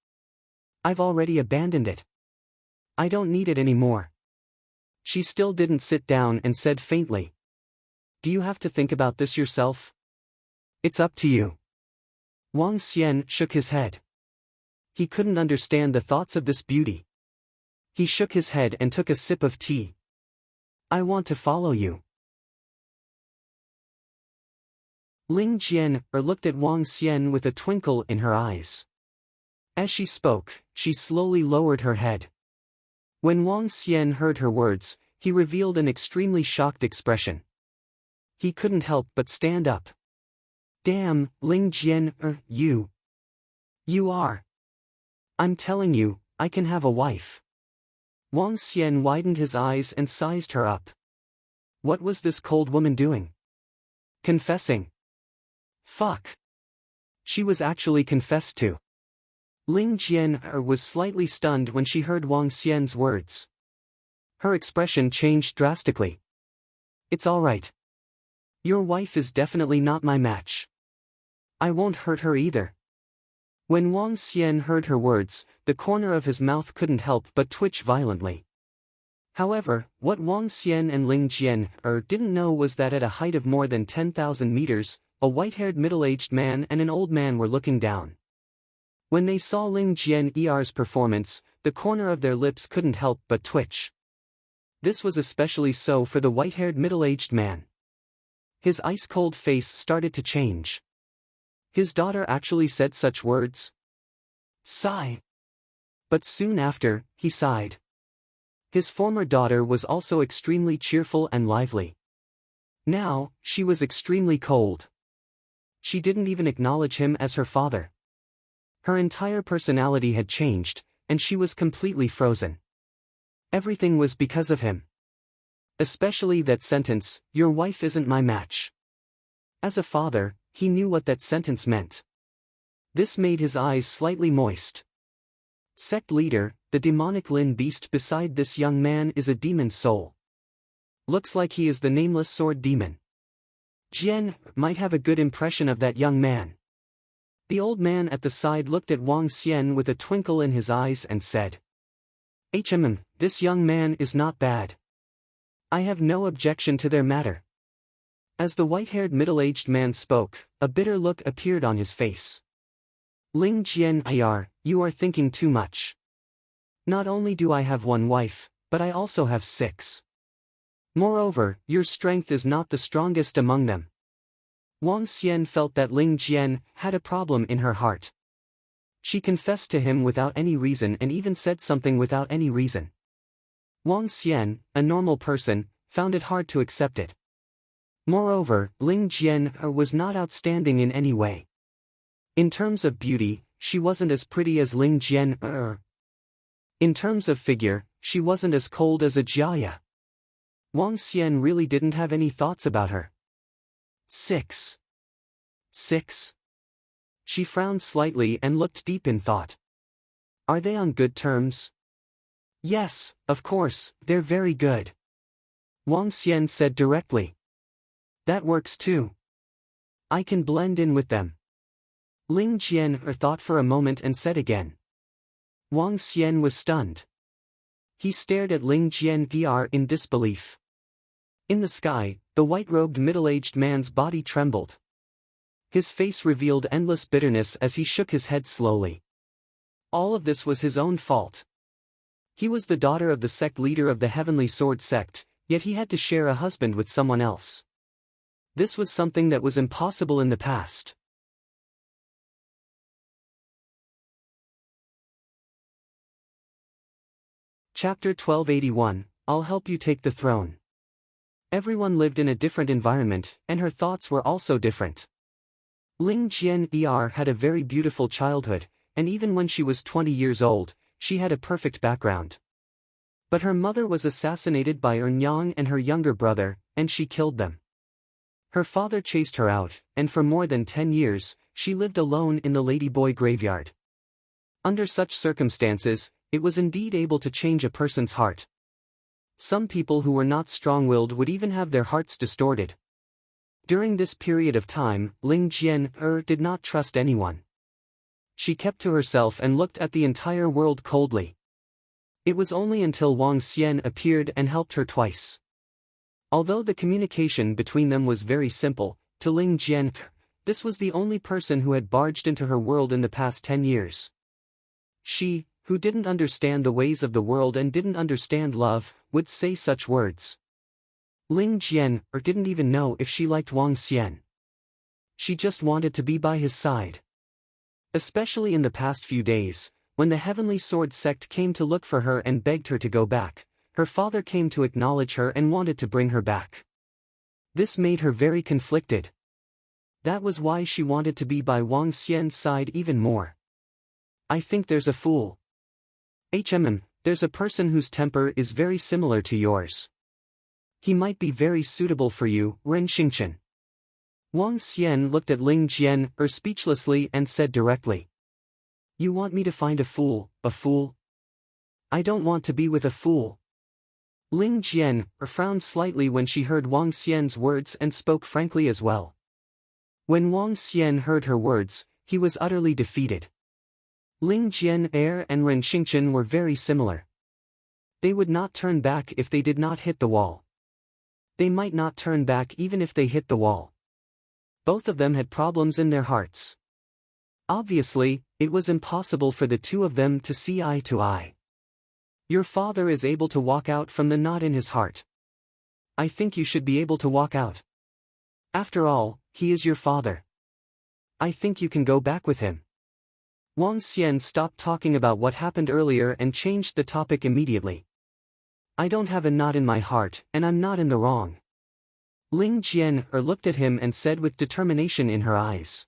I've already abandoned it. I don't need it anymore." She still didn't sit down and said faintly, "Do you have to think about this yourself? It's up to you." Wang Xian shook his head. He couldn't understand the thoughts of this beauty. He shook his head and took a sip of tea. "I want to follow you." Ling Jian looked at Wang Xian with a twinkle in her eyes. As she spoke, she slowly lowered her head. When Wang Xian heard her words, he revealed an extremely shocked expression. He couldn't help but stand up. "Damn, Ling Jian, you are. I'm telling you, I can have a wife." Wang Xian widened his eyes and sized her up. What was this cold woman doing? Confessing. Fuck. She was actually confessed to. Ling Jian was slightly stunned when she heard Wang Xian's words. Her expression changed drastically. "It's all right. Your wife is definitely not my match. I won't hurt her either." When Wang Xian heard her words, the corner of his mouth couldn't help but twitch violently. However, what Wang Xian and Ling Jian didn't know was that at a height of more than 10,000 meters, a white-haired middle-aged man and an old man were looking down. When they saw Ling Jian's performance, the corner of their lips couldn't help but twitch. This was especially so for the white-haired middle-aged man. His ice-cold face started to change. His daughter actually said such words? Sigh. But soon after, he sighed. His former daughter was also extremely cheerful and lively. Now, she was extremely cold. She didn't even acknowledge him as her father. Her entire personality had changed, and she was completely frozen. Everything was because of him. Especially that sentence, "Your wife isn't my match." As a father, he knew what that sentence meant. This made his eyes slightly moist. Sect leader, the demonic Lin beast beside this young man is a demon soul. Looks like he is the nameless sword demon. Jian might have a good impression of that young man. The old man at the side looked at Wang Xian with a twinkle in his eyes and said, This young man is not bad. I have no objection to their matter." As the white-haired middle-aged man spoke, a bitter look appeared on his face. "Ling Jian, you are thinking too much. Not only do I have one wife, but I also have 6. Moreover, your strength is not the strongest among them." Wang Xian felt that Ling Jian had a problem in her heart. She confessed to him without any reason and even said something without any reason. Wang Xian, a normal person, found it hard to accept it. Moreover, Ling Jian was not outstanding in any way. In terms of beauty, she wasn't as pretty as Ling Jian. In terms of figure, she wasn't as cold as a Jiaya. Wang Xian really didn't have any thoughts about her. 6. She frowned slightly and looked deep in thought. Are they on good terms? Yes, of course, they're very good. Wang Xian said directly. That works too. I can blend in with them. Ling Jian thought for a moment and said again. Wang Xian was stunned. He stared at Ling Jian in disbelief. In the sky, the white-robed middle-aged man's body trembled. His face revealed endless bitterness as he shook his head slowly. All of this was his own fault. He was the daughter of the sect leader of the Heavenly Sword sect, yet he had to share a husband with someone else. This was something that was impossible in the past. Chapter 1281, I'll help you take the throne. Everyone lived in a different environment, and her thoughts were also different. Ling Jian had a very beautiful childhood, and even when she was 20 years old, she had a perfect background. But her mother was assassinated by Yang and her younger brother, and she killed them. Her father chased her out, and for more than 10 years, she lived alone in the ladyboy graveyard. Under such circumstances, it was indeed able to change a person's heart. Some people who were not strong-willed would even have their hearts distorted. During this period of time, Ling Jian did not trust anyone. She kept to herself and looked at the entire world coldly. It was only until Wang Xian appeared and helped her twice. Although the communication between them was very simple, to Ling Jian, this was the only person who had barged into her world in the past 10 years. She, who didn't understand the ways of the world and didn't understand love, would say such words. Ling Jian didn't even know if she liked Wang Xian. She just wanted to be by his side. Especially in the past few days, when the Heavenly Sword sect came to look for her and begged her to go back, her father came to acknowledge her and wanted to bring her back. This made her very conflicted. That was why she wanted to be by Wang Xian's side even more. I think there's a fool. There's a person whose temper is very similar to yours. He might be very suitable for you, Ren Xingchen. Wang Xian looked at Ling Jian speechlessly and said directly. You want me to find a fool, a fool? I don't want to be with a fool. Ling Jian frowned slightly when she heard Wang Xian's words and spoke frankly as well. When Wang Xian heard her words, he was utterly defeated. Ling Jian and Ren Xingchen were very similar. They would not turn back if they did not hit the wall. They might not turn back even if they hit the wall. Both of them had problems in their hearts. Obviously, it was impossible for the two of them to see eye to eye. Your father is able to walk out from the knot in his heart. I think you should be able to walk out. After all, he is your father. I think you can go back with him. Wang Xian stopped talking about what happened earlier and changed the topic immediately. I don't have a knot in my heart, and I'm not in the wrong. Ling Jian looked at him and said with determination in her eyes.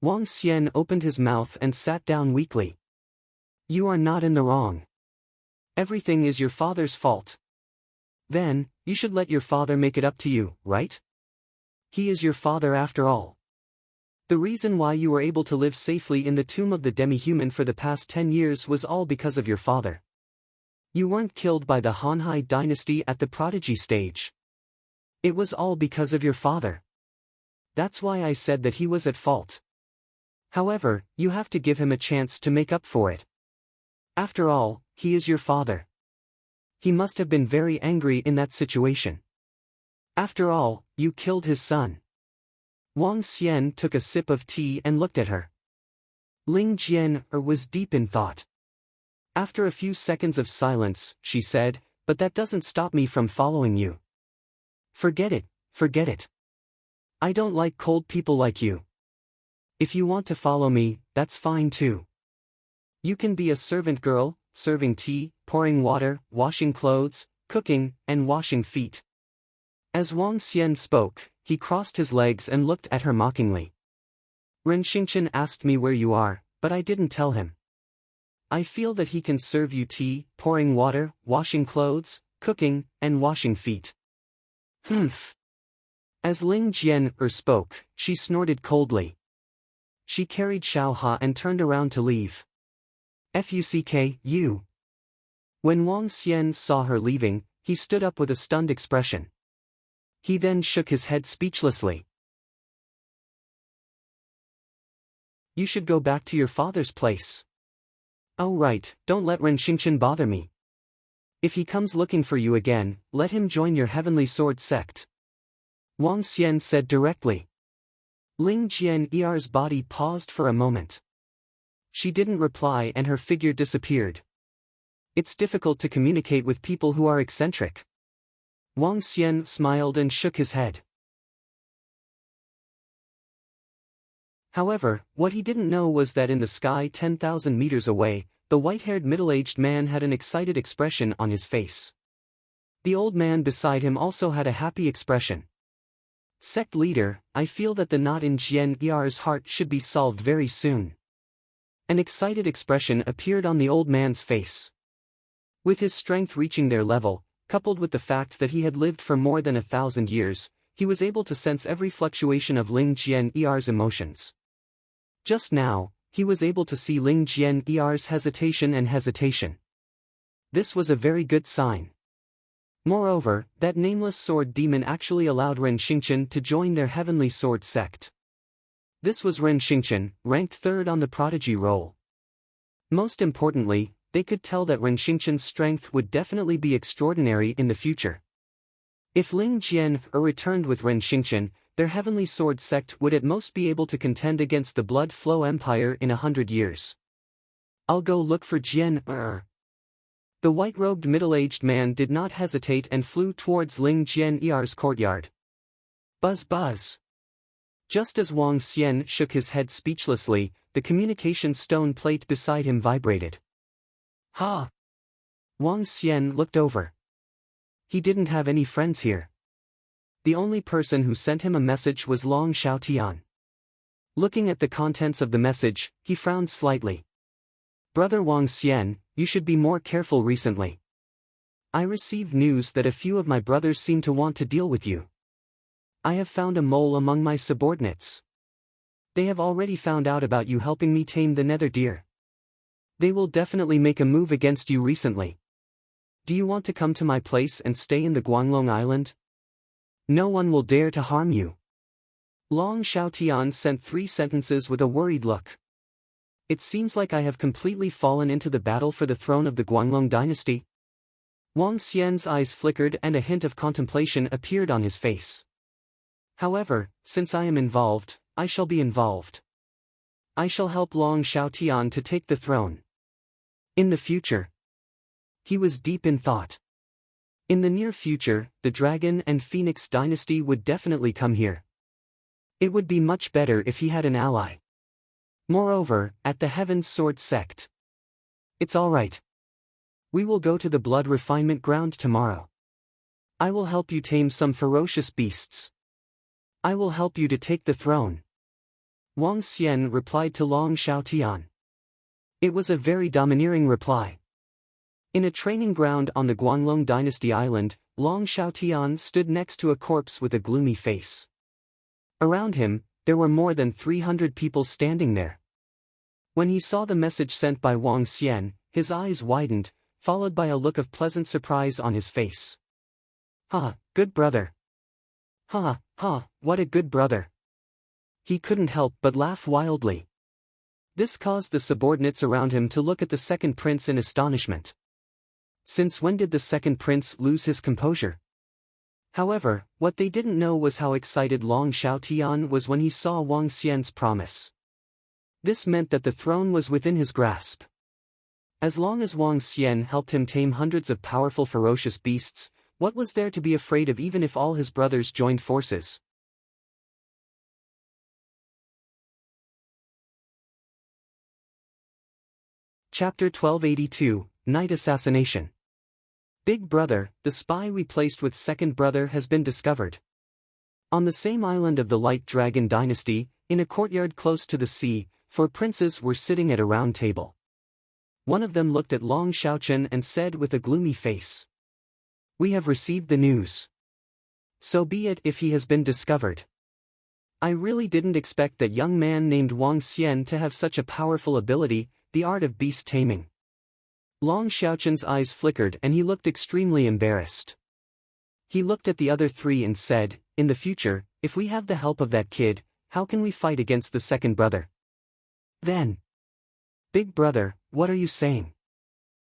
Wang Xian opened his mouth and sat down weakly. You are not in the wrong. Everything is your father's fault. Then, you should let your father make it up to you, right? He is your father after all. The reason why you were able to live safely in the tomb of the demi-human for the past 10 years was all because of your father. You weren't killed by the Hanhai dynasty at the prodigy stage. It was all because of your father. That's why I said that he was at fault. However, you have to give him a chance to make up for it. After all, he is your father. He must have been very angry in that situation. After all, you killed his son. Wang Xian took a sip of tea and looked at her. Ling Jian was deep in thought. After a few seconds of silence, she said, but that doesn't stop me from following you. Forget it, forget it. I don't like cold people like you. If you want to follow me, that's fine too. You can be a servant girl, serving tea, pouring water, washing clothes, cooking, and washing feet. As Wang Xian spoke, he crossed his legs and looked at her mockingly. Ren Xingchen asked me where you are, but I didn't tell him. I feel that he can serve you tea, pouring water, washing clothes, cooking, and washing feet. Humph. As Ling Jian spoke, she snorted coldly. She carried Xiao Ha and turned around to leave. Fuck you. When Wang Xian saw her leaving, he stood up with a stunned expression. He then shook his head speechlessly. You should go back to your father's place. Oh right, don't let Ren Xingchen bother me. If he comes looking for you again, let him join your Heavenly Sword sect. Wang Xian said directly. Ling Jian's body paused for a moment. She didn't reply and her figure disappeared. It's difficult to communicate with people who are eccentric. Wang Xian smiled and shook his head. However, what he didn't know was that in the sky 10,000 meters away, the white-haired middle-aged man had an excited expression on his face. The old man beside him also had a happy expression. Sect leader, I feel that the knot in Jian Er's heart should be solved very soon. An excited expression appeared on the old man's face. With his strength reaching their level, coupled with the fact that he had lived for more than 1,000 years, he was able to sense every fluctuation of Ling Jian Er's emotions. Just now, he was able to see Ling Jian Er's hesitation. This was a very good sign. Moreover, that nameless sword demon actually allowed Ren Xingqian to join their heavenly sword sect. This was Ren Xingqian, ranked 3rd on the prodigy roll. Most importantly, they could tell that Ren Xingqian's strength would definitely be extraordinary in the future. If Ling Jian returned with Ren Xingqian, their heavenly sword sect would at most be able to contend against the Blood Flow Empire in 100 years. I'll go look for Jian Er. The white-robed middle-aged man did not hesitate and flew towards Ling Jian Er's courtyard. Buzz buzz. Just as Wang Xian shook his head speechlessly, the communication stone plate beside him vibrated. Ha! Wang Xian looked over. He didn't have any friends here. The only person who sent him a message was Long Xiaotian. Looking at the contents of the message, he frowned slightly. Brother Wang Xian, you should be more careful recently. I received news that a few of my brothers seem to want to deal with you. I have found a mole among my subordinates. They have already found out about you helping me tame the nether deer. They will definitely make a move against you recently. Do you want to come to my place and stay in the Guanglong Island? No one will dare to harm you. Long Xiaotian sent 3 sentences with a worried look. It seems like I have completely fallen into the battle for the throne of the Guanglong dynasty. Wang Xian's eyes flickered and a hint of contemplation appeared on his face. However, since I am involved, I shall be involved. I shall help Long Xiaotian to take the throne. In the future. He was deep in thought. In the near future, the Dragon and Phoenix dynasty would definitely come here. It would be much better if he had an ally. Moreover, at the Heaven's Sword sect. It's all right. We will go to the blood refinement ground tomorrow. I will help you tame some ferocious beasts. I will help you to take the throne. Wang Xian replied to Long Xiaotian. It was a very domineering reply. In a training ground on the Guanglong Dynasty Island, Long Xiaotian stood next to a corpse with a gloomy face. Around him, there were more than 300 people standing there. When he saw the message sent by Wang Xian, his eyes widened, followed by a look of pleasant surprise on his face. Ha, good brother. Ha, what a good brother. He couldn't help but laugh wildly. This caused the subordinates around him to look at the second prince in astonishment. Since when did the second prince lose his composure? However, what they didn't know was how excited Long Xiaotian was when he saw Wang Xian's promise. This meant that the throne was within his grasp. As long as Wang Xian helped him tame hundreds of powerful ferocious beasts, what was there to be afraid of even if all his brothers joined forces? Chapter 1282, Night Assassination. Big brother, the spy we placed with second brother has been discovered. On the same island of the Light Dragon dynasty, in a courtyard close to the sea, 4 princes were sitting at a round table. One of them looked at Long Xiaoqian and said with a gloomy face. We have received the news. So be it if he has been discovered. I really didn't expect that young man named Wang Xian to have such a powerful ability, the art of beast taming. Long Xiaoqian's eyes flickered and he looked extremely embarrassed. He looked at the other 3 and said, in the future, if we have the help of that kid, how can we fight against the second brother? Then. Big brother, what are you saying?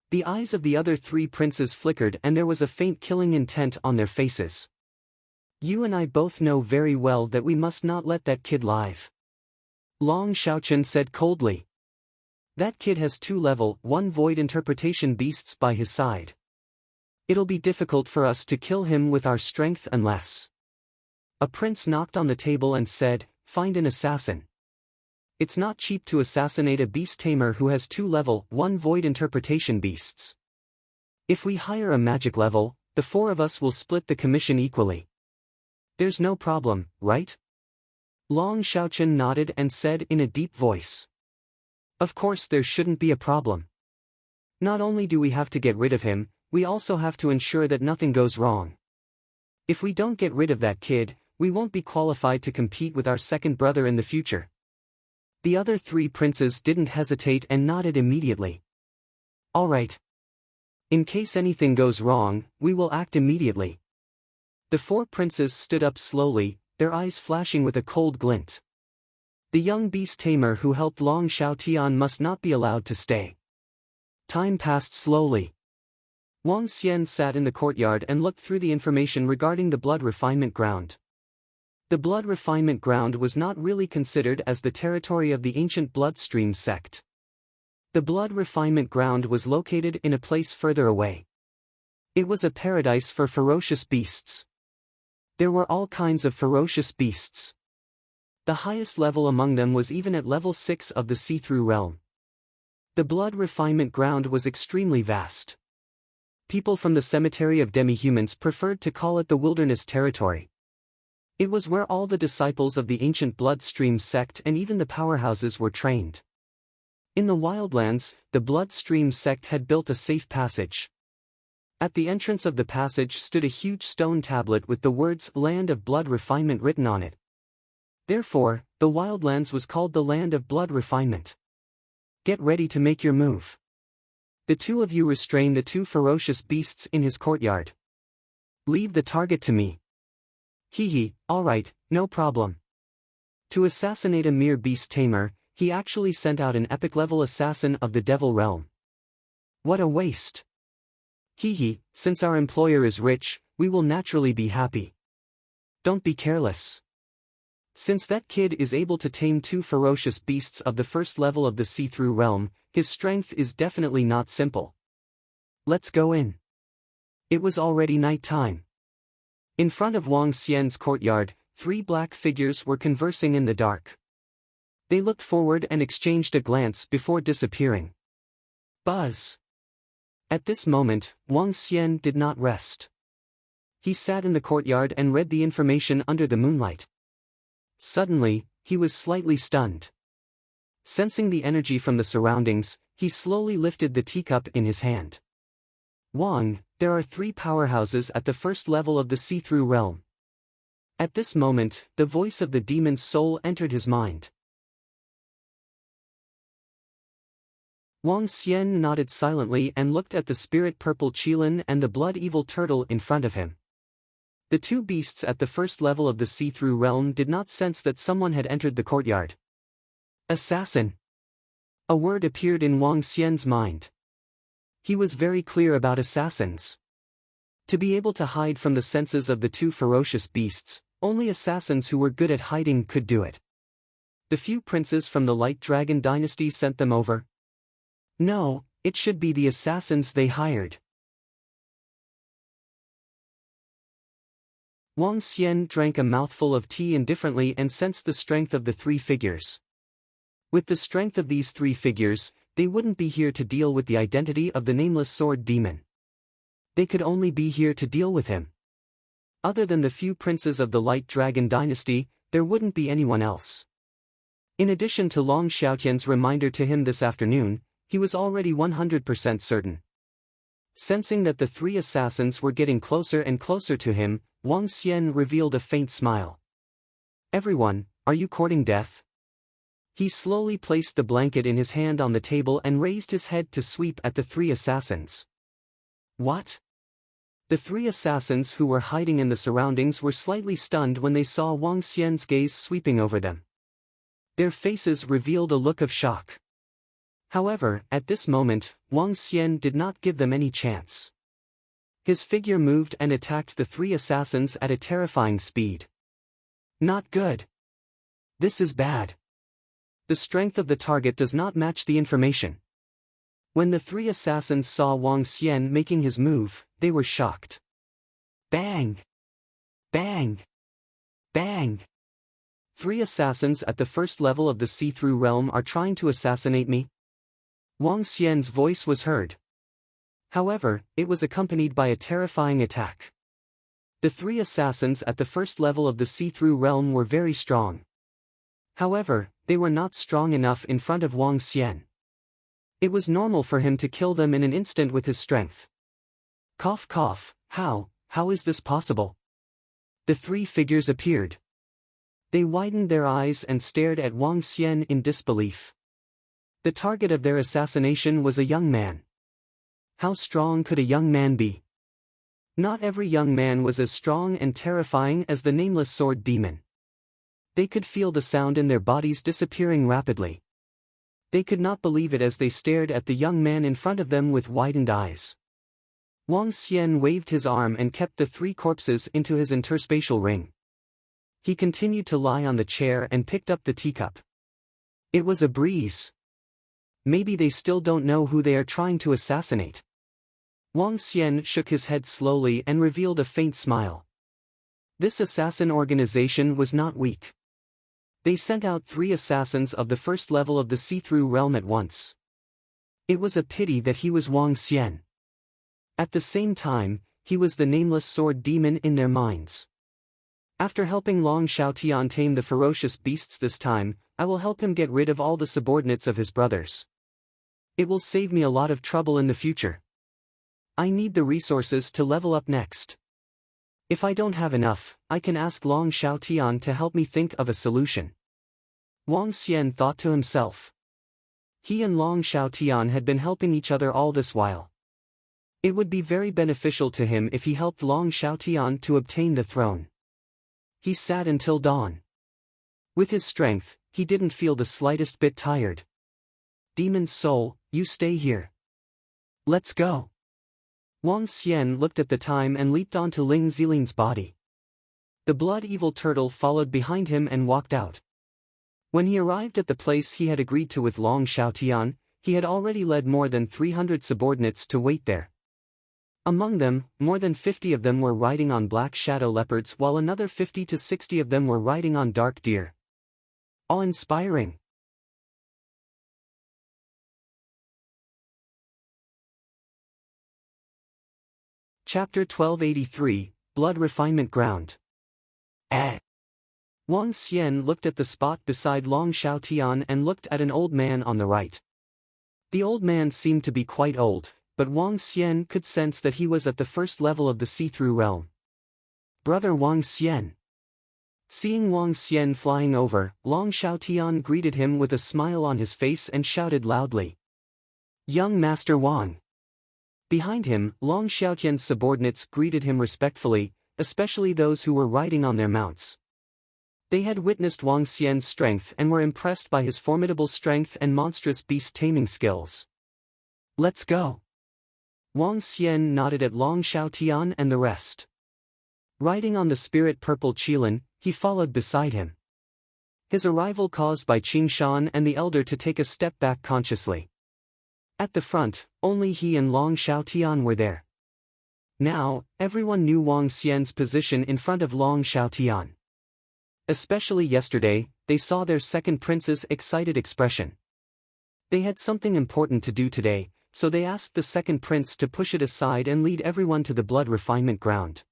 The eyes of the other 3 princes flickered and there was a faint killing intent on their faces. You and I both know very well that we must not let that kid live. Long Xiaoqian said coldly. That kid has 2 level 1 void interpretation beasts by his side. It'll be difficult for us to kill him with our strength unless. A prince knocked on the table and said, find an assassin. It's not cheap to assassinate a beast tamer who has 2 level 1 void interpretation beasts. If we hire a magic level, the 4 of us will split the commission equally. There's no problem, right? Long Xiaoqian nodded and said in a deep voice. Of course there shouldn't be a problem. Not only do we have to get rid of him, we also have to ensure that nothing goes wrong. If we don't get rid of that kid, we won't be qualified to compete with our second brother in the future. The other 3 princes didn't hesitate and nodded immediately. All right. In case anything goes wrong, we will act immediately. The 4 princes stood up slowly, their eyes flashing with a cold glint. The young beast tamer who helped Long Xiaotian must not be allowed to stay. Time passed slowly. Wang Xian sat in the courtyard and looked through the information regarding the blood refinement ground. The blood refinement ground was not really considered as the territory of the ancient bloodstream sect. The blood refinement ground was located in a place further away. It was a paradise for ferocious beasts. There were all kinds of ferocious beasts. The highest level among them was even at level 6 of the see-through realm. The blood refinement ground was extremely vast. People from the cemetery of demi-humans preferred to call it the wilderness territory. It was where all the disciples of the ancient bloodstream sect and even the powerhouses were trained. In the wildlands, the bloodstream sect had built a safe passage. At the entrance of the passage stood a huge stone tablet with the words Land of Blood Refinement written on it. Therefore, the wildlands was called the Land of Blood Refinement. Get ready to make your move. The 2 of you restrain the 2 ferocious beasts in his courtyard. Leave the target to me. Hee, alright, no problem. To assassinate a mere beast tamer, he actually sent out an epic-level assassin of the devil realm. What a waste. Hee, since our employer is rich, we will naturally be happy. Don't be careless. Since that kid is able to tame 2 ferocious beasts of the first level of the see-through realm, his strength is definitely not simple. Let's go in. It was already night time. In front of Wang Xian's courtyard, 3 black figures were conversing in the dark. They looked forward and exchanged a glance before disappearing. Buzz. At this moment, Wang Xian did not rest. He sat in the courtyard and read the information under the moonlight. Suddenly, he was slightly stunned. Sensing the energy from the surroundings, he slowly lifted the teacup in his hand. Wang, there are 3 powerhouses at the first level of the see-through realm. At this moment, the voice of the demon's soul entered his mind. Wang Xian nodded silently and looked at the spirit purple qilin and the blood evil turtle in front of him. The 2 beasts at the first level of the see-through realm did not sense that someone had entered the courtyard. Assassin. A word appeared in Wang Xian's mind. He was very clear about assassins. To be able to hide from the senses of the 2 ferocious beasts, only assassins who were good at hiding could do it. The few princes from the Light Dragon dynasty sent them over. No, it should be the assassins they hired. Wang Xian drank a mouthful of tea indifferently and sensed the strength of the 3 figures. With the strength of these 3 figures, they wouldn't be here to deal with the identity of the nameless sword demon. They could only be here to deal with him. Other than the few princes of the Light Dragon dynasty, there wouldn't be anyone else. In addition to Long Xiaotian's reminder to him this afternoon, he was already 100% certain. Sensing that the 3 assassins were getting closer and closer to him, Wang Xian revealed a faint smile. Everyone, are you courting death? He slowly placed the blanket in his hand on the table and raised his head to sweep at the 3 assassins. What? The 3 assassins who were hiding in the surroundings were slightly stunned when they saw Wang Xian's gaze sweeping over them. Their faces revealed a look of shock. However, at this moment, Wang Xian did not give them any chance. His figure moved and attacked the 3 assassins at a terrifying speed. Not good. This is bad. The strength of the target does not match the information. When the 3 assassins saw Wang Xian making his move, they were shocked. Bang! Bang! Bang! 3 assassins at the first level of the see-through realm are trying to assassinate me? Wang Xian's voice was heard. However, it was accompanied by a terrifying attack. The 3 assassins at the first level of the see-through realm were very strong. However, they were not strong enough in front of Wang Xian. It was normal for him to kill them in an instant with his strength. Cough cough, how is this possible? The 3 figures appeared. They widened their eyes and stared at Wang Xian in disbelief. The target of their assassination was a young man. How strong could a young man be? Not every young man was as strong and terrifying as the nameless sword demon. They could feel the sound in their bodies disappearing rapidly. They could not believe it as they stared at the young man in front of them with widened eyes. Wang Xian waved his arm and kept the 3 corpses into his interspatial ring. He continued to lie on the chair and picked up the teacup. It was a breeze. Maybe they still don't know who they are trying to assassinate. Wang Xian shook his head slowly and revealed a faint smile. This assassin organization was not weak. They sent out 3 assassins of the first level of the see-through realm at once. It was a pity that he was Wang Xian. At the same time, he was the nameless sword demon in their minds. After helping Long Xiaotian tame the ferocious beasts this time, I will help him get rid of all the subordinates of his brothers. It will save me a lot of trouble in the future. I need the resources to level up next. If I don't have enough, I can ask Long Xiaotian to help me think of a solution. Wang Xian thought to himself. He and Long Xiaotian had been helping each other all this while. It would be very beneficial to him if he helped Long Xiaotian to obtain the throne. He sat until dawn. With his strength, he didn't feel the slightest bit tired. Demon's soul, you stay here. Let's go. Wang Xian looked at the time and leaped onto Ling Ziling's body. The blood-evil turtle followed behind him and walked out. When he arrived at the place he had agreed to with Long Xiaotian, he had already led more than 300 subordinates to wait there. Among them, more than 50 of them were riding on black shadow leopards while another 50 to 60 of them were riding on dark deer. Awe-inspiring. Chapter 1283, Blood Refinement Ground. Wang Xian looked at the spot beside Long Xiaotian and looked at an old man on the right. The old man seemed to be quite old, but Wang Xian could sense that he was at the first level of the see-through realm. Brother Wang Xian. Seeing Wang Xian flying over, Long Xiaotian greeted him with a smile on his face and shouted loudly. Young Master Wang. Behind him, Long Xiaotian's subordinates greeted him respectfully, especially those who were riding on their mounts. They had witnessed Wang Xian's strength and were impressed by his formidable strength and monstrous beast taming skills. Let's go. Wang Xian nodded at Long Xiaotian and the rest. Riding on the spirit purple Qilin, he followed beside him. His arrival caused by Qing Shan and the elder to take a step back consciously. At the front, only he and Long Xiaotian were there. Now, everyone knew Wang Xian's position in front of Long Xiaotian. Especially yesterday, they saw their second prince's excited expression. They had something important to do today, so they asked the second prince to push it aside and lead everyone to the blood refinement ground.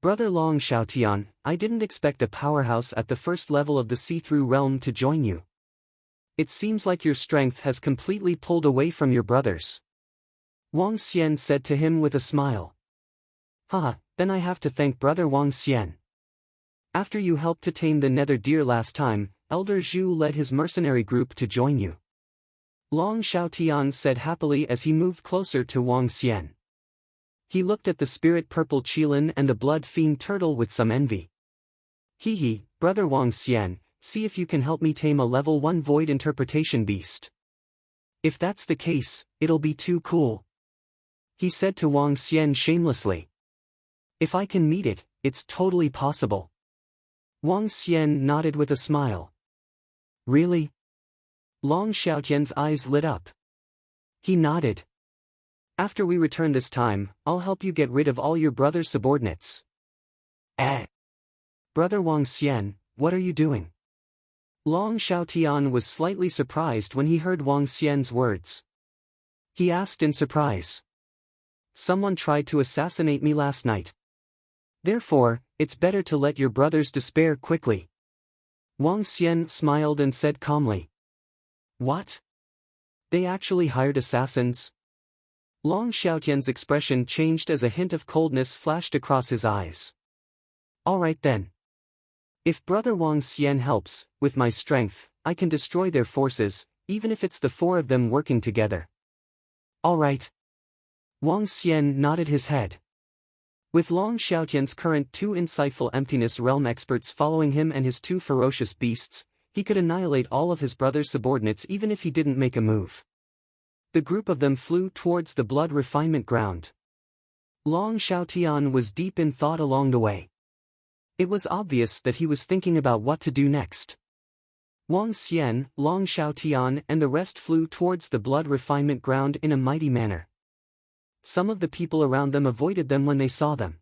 Brother Long Xiaotian, I didn't expect a powerhouse at the first level of the see-through realm to join you. It seems like your strength has completely pulled away from your brothers. Wang Xian said to him with a smile. Haha, then I have to thank Brother Wang Xian. After you helped to tame the nether deer last time, Elder Zhu led his mercenary group to join you. Long Xiaotian said happily as he moved closer to Wang Xian. He looked at the spirit purple Qilin and the blood fiend turtle with some envy. Hee, Brother Wang Xian, see if you can help me tame a level 1 void interpretation beast. If that's the case, it'll be too cool. He said to Wang Xian shamelessly. If I can meet it, it's totally possible. Wang Xian nodded with a smile. Really? Long Xiaotian's eyes lit up. He nodded. After we return this time, I'll help you get rid of all your brother's subordinates. Brother Wang Xian, what are you doing? Long Xiaotian was slightly surprised when he heard Wang Xian's words. He asked in surprise. Someone tried to assassinate me last night. Therefore, it's better to let your brothers despair quickly. Wang Xian smiled and said calmly. What? They actually hired assassins? Long Xiaotian's expression changed as a hint of coldness flashed across his eyes. Alright then. If Brother Wang Xian helps, with my strength, I can destroy their forces, even if it's the four of them working together. Alright. Wang Xian nodded his head. With Long Xiaotian's current two insightful emptiness realm experts following him and his two ferocious beasts, he could annihilate all of his brother's subordinates even if he didn't make a move. The group of them flew towards the blood refinement ground. Long Xiaotian was deep in thought along the way. It was obvious that he was thinking about what to do next. Wang Xian, Long Xiaotian and the rest flew towards the blood refinement ground in a mighty manner. Some of the people around them avoided them when they saw them.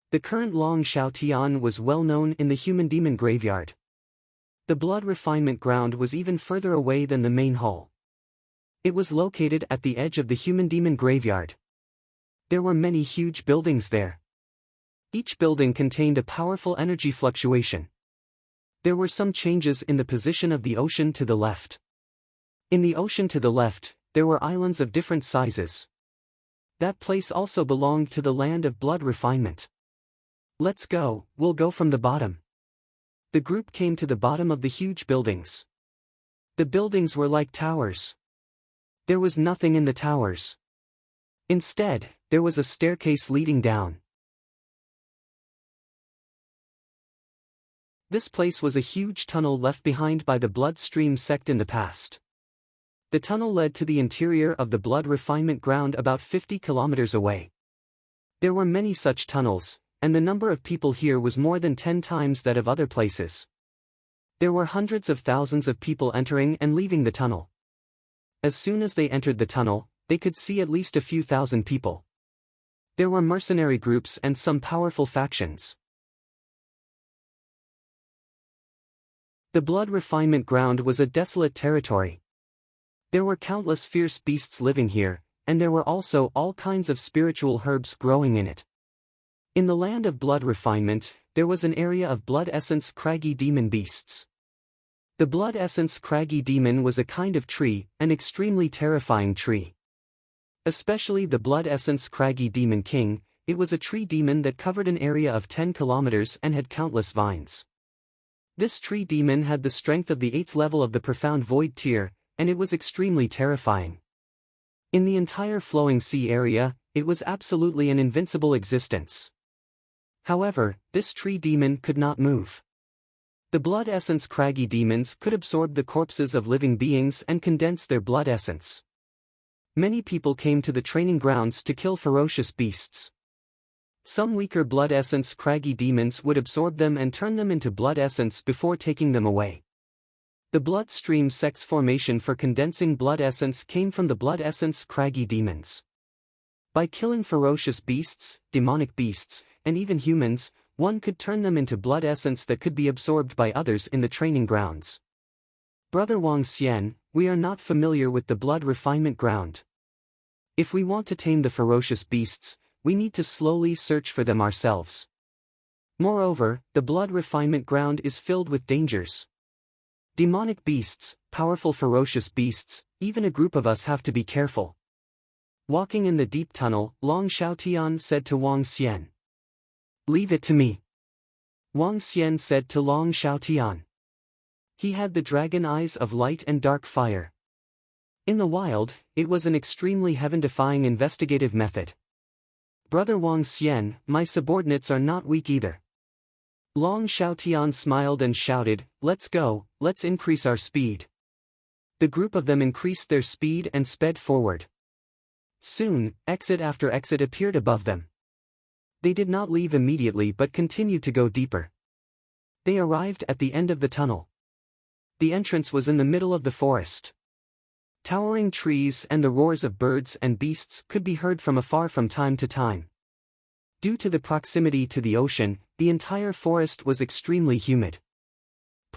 The current Long Xiaotian was well known in the human-demon graveyard. The blood refinement ground was even further away than the main hall. It was located at the edge of the human-demon graveyard. There were many huge buildings there. Each building contained a powerful energy fluctuation. There were some changes in the position of the ocean to the left. In the ocean to the left, there were islands of different sizes. That place also belonged to the land of blood refinement. Let's go, we'll go from the bottom. The group came to the bottom of the huge buildings. The buildings were like towers. There was nothing in the towers. Instead, there was a staircase leading down. This place was a huge tunnel left behind by the bloodstream sect in the past. The tunnel led to the interior of the blood refinement ground about 50 kilometers away. There were many such tunnels, and the number of people here was more than 10 times that of other places. There were hundreds of thousands of people entering and leaving the tunnel. As soon as they entered the tunnel, they could see at least a few thousand people. There were mercenary groups and some powerful factions. The blood refinement ground was a desolate territory. There were countless fierce beasts living here, and there were also all kinds of spiritual herbs growing in it. In the land of blood refinement, there was an area of blood essence craggy demon beasts. The blood essence craggy demon was a kind of tree, an extremely terrifying tree. Especially the blood essence craggy demon king, it was a tree demon that covered an area of 10 kilometers and had countless vines. This tree demon had the strength of the 8th level of the profound void tier, and it was extremely terrifying. In the entire flowing sea area, it was absolutely an invincible existence. However, this tree demon could not move. The blood essence craggy demons could absorb the corpses of living beings and condense their blood essence. Many people came to the training grounds to kill ferocious beasts. Some weaker blood essence craggy demons would absorb them and turn them into blood essence before taking them away. The bloodstream sect's formation for condensing blood essence came from the blood essence craggy demons. By killing ferocious beasts, demonic beasts, and even humans, one could turn them into blood essence that could be absorbed by others in the training grounds. Brother Wang Xian, we are not familiar with the blood refinement ground. If we want to tame the ferocious beasts, we need to slowly search for them ourselves. Moreover, the blood refinement ground is filled with dangers. Demonic beasts, powerful ferocious beasts, even a group of us have to be careful. Walking in the deep tunnel, Long Xiaotian said to Wang Xian. Leave it to me. Wang Xian said to Long Xiaotian. He had the dragon eyes of light and dark fire. In the wild, it was an extremely heaven-defying investigative method. Brother Wang Xian, my subordinates are not weak either. Long Xiaotian smiled and shouted, let's go, let's increase our speed. The group of them increased their speed and sped forward. Soon, exit after exit appeared above them. They did not leave immediately but continued to go deeper. They arrived at the end of the tunnel. The entrance was in the middle of the forest. Towering trees and the roars of birds and beasts could be heard from afar from time to time. Due to the proximity to the ocean, the entire forest was extremely humid.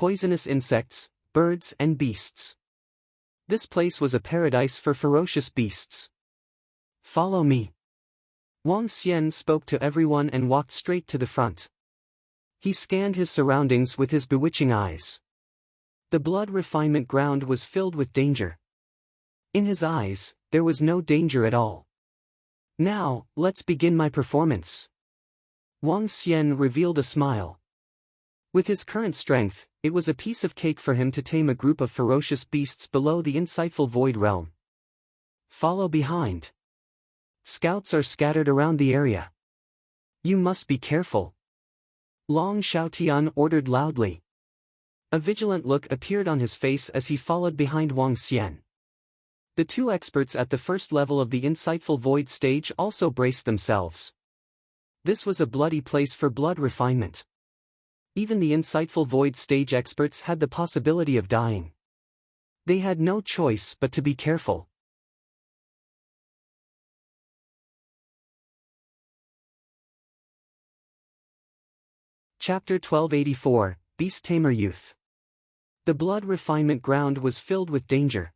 poisonous insects, birds and beasts. This place was a paradise for ferocious beasts. Follow me. Wang Xian spoke to everyone and walked straight to the front. He scanned his surroundings with his bewitching eyes. The blood refinement ground was filled with danger. In his eyes, there was no danger at all. Now, let's begin my performance. Wang Xian revealed a smile. With his current strength, it was a piece of cake for him to tame a group of ferocious beasts below the insightful void realm. Follow behind. Scouts are scattered around the area. You must be careful. Long Xiaotian ordered loudly. A vigilant look appeared on his face as he followed behind Wang Xian. The two experts at the first level of the insightful void stage also braced themselves. This was a bloody place for blood refinement. Even the insightful void stage experts had the possibility of dying. They had no choice but to be careful. Chapter 1284, Beast Tamer Youth. The blood refinement ground was filled with danger.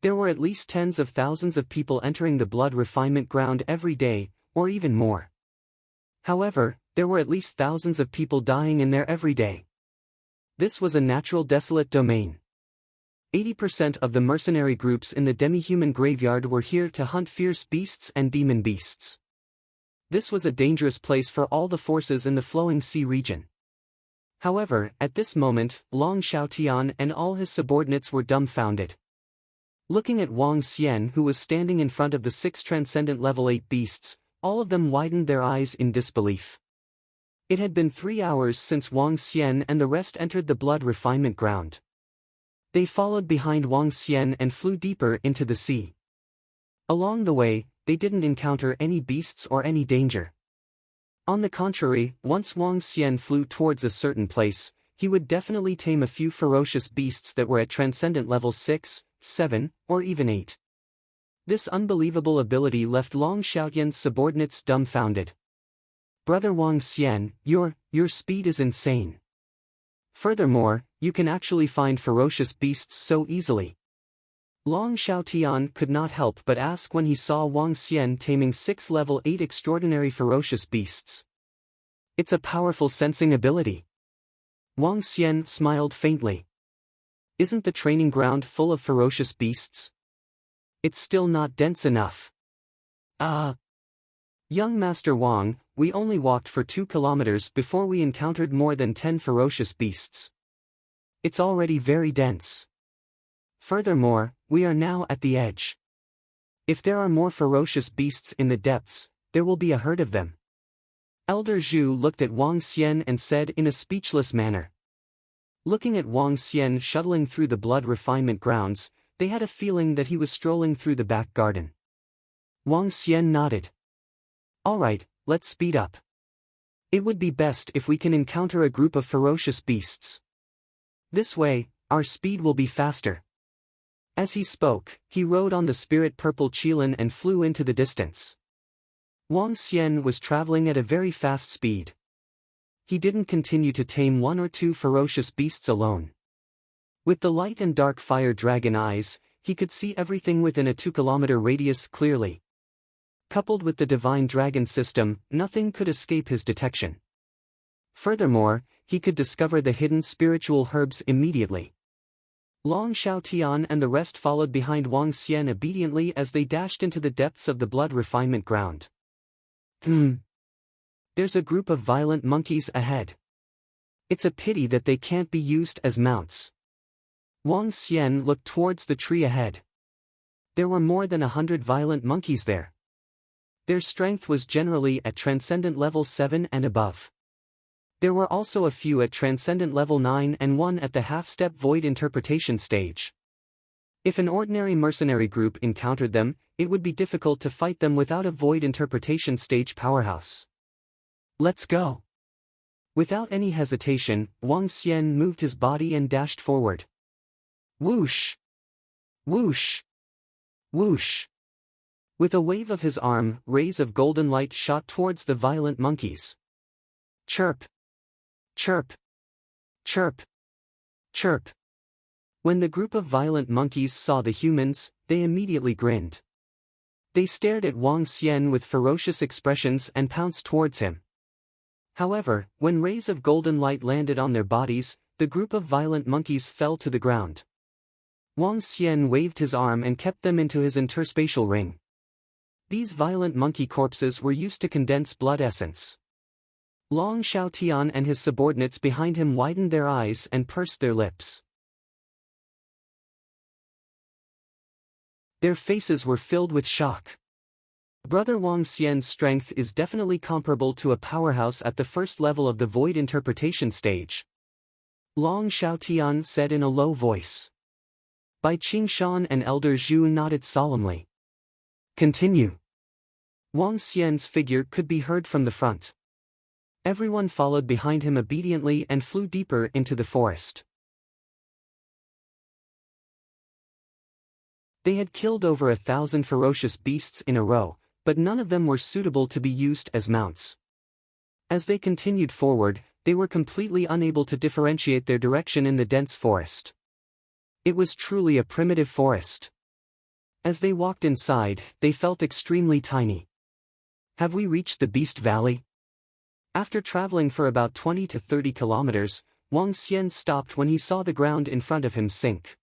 There were at least tens of thousands of people entering the blood refinement ground every day, or even more. However, there were at least thousands of people dying in there every day. This was a natural desolate domain. 80% of the mercenary groups in the demi-human graveyard were here to hunt fierce beasts and demon beasts. This was a dangerous place for all the forces in the flowing sea region. However, at this moment, Long Xiaotian and all his subordinates were dumbfounded. Looking at Wang Xian, who was standing in front of the 6 transcendent level 8 beasts, all of them widened their eyes in disbelief. It had been 3 hours since Wang Xian and the rest entered the blood refinement ground. They followed behind Wang Xian and flew deeper into the sea. Along the way, they didn't encounter any beasts or any danger. On the contrary, once Wang Xian flew towards a certain place, he would definitely tame a few ferocious beasts that were at transcendent level 6, 7, or even 8. This unbelievable ability left Long Xiaotian's subordinates dumbfounded. Brother Wang Xian, your speed is insane. Furthermore, you can actually find ferocious beasts so easily. Long Xiaotian could not help but ask when he saw Wang Xian taming 6 level 8 extraordinary ferocious beasts. It's a powerful sensing ability. Wang Xian smiled faintly. Isn't the training ground full of ferocious beasts? It's still not dense enough. Young Master Wang, we only walked for 2 kilometers before we encountered more than 10 ferocious beasts. It's already very dense. Furthermore, we are now at the edge. If there are more ferocious beasts in the depths, there will be a herd of them. Elder Zhu looked at Wang Xian and said in a speechless manner. Looking at Wang Xian shuttling through the blood refinement grounds, they had a feeling that he was strolling through the back garden. Wang Xian nodded. All right, let's speed up. It would be best if we can encounter a group of ferocious beasts. This way, our speed will be faster. As he spoke, he rode on the spirit purple Qilin and flew into the distance. Wang Xian was traveling at a very fast speed. He didn't continue to tame 1 or 2 ferocious beasts alone. With the light and dark fire dragon eyes, he could see everything within a 2-kilometer radius clearly. Coupled with the divine dragon system, nothing could escape his detection. Furthermore, he could discover the hidden spiritual herbs immediately. Long Xiaotian and the rest followed behind Wang Xian obediently as they dashed into the depths of the blood refinement ground. There's a group of violent monkeys ahead. It's a pity that they can't be used as mounts. Wang Xian looked towards the tree ahead. There were more than 100 violent monkeys there. Their strength was generally at transcendent level 7 and above. There were also a few at transcendent level 9 and 1 at the half-step void interpretation stage. If an ordinary mercenary group encountered them, it would be difficult to fight them without a void interpretation stage powerhouse. Let's go. Without any hesitation, Wang Xian moved his body and dashed forward. Whoosh! Whoosh! Whoosh! With a wave of his arm, rays of golden light shot towards the violent monkeys. Chirp! Chirp! Chirp! Chirp. When the group of violent monkeys saw the humans, they immediately grinned. They stared at Wang Xian with ferocious expressions and pounced towards him. However, when rays of golden light landed on their bodies, the group of violent monkeys fell to the ground. Wang Xian waved his arm and kept them into his interspatial ring. These violent monkey corpses were used to condense blood essence. Long Xiaotian and his subordinates behind him widened their eyes and pursed their lips. Their faces were filled with shock. Brother Wang Xian's strength is definitely comparable to a powerhouse at the first level of the void interpretation stage. Long Xiaotian said in a low voice. Bai Qingshan and Elder Zhu nodded solemnly. Continue. Wang Xian's figure could be heard from the front. Everyone followed behind him obediently and flew deeper into the forest. They had killed over 1,000 ferocious beasts in a row, but none of them were suitable to be used as mounts. As they continued forward, they were completely unable to differentiate their direction in the dense forest. It was truly a primitive forest. As they walked inside, they felt extremely tiny. Have we reached the Beast Valley? After traveling for about 20 to 30 kilometers, Wang Xian stopped when he saw the ground in front of him sink.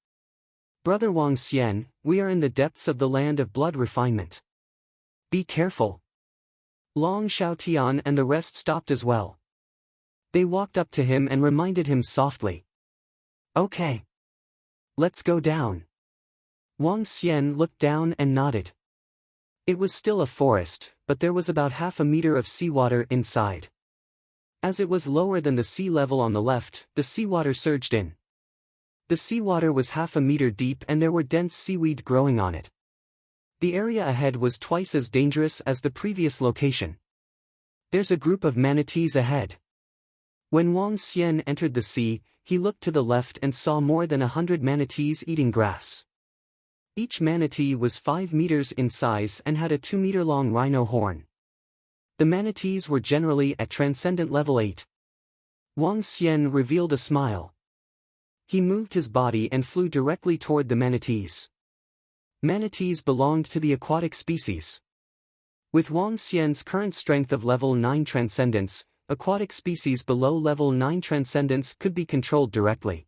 Brother Wang Xian, we are in the depths of the land of blood refinement. Be careful. Long Xiaotian and the rest stopped as well. They walked up to him and reminded him softly. Okay. Let's go down. Wang Xian looked down and nodded. It was still a forest, but there was about half a meter of seawater inside. As it was lower than the sea level on the left, the seawater surged in. The seawater was half a meter deep and there were dense seaweed growing on it. The area ahead was twice as dangerous as the previous location. There's a group of manatees ahead. When Wang Xian entered the sea, he looked to the left and saw more than 100 manatees eating grass. Each manatee was 5 meters in size and had a 2-meter-long rhino horn. The manatees were generally at Transcendent Level 8. Wang Xian revealed a smile. He moved his body and flew directly toward the manatees. Manatees belonged to the aquatic species. With Wang Xian's current strength of level 9 transcendence, aquatic species below level 9 transcendence could be controlled directly.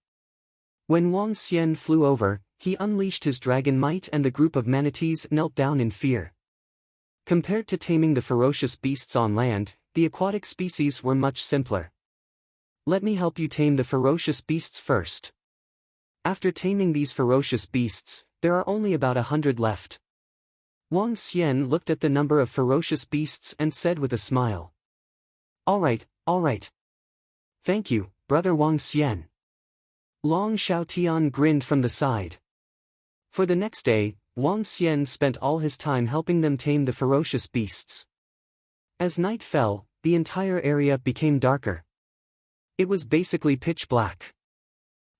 When Wang Xian flew over, he unleashed his dragon might and the group of manatees knelt down in fear. Compared to taming the ferocious beasts on land, the aquatic species were much simpler. Let me help you tame the ferocious beasts first. After taming these ferocious beasts, there are only about 100 left. Wang Xian looked at the number of ferocious beasts and said with a smile. All right. Thank you, Brother Wang Xian. Long Xiaotian grinned from the side. For the next day, Wang Xian spent all his time helping them tame the ferocious beasts. As night fell, the entire area became darker. It was basically pitch black.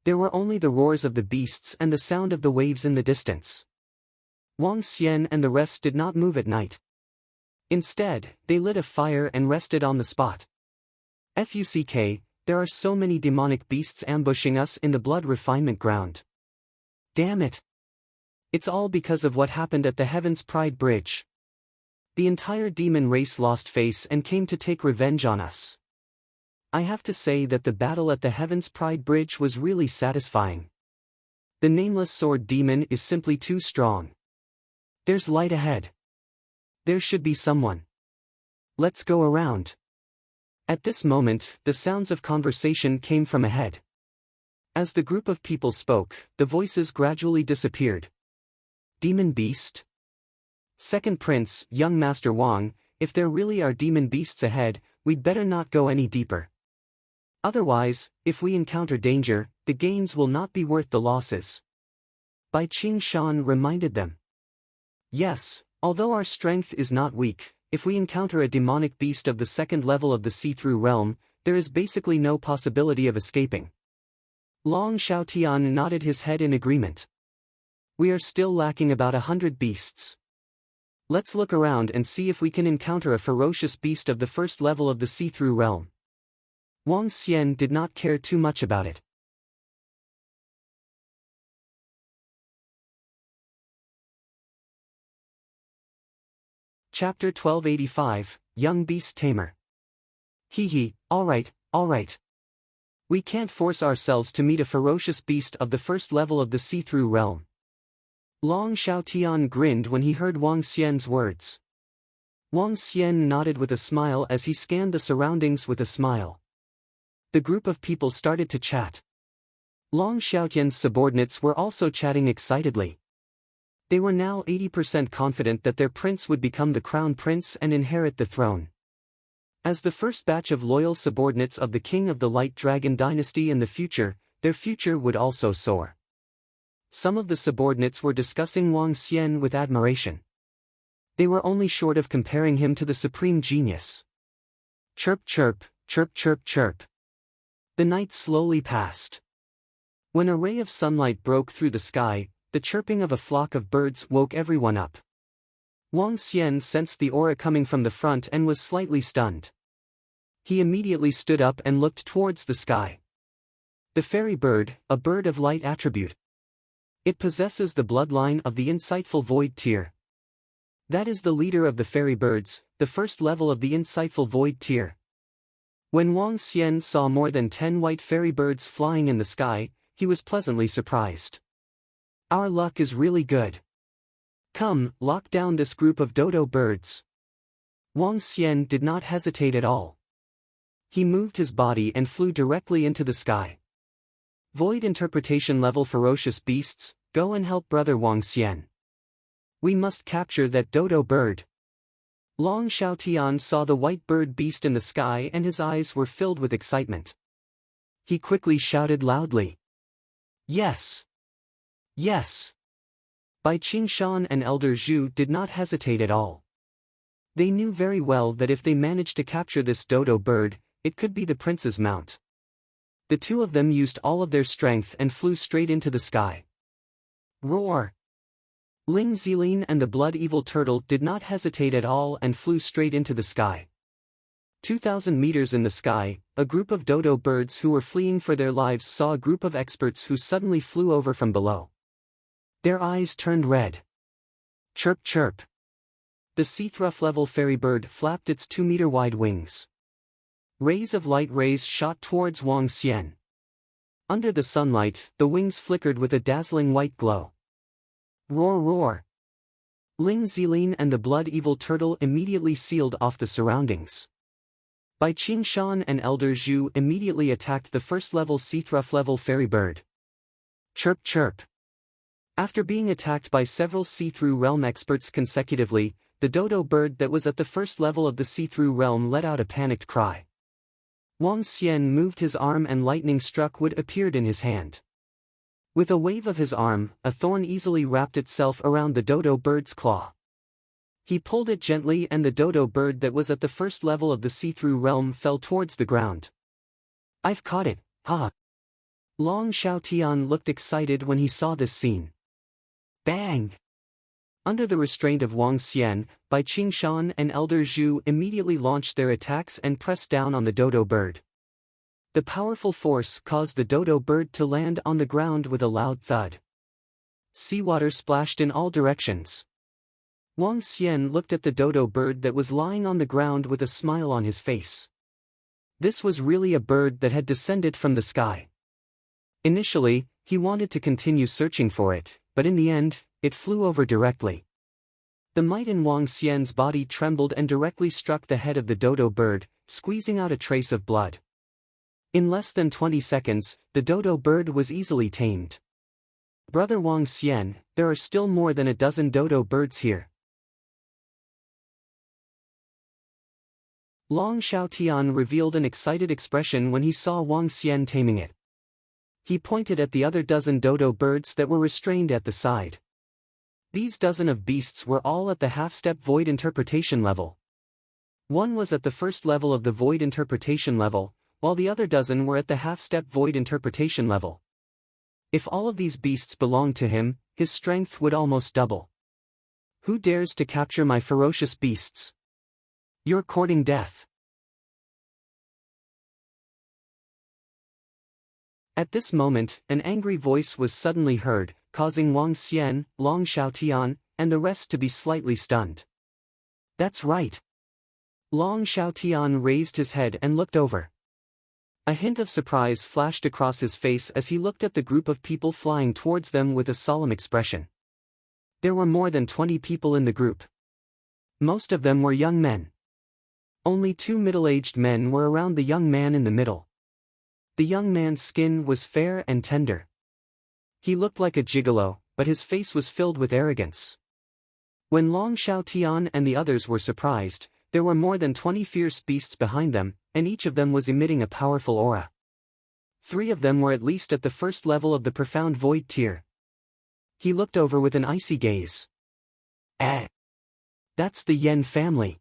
There were only the roars of the beasts and the sound of the waves in the distance. Wang Xian and the rest did not move at night. Instead, they lit a fire and rested on the spot. Fuck, there are so many demonic beasts ambushing us in the blood refinement ground. Damn it. It's all because of what happened at the Heaven's Pride Bridge. The entire demon race lost face and came to take revenge on us. I have to say that the battle at the Heaven's Pride Bridge was really satisfying. The nameless sword demon is simply too strong. There's light ahead. There should be someone. Let's go around. At this moment, the sounds of conversation came from ahead. As the group of people spoke, the voices gradually disappeared. Demon beast? Second Prince, young Master Wang, if there really are demon beasts ahead, we'd better not go any deeper. Otherwise, if we encounter danger, the gains will not be worth the losses. Bai Qingshan reminded them. Yes, although our strength is not weak, if we encounter a demonic beast of the second level of the see-through realm, there is basically no possibility of escaping. Long Xiaotian nodded his head in agreement. We are still lacking about 100 beasts. Let's look around and see if we can encounter a ferocious beast of the first level of the see-through realm. Wang Xian did not care too much about it. Chapter 1285, Young Beast Tamer. Hee, alright. We can't force ourselves to meet a ferocious beast of the first level of the see-through realm. Long Xiaotian grinned when he heard Wang Xian's words. Wang Xian nodded with a smile as he scanned the surroundings with a smile. The group of people started to chat. Long Xiaotian's subordinates were also chatting excitedly. They were now 80% confident that their prince would become the crown prince and inherit the throne. As the first batch of loyal subordinates of the king of the Light Dragon dynasty in the future, their future would also soar. Some of the subordinates were discussing Wang Xian with admiration. They were only short of comparing him to the supreme genius. Chirp chirp, chirp chirp chirp. The night slowly passed. When a ray of sunlight broke through the sky, the chirping of a flock of birds woke everyone up. Wang Xian sensed the aura coming from the front and was slightly stunned. He immediately stood up and looked towards the sky. The fairy bird, a bird of light attribute. It possesses the bloodline of the insightful void tier. That is the leader of the fairy birds, the first level of the insightful void tier. When Wang Xian saw more than 10 white fairy birds flying in the sky, he was pleasantly surprised. Our luck is really good. Come, lock down this group of dodo birds. Wang Xian did not hesitate at all. He moved his body and flew directly into the sky. Void interpretation level ferocious beasts, go and help brother Wang Xian. We must capture that dodo bird. Long Xiaotian saw the white bird beast in the sky and his eyes were filled with excitement. He quickly shouted loudly. Yes! Yes! Bai Qingshan and Elder Zhu did not hesitate at all. They knew very well that if they managed to capture this dodo bird, it could be the prince's mount. The two of them used all of their strength and flew straight into the sky. Roar! Ling Zilin and the Blood Evil Turtle did not hesitate at all and flew straight into the sky. 2,000 meters in the sky, a group of dodo birds who were fleeing for their lives saw a group of experts who suddenly flew over from below. Their eyes turned red. Chirp chirp. The Seathruff level fairy bird flapped its 2-meter-wide wings. Rays of light shot towards Wang Xian. Under the sunlight, the wings flickered with a dazzling white glow. Roar roar. Ling Zilin and the Blood Evil Turtle immediately sealed off the surroundings. Bai Qingshan and Elder Zhu immediately attacked the first-level Seathruff-level fairy bird. Chirp chirp. After being attacked by several see-through realm experts consecutively, the dodo bird that was at the first level of the see-through realm let out a panicked cry. Wang Xian moved his arm and lightning-struck wood appeared in his hand. With a wave of his arm, a thorn easily wrapped itself around the dodo bird's claw. He pulled it gently and the dodo bird that was at the first level of the see-through realm fell towards the ground. I've caught it, ha! Long Xiaotian looked excited when he saw this scene. Bang! Under the restraint of Wang Xian, Bai Qingshan and Elder Zhu immediately launched their attacks and pressed down on the dodo bird. The powerful force caused the dodo bird to land on the ground with a loud thud. Seawater splashed in all directions. Wang Xian looked at the dodo bird that was lying on the ground with a smile on his face. This was really a bird that had descended from the sky. Initially, he wanted to continue searching for it, but in the end, it flew over directly. The might in Wang Xian's body trembled and directly struck the head of the dodo bird, squeezing out a trace of blood. In less than 20 seconds, the dodo bird was easily tamed. Brother Wang Xian, there are still more than a dozen dodo birds here. Long Xiaotian revealed an excited expression when he saw Wang Xian taming it. He pointed at the other dozen dodo birds that were restrained at the side. These dozen of beasts were all at the half-step void interpretation level. One was at the first level of the void interpretation level, while the other dozen were at the half-step void interpretation level. If all of these beasts belonged to him, his strength would almost double. Who dares to capture my ferocious beasts? You're courting death. At this moment, an angry voice was suddenly heard, causing Wang Xian, Long Xiaotian, and the rest to be slightly stunned. That's right. Long Xiaotian raised his head and looked over. A hint of surprise flashed across his face as he looked at the group of people flying towards them with a solemn expression. There were more than 20 people in the group. Most of them were young men. Only 2 middle-aged men were around the young man in the middle. The young man's skin was fair and tender. He looked like a gigolo, but his face was filled with arrogance. When Long Xiaotian and the others were surprised, there were more than 20 fierce beasts behind them, and each of them was emitting a powerful aura. 3 of them were at least at the first level of the profound void tier. He looked over with an icy gaze. That's the Yen family.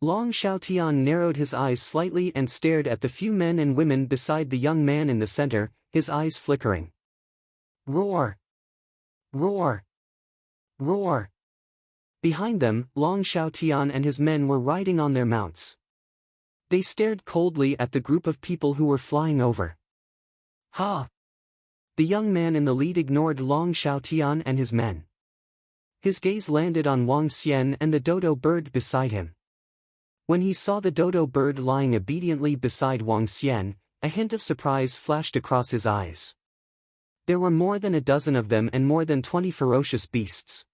Long Xiaotian narrowed his eyes slightly and stared at the few men and women beside the young man in the center, his eyes flickering. Roar! Roar! Roar! Behind them, Long Xiaotian and his men were riding on their mounts. They stared coldly at the group of people who were flying over. Ha! The young man in the lead ignored Long Xiaotian and his men. His gaze landed on Wang Xian and the dodo bird beside him. When he saw the dodo bird lying obediently beside Wang Xian, a hint of surprise flashed across his eyes. There were more than a dozen of them and more than 20 ferocious beasts.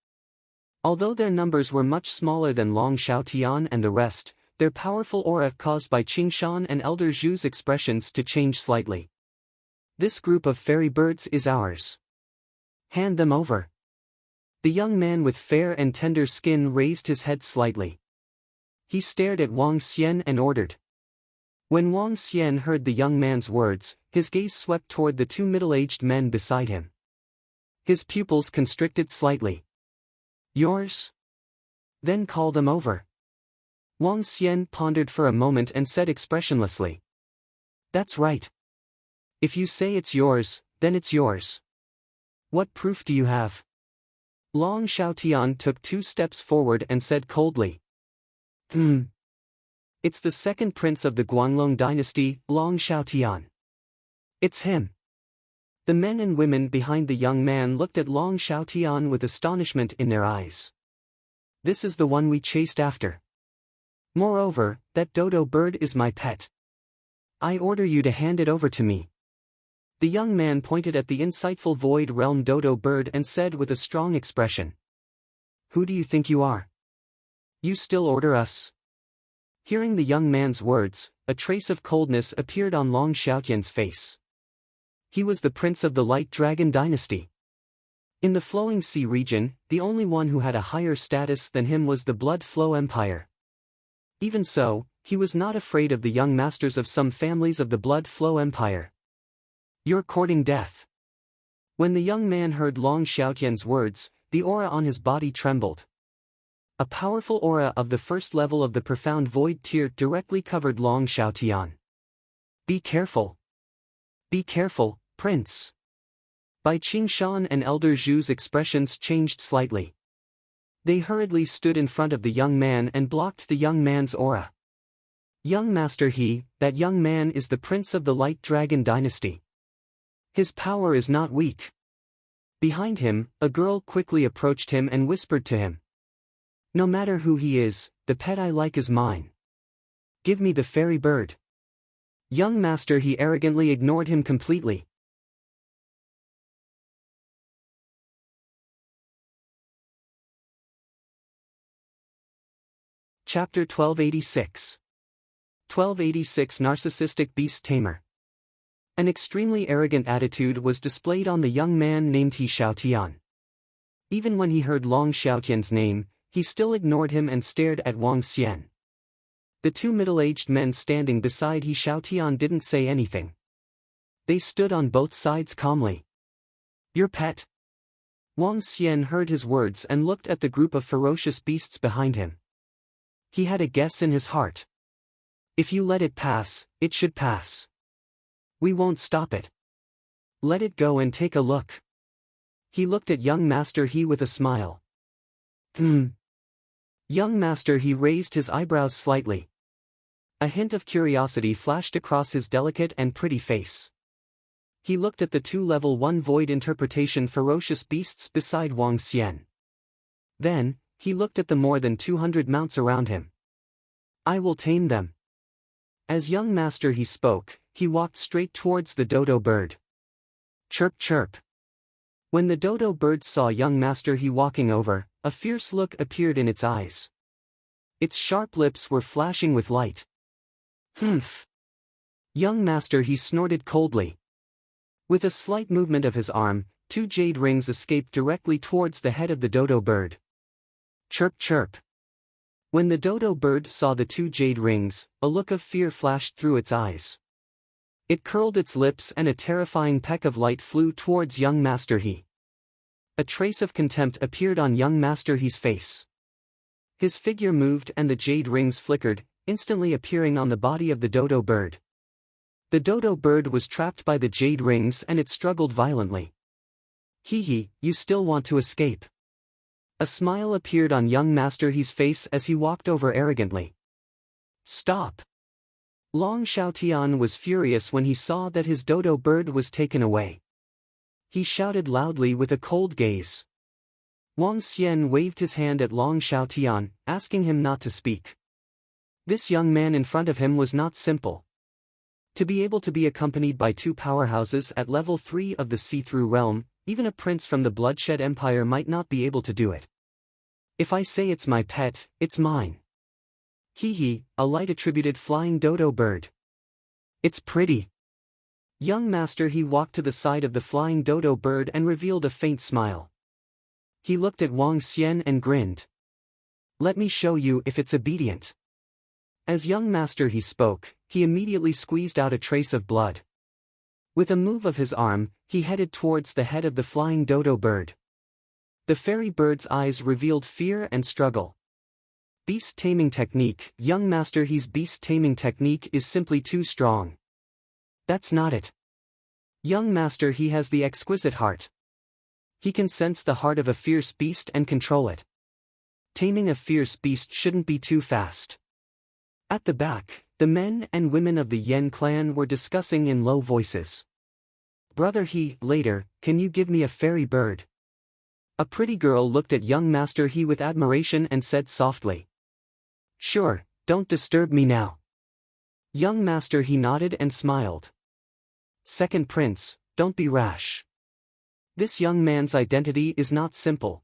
Although their numbers were much smaller than Long Xiaotian and the rest, their powerful aura caused by Qingshan and Elder Zhu's expressions to change slightly. This group of fairy birds is ours. Hand them over. The young man with fair and tender skin raised his head slightly. He stared at Wang Xian and ordered. When Wang Xian heard the young man's words, his gaze swept toward the 2 middle-aged men beside him. His pupils constricted slightly. Yours? Then call them over. Wang Xian pondered for a moment and said expressionlessly. That's right. If you say it's yours, then it's yours. What proof do you have? Long Xiaotian took 2 steps forward and said coldly. It's the second prince of the Guanglong dynasty, Long Xiaotian. It's him. The men and women behind the young man looked at Long Xiaotian with astonishment in their eyes. This is the one we chased after. Moreover, that dodo bird is my pet. I order you to hand it over to me. The young man pointed at the insightful Void Realm dodo bird and said with a strong expression. Who do you think you are? You still order us? Hearing the young man's words, a trace of coldness appeared on Long Xiaotian's face. He was the prince of the Light Dragon dynasty. In the Flowing Sea region, the only one who had a higher status than him was the Blood Flow Empire. Even so, he was not afraid of the young masters of some families of the Blood Flow Empire. You're courting death. When the young man heard Long Xiaotian's words, the aura on his body trembled. A powerful aura of the first level of the profound void tier directly covered Long Xiaotian. Be careful. Be careful, Prince. Bai Qingshan and Elder Zhu's expressions changed slightly. They hurriedly stood in front of the young man and blocked the young man's aura. Young Master that young man is the prince of the Light Dragon dynasty. His power is not weak. Behind him, a girl quickly approached him and whispered to him. No matter who he is, the pet I like is mine. Give me the fairy bird. Young Master arrogantly ignored him completely. Chapter 1286. 1286 Narcissistic Beast Tamer. An extremely arrogant attitude was displayed on the young man named He Xiaotian. Even when he heard Long Xiaotian's name, he still ignored him and stared at Wang Xian. The 2 middle-aged men standing beside He Xiaotian didn't say anything. They stood on both sides calmly. Your pet? Wang Xian heard his words and looked at the group of ferocious beasts behind him. He had a guess in his heart. If you let it pass, it should pass. We won't stop it. Let it go and take a look. He looked at young Master He with a smile. Young Master He raised his eyebrows slightly. A hint of curiosity flashed across his delicate and pretty face. He looked at the 2 level 1 void interpretation ferocious beasts beside Wang Xian. Then, He looked at the more than 200 mounts around him. I will tame them. As young master he spoke, he walked straight towards the dodo bird. Chirp chirp. When the dodo bird saw young master he walking over, a fierce look appeared in its eyes. Its sharp lips were flashing with light. Humph. Young master he snorted coldly. With a slight movement of his arm, 2 jade rings escaped directly towards the head of the dodo bird. Chirp chirp. When the dodo bird saw the 2 jade rings, a look of fear flashed through its eyes. It curled its lips and a terrifying peck of light flew towards young Master He. A trace of contempt appeared on young Master He's face. His figure moved and the jade rings flickered, instantly appearing on the body of the dodo bird. The dodo bird was trapped by the jade rings and it struggled violently. Hee hee, you still want to escape. A smile appeared on young Master He's face as he walked over arrogantly. Stop! Long Xiaotian was furious when he saw that his dodo bird was taken away. He shouted loudly with a cold gaze. Wang Xian waved his hand at Long Xiaotian, asking him not to speak. This young man in front of him was not simple. To be able to be accompanied by 2 powerhouses at level 3 of the see-through realm, even a prince from the Bloodshed Empire might not be able to do it. If I say it's my pet, it's mine. Hee hee, a light-attributed flying dodo bird. It's pretty. Young Master He walked to the side of the flying dodo bird and revealed a faint smile. He looked at Wang Xian and grinned. Let me show you if it's obedient. As young Master He spoke, he immediately squeezed out a trace of blood. With a move of his arm, he headed towards the head of the flying dodo bird. The fairy bird's eyes revealed fear and struggle. Beast taming technique. Young Master He's beast taming technique is simply too strong. That's not it. Young Master He has the exquisite heart. He can sense the heart of a fierce beast and control it. Taming a fierce beast shouldn't be too fast. At the back, the men and women of the Yen clan were discussing in low voices. Brother He, later, can you give me a fairy bird? A pretty girl looked at young Master He with admiration and said softly. Sure, don't disturb me now. Young Master He nodded and smiled. Second Prince, don't be rash. This young man's identity is not simple.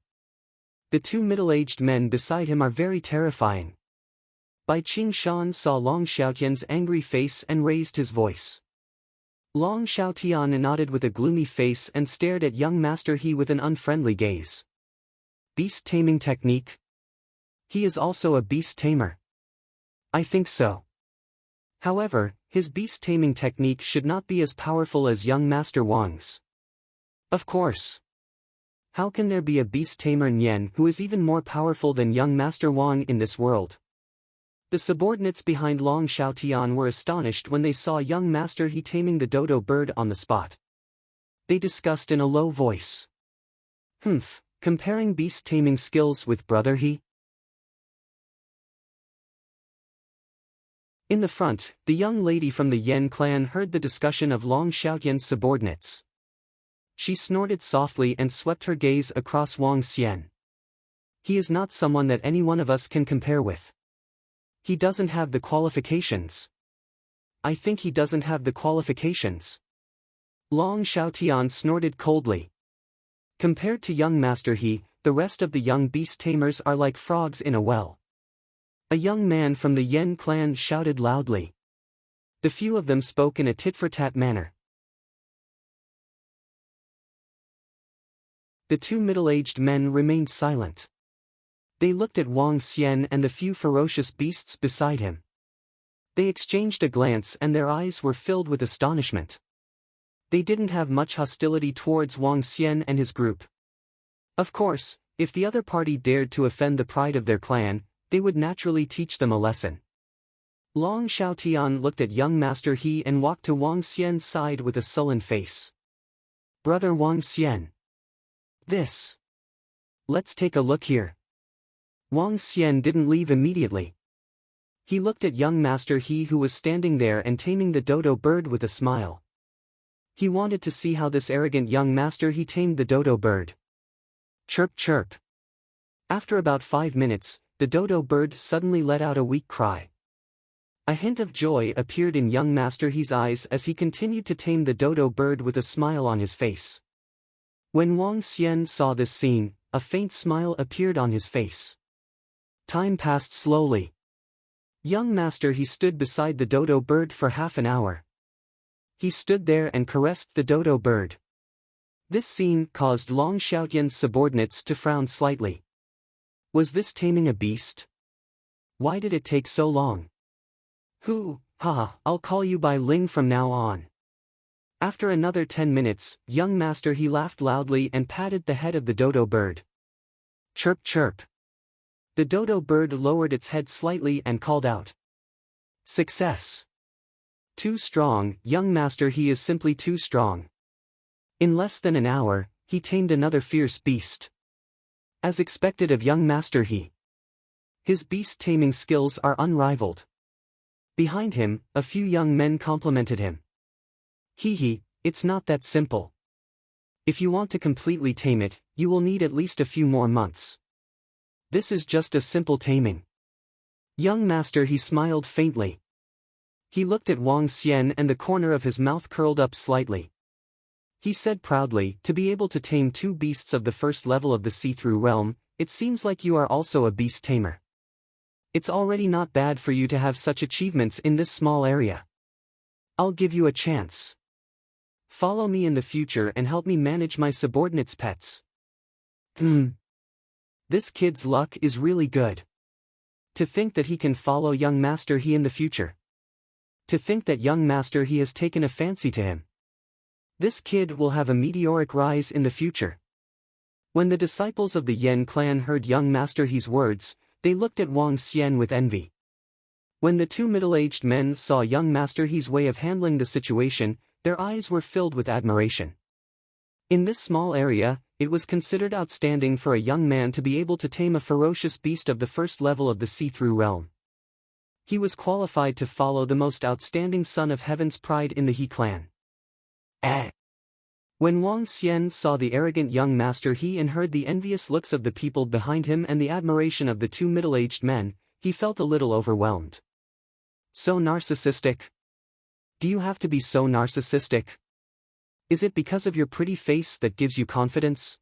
The 2 middle-aged men beside him are very terrifying. Bai Qing saw Long Xiaotian's angry face and raised his voice. Long Xiaotian nodded with a gloomy face and stared at young Master He with an unfriendly gaze. Beast taming technique? He is also a beast tamer. I think so. However, his beast taming technique should not be as powerful as young Master Wang's. Of course. How can there be a beast tamer Nian who is even more powerful than young Master Wang in this world? The subordinates behind Long Xiaotian were astonished when they saw young Master He taming the dodo bird on the spot. They discussed in a low voice. Comparing beast taming skills with Brother He? In the front, the young lady from the Yen clan heard the discussion of Long Xiaotian's subordinates. She snorted softly and swept her gaze across Wang Xian. He is not someone that any one of us can compare with. He doesn't have the qualifications. I think he doesn't have the qualifications. Long Xiaotian snorted coldly. Compared to young Master He, the rest of the young beast tamers are like frogs in a well. A young man from the Yen clan shouted loudly. The few of them spoke in a tit-for-tat manner. The 2 middle-aged men remained silent. They looked at Wang Xian and the few ferocious beasts beside him. They exchanged a glance and their eyes were filled with astonishment. They didn't have much hostility towards Wang Xian and his group. Of course, if the other party dared to offend the pride of their clan, they would naturally teach them a lesson. Long Xiaotian looked at young Master He and walked to Wang Xian's side with a sullen face. Brother Wang Xian. This. Let's take a look here. Wang Xian didn't leave immediately. He looked at young Master He who was standing there and taming the dodo bird with a smile. He wanted to see how this arrogant young Master He tamed the dodo bird. Chirp chirp. After about 5 minutes, the dodo bird suddenly let out a weak cry. A hint of joy appeared in young Master He's eyes as he continued to tame the dodo bird with a smile on his face. When Wang Xian saw this scene, a faint smile appeared on his face. Time passed slowly. Young Master He stood beside the dodo bird for half an hour. He stood there and caressed the dodo bird. This scene caused Long Xiaotian's subordinates to frown slightly. Was this taming a beast? Why did it take so long? I'll call you by Ling from now on. After another 10 minutes, young Master He laughed loudly and patted the head of the dodo bird. Chirp chirp. The dodo bird lowered its head slightly and called out. Success. Too strong, young Master He is simply too strong. In less than an hour, he tamed another fierce beast. As expected of young Master He. His beast taming skills are unrivaled. Behind him, a few young men complimented him. It's not that simple. If you want to completely tame it, you will need at least a few more months. This is just a simple taming. Young Master He smiled faintly. He looked at Wang Xian and the corner of his mouth curled up slightly. He said proudly, to be able to tame 2 beasts of the first level of the see-through realm, it seems like you are also a beast tamer. It's already not bad for you to have such achievements in this small area. I'll give you a chance. Follow me in the future and help me manage my subordinates' pets. This kid's luck is really good. To think that he can follow young Master He in the future. To think that young Master He has taken a fancy to him. This kid will have a meteoric rise in the future. When the disciples of the Yen clan heard young Master He's words, they looked at Wang Xian with envy. When the 2 middle-aged men saw young Master He's way of handling the situation, their eyes were filled with admiration. In this small area, it was considered outstanding for a young man to be able to tame a ferocious beast of the first level of the see-through realm. He was qualified to follow the most outstanding son of Heaven's pride in the He clan. When Wang Xian saw the arrogant young Master He and heard the envious looks of the people behind him and the admiration of the 2 middle-aged men, he felt a little overwhelmed. So narcissistic? Do you have to be so narcissistic? Is it because of your pretty face that gives you confidence?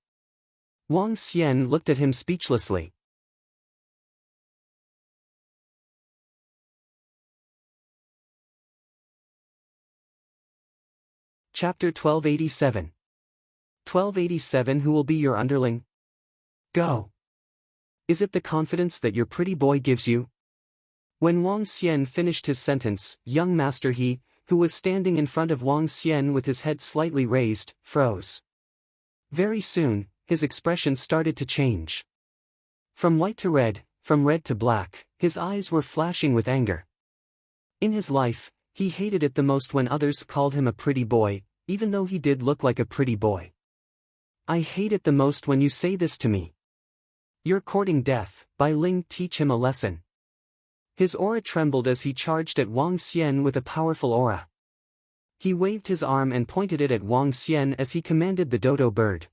Wang Xian looked at him speechlessly. Chapter 1287. 1287 Who will be your underling? Go. Is it the confidence that your pretty boy gives you? When Wang Xian finished his sentence, young Master He, who was standing in front of Wang Xian with his head slightly raised, froze. Very soon, his expression started to change. From white to red, from red to black, his eyes were flashing with anger. In his life, he hated it the most when others called him a pretty boy, even though he did look like a pretty boy. I hate it the most when you say this to me. You're courting death, Bai Ling, teach him a lesson. His aura trembled as he charged at Wang Xian with a powerful aura. He waved his arm and pointed it at Wang Xian as he commanded the dodo bird.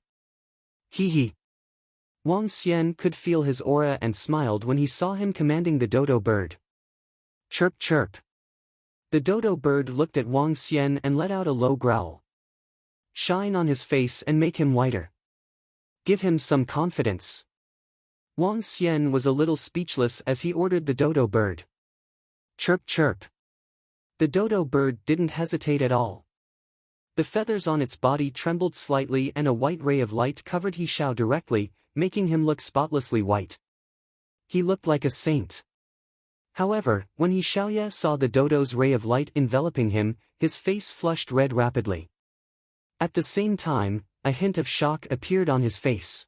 Wang Xian could feel his aura and smiled when he saw him commanding the dodo bird. Chirp chirp. The dodo bird looked at Wang Xian and let out a low growl. Shine on his face and make him whiter. Give him some confidence. Wang Xian was a little speechless as he ordered the dodo bird. Chirp chirp. The dodo bird didn't hesitate at all. The feathers on its body trembled slightly and a white ray of light covered He Xiao directly, making him look spotlessly white. He looked like a saint. However, when He Xiaoye saw the dodo's ray of light enveloping him, his face flushed red rapidly. At the same time, a hint of shock appeared on his face.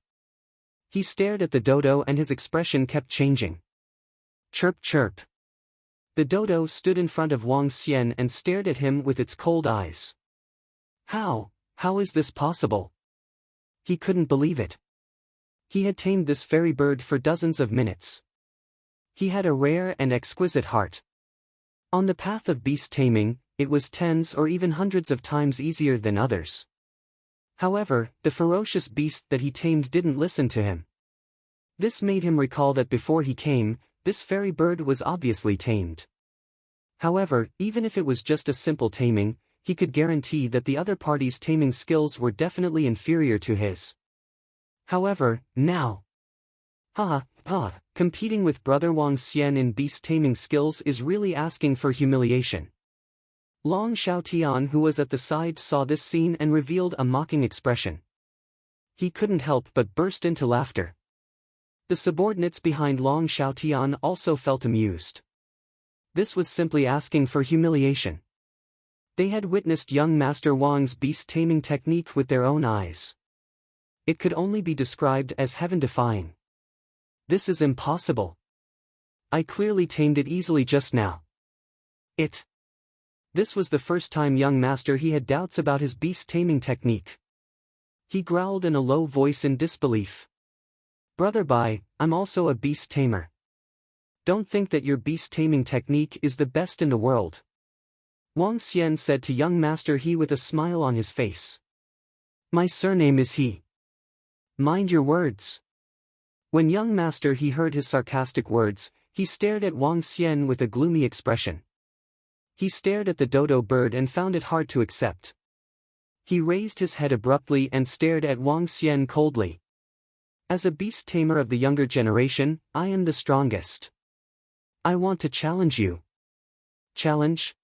He stared at the dodo and his expression kept changing. Chirp chirp. The dodo stood in front of Wang Xian and stared at him with its cold eyes. How is this possible? He couldn't believe it. He had tamed this fairy bird for dozens of minutes. He had a rare and exquisite heart. On the path of beast taming, it was tens or even hundreds of times easier than others. However, the ferocious beast that he tamed didn't listen to him. This made him recall that before he came, this fairy bird was obviously tamed. However, even if it was just a simple taming, he could guarantee that the other party's taming skills were definitely inferior to his. However, now, competing with brother Wang Xian in beast taming skills is really asking for humiliation. Long Xiaotian, who was at the side, saw this scene and revealed a mocking expression. He couldn't help but burst into laughter. The subordinates behind Long Xiaotian also felt amused. This was simply asking for humiliation. They had witnessed young Master Wang's beast taming technique with their own eyes. It could only be described as heaven-defying. This is impossible. I clearly tamed it easily just now. This was the first time young Master he had doubts about his beast taming technique. He growled in a low voice in disbelief. Brother Bai, I'm also a beast tamer. Don't think that your beast taming technique is the best in the world. Wang Xian said to young Master He with a smile on his face. My surname is He. Mind your words. When young Master He heard his sarcastic words, he stared at Wang Xian with a gloomy expression. He stared at the dodo bird and found it hard to accept. He raised his head abruptly and stared at Wang Xian coldly. As a beast tamer of the younger generation, I am the strongest. I want to challenge you. Challenge?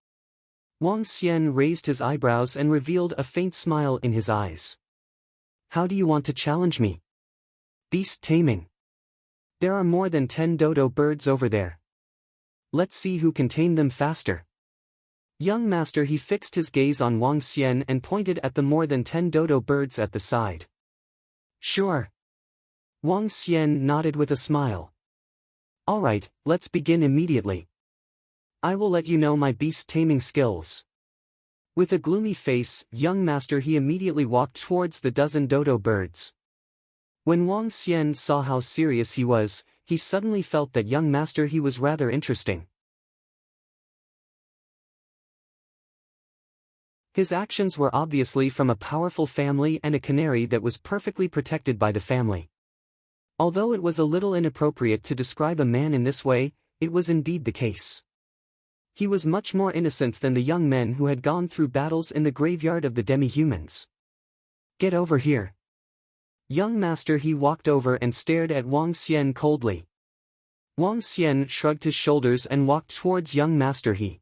Wang Xian raised his eyebrows and revealed a faint smile in his eyes. How do you want to challenge me? Beast taming. There are more than 10 dodo birds over there. Let's see who can tame them faster. Young Master He fixed his gaze on Wang Xian and pointed at the more than 10 dodo birds at the side. Sure. Wang Xian nodded with a smile. Alright, let's begin immediately. I will let you know my beast taming skills. With a gloomy face, young Master He immediately walked towards the dozen dodo birds. When Wang Xian saw how serious he was, he suddenly felt that young Master He was rather interesting. His actions were obviously from a powerful family and a canary that was perfectly protected by the family. Although it was a little inappropriate to describe a man in this way, it was indeed the case. He was much more innocent than the young men who had gone through battles in the graveyard of the demi-humans. Get over here. Young Master He walked over and stared at Wang Xian coldly. Wang Xian shrugged his shoulders and walked towards young Master He.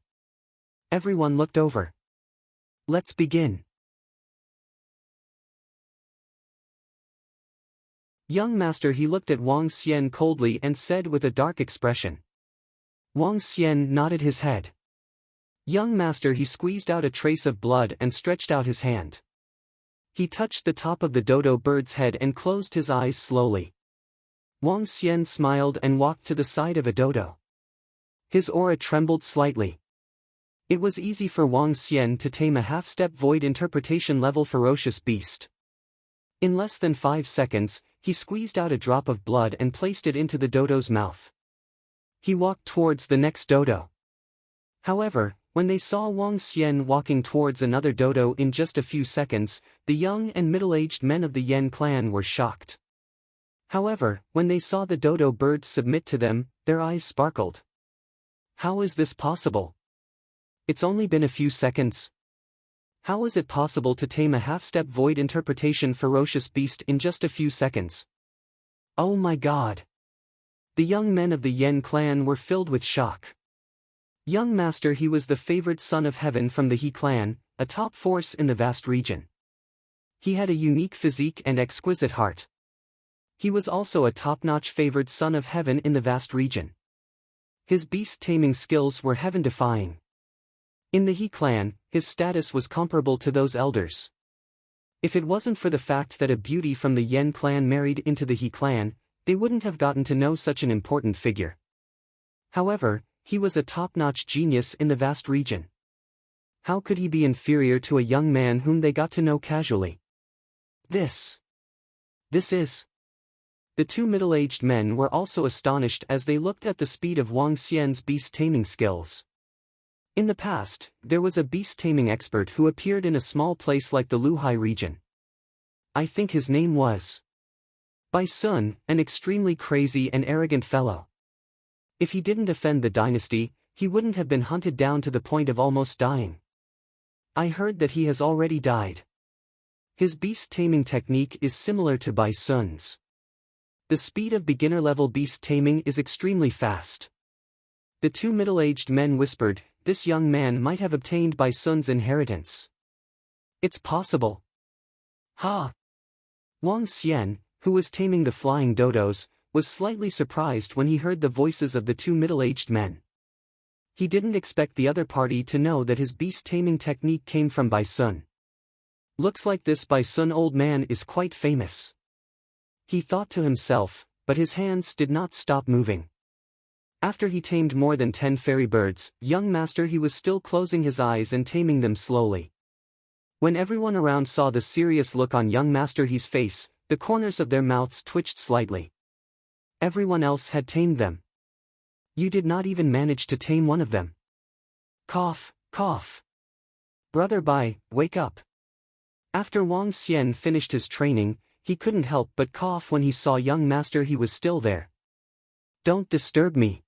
Everyone looked over. Let's begin. Young Master He looked at Wang Xian coldly and said with a dark expression. Wang Xian nodded his head. Young Master He squeezed out a trace of blood and stretched out his hand. He touched the top of the dodo bird's head and closed his eyes slowly. Wang Xian smiled and walked to the side of a dodo. His aura trembled slightly. It was easy for Wang Xian to tame a half-step void interpretation level ferocious beast. In less than 5 seconds, he squeezed out a drop of blood and placed it into the dodo's mouth. He walked towards the next dodo. However, when they saw Wang Xian walking towards another dodo in just a few seconds, the young and middle-aged men of the Yan clan were shocked. However, when they saw the dodo bird submit to them, their eyes sparkled. How is this possible? It's only been a few seconds. How is it possible to tame a half-step void interpretation ferocious beast in just a few seconds? Oh my god! The young men of the Yan clan were filled with shock. Young Master He was the favored son of heaven from the He clan, a top force in the vast region. He had a unique physique and exquisite heart. He was also a top-notch favored son of heaven in the vast region. His beast taming skills were heaven-defying. In the He clan, his status was comparable to those elders. If it wasn't for the fact that a beauty from the Yan clan married into the He clan, they wouldn't have gotten to know such an important figure. However, he was a top-notch genius in the vast region. How could he be inferior to a young man whom they got to know casually? This is... The two middle-aged men were also astonished as they looked at the speed of Wang Xian's beast-taming skills. In the past, there was a beast-taming expert who appeared in a small place like the Luhai region. I think his name was By Sun, an extremely crazy and arrogant fellow. If he didn't offend the dynasty, he wouldn't have been hunted down to the point of almost dying. I heard that he has already died. His beast taming technique is similar to Bai Sun's. The speed of beginner-level beast taming is extremely fast. The two middle-aged men whispered, this young man might have obtained Bai Sun's inheritance. It's possible. Ha! Wang Xian, who was taming the flying dodos, was slightly surprised when he heard the voices of the two middle-aged men. He didn't expect the other party to know that his beast taming technique came from Bai Sun. Looks like this Bai Sun old man is quite famous. He thought to himself, but his hands did not stop moving. After he tamed more than 10 fairy birds, young master, he was still closing his eyes and taming them slowly. When everyone around saw the serious look on young master He's face, the corners of their mouths twitched slightly. Everyone else had tamed them. You did not even manage to tame one of them. Cough, cough. Brother Bai, wake up. After Wang Xian finished his training, he couldn't help but cough when he saw young master He was still there. Don't disturb me.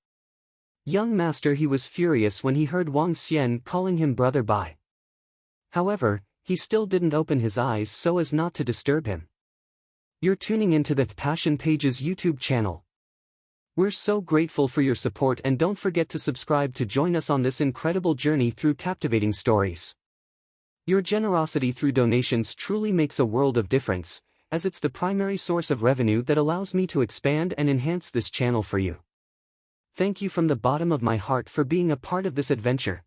Young master He was furious when he heard Wang Xian calling him Brother Bai. However, he still didn't open his eyes so as not to disturb him. You're tuning into the Passion Pages YouTube channel. We're so grateful for your support, and don't forget to subscribe to join us on this incredible journey through captivating stories. Your generosity through donations truly makes a world of difference, as it's the primary source of revenue that allows me to expand and enhance this channel for you. Thank you from the bottom of my heart for being a part of this adventure.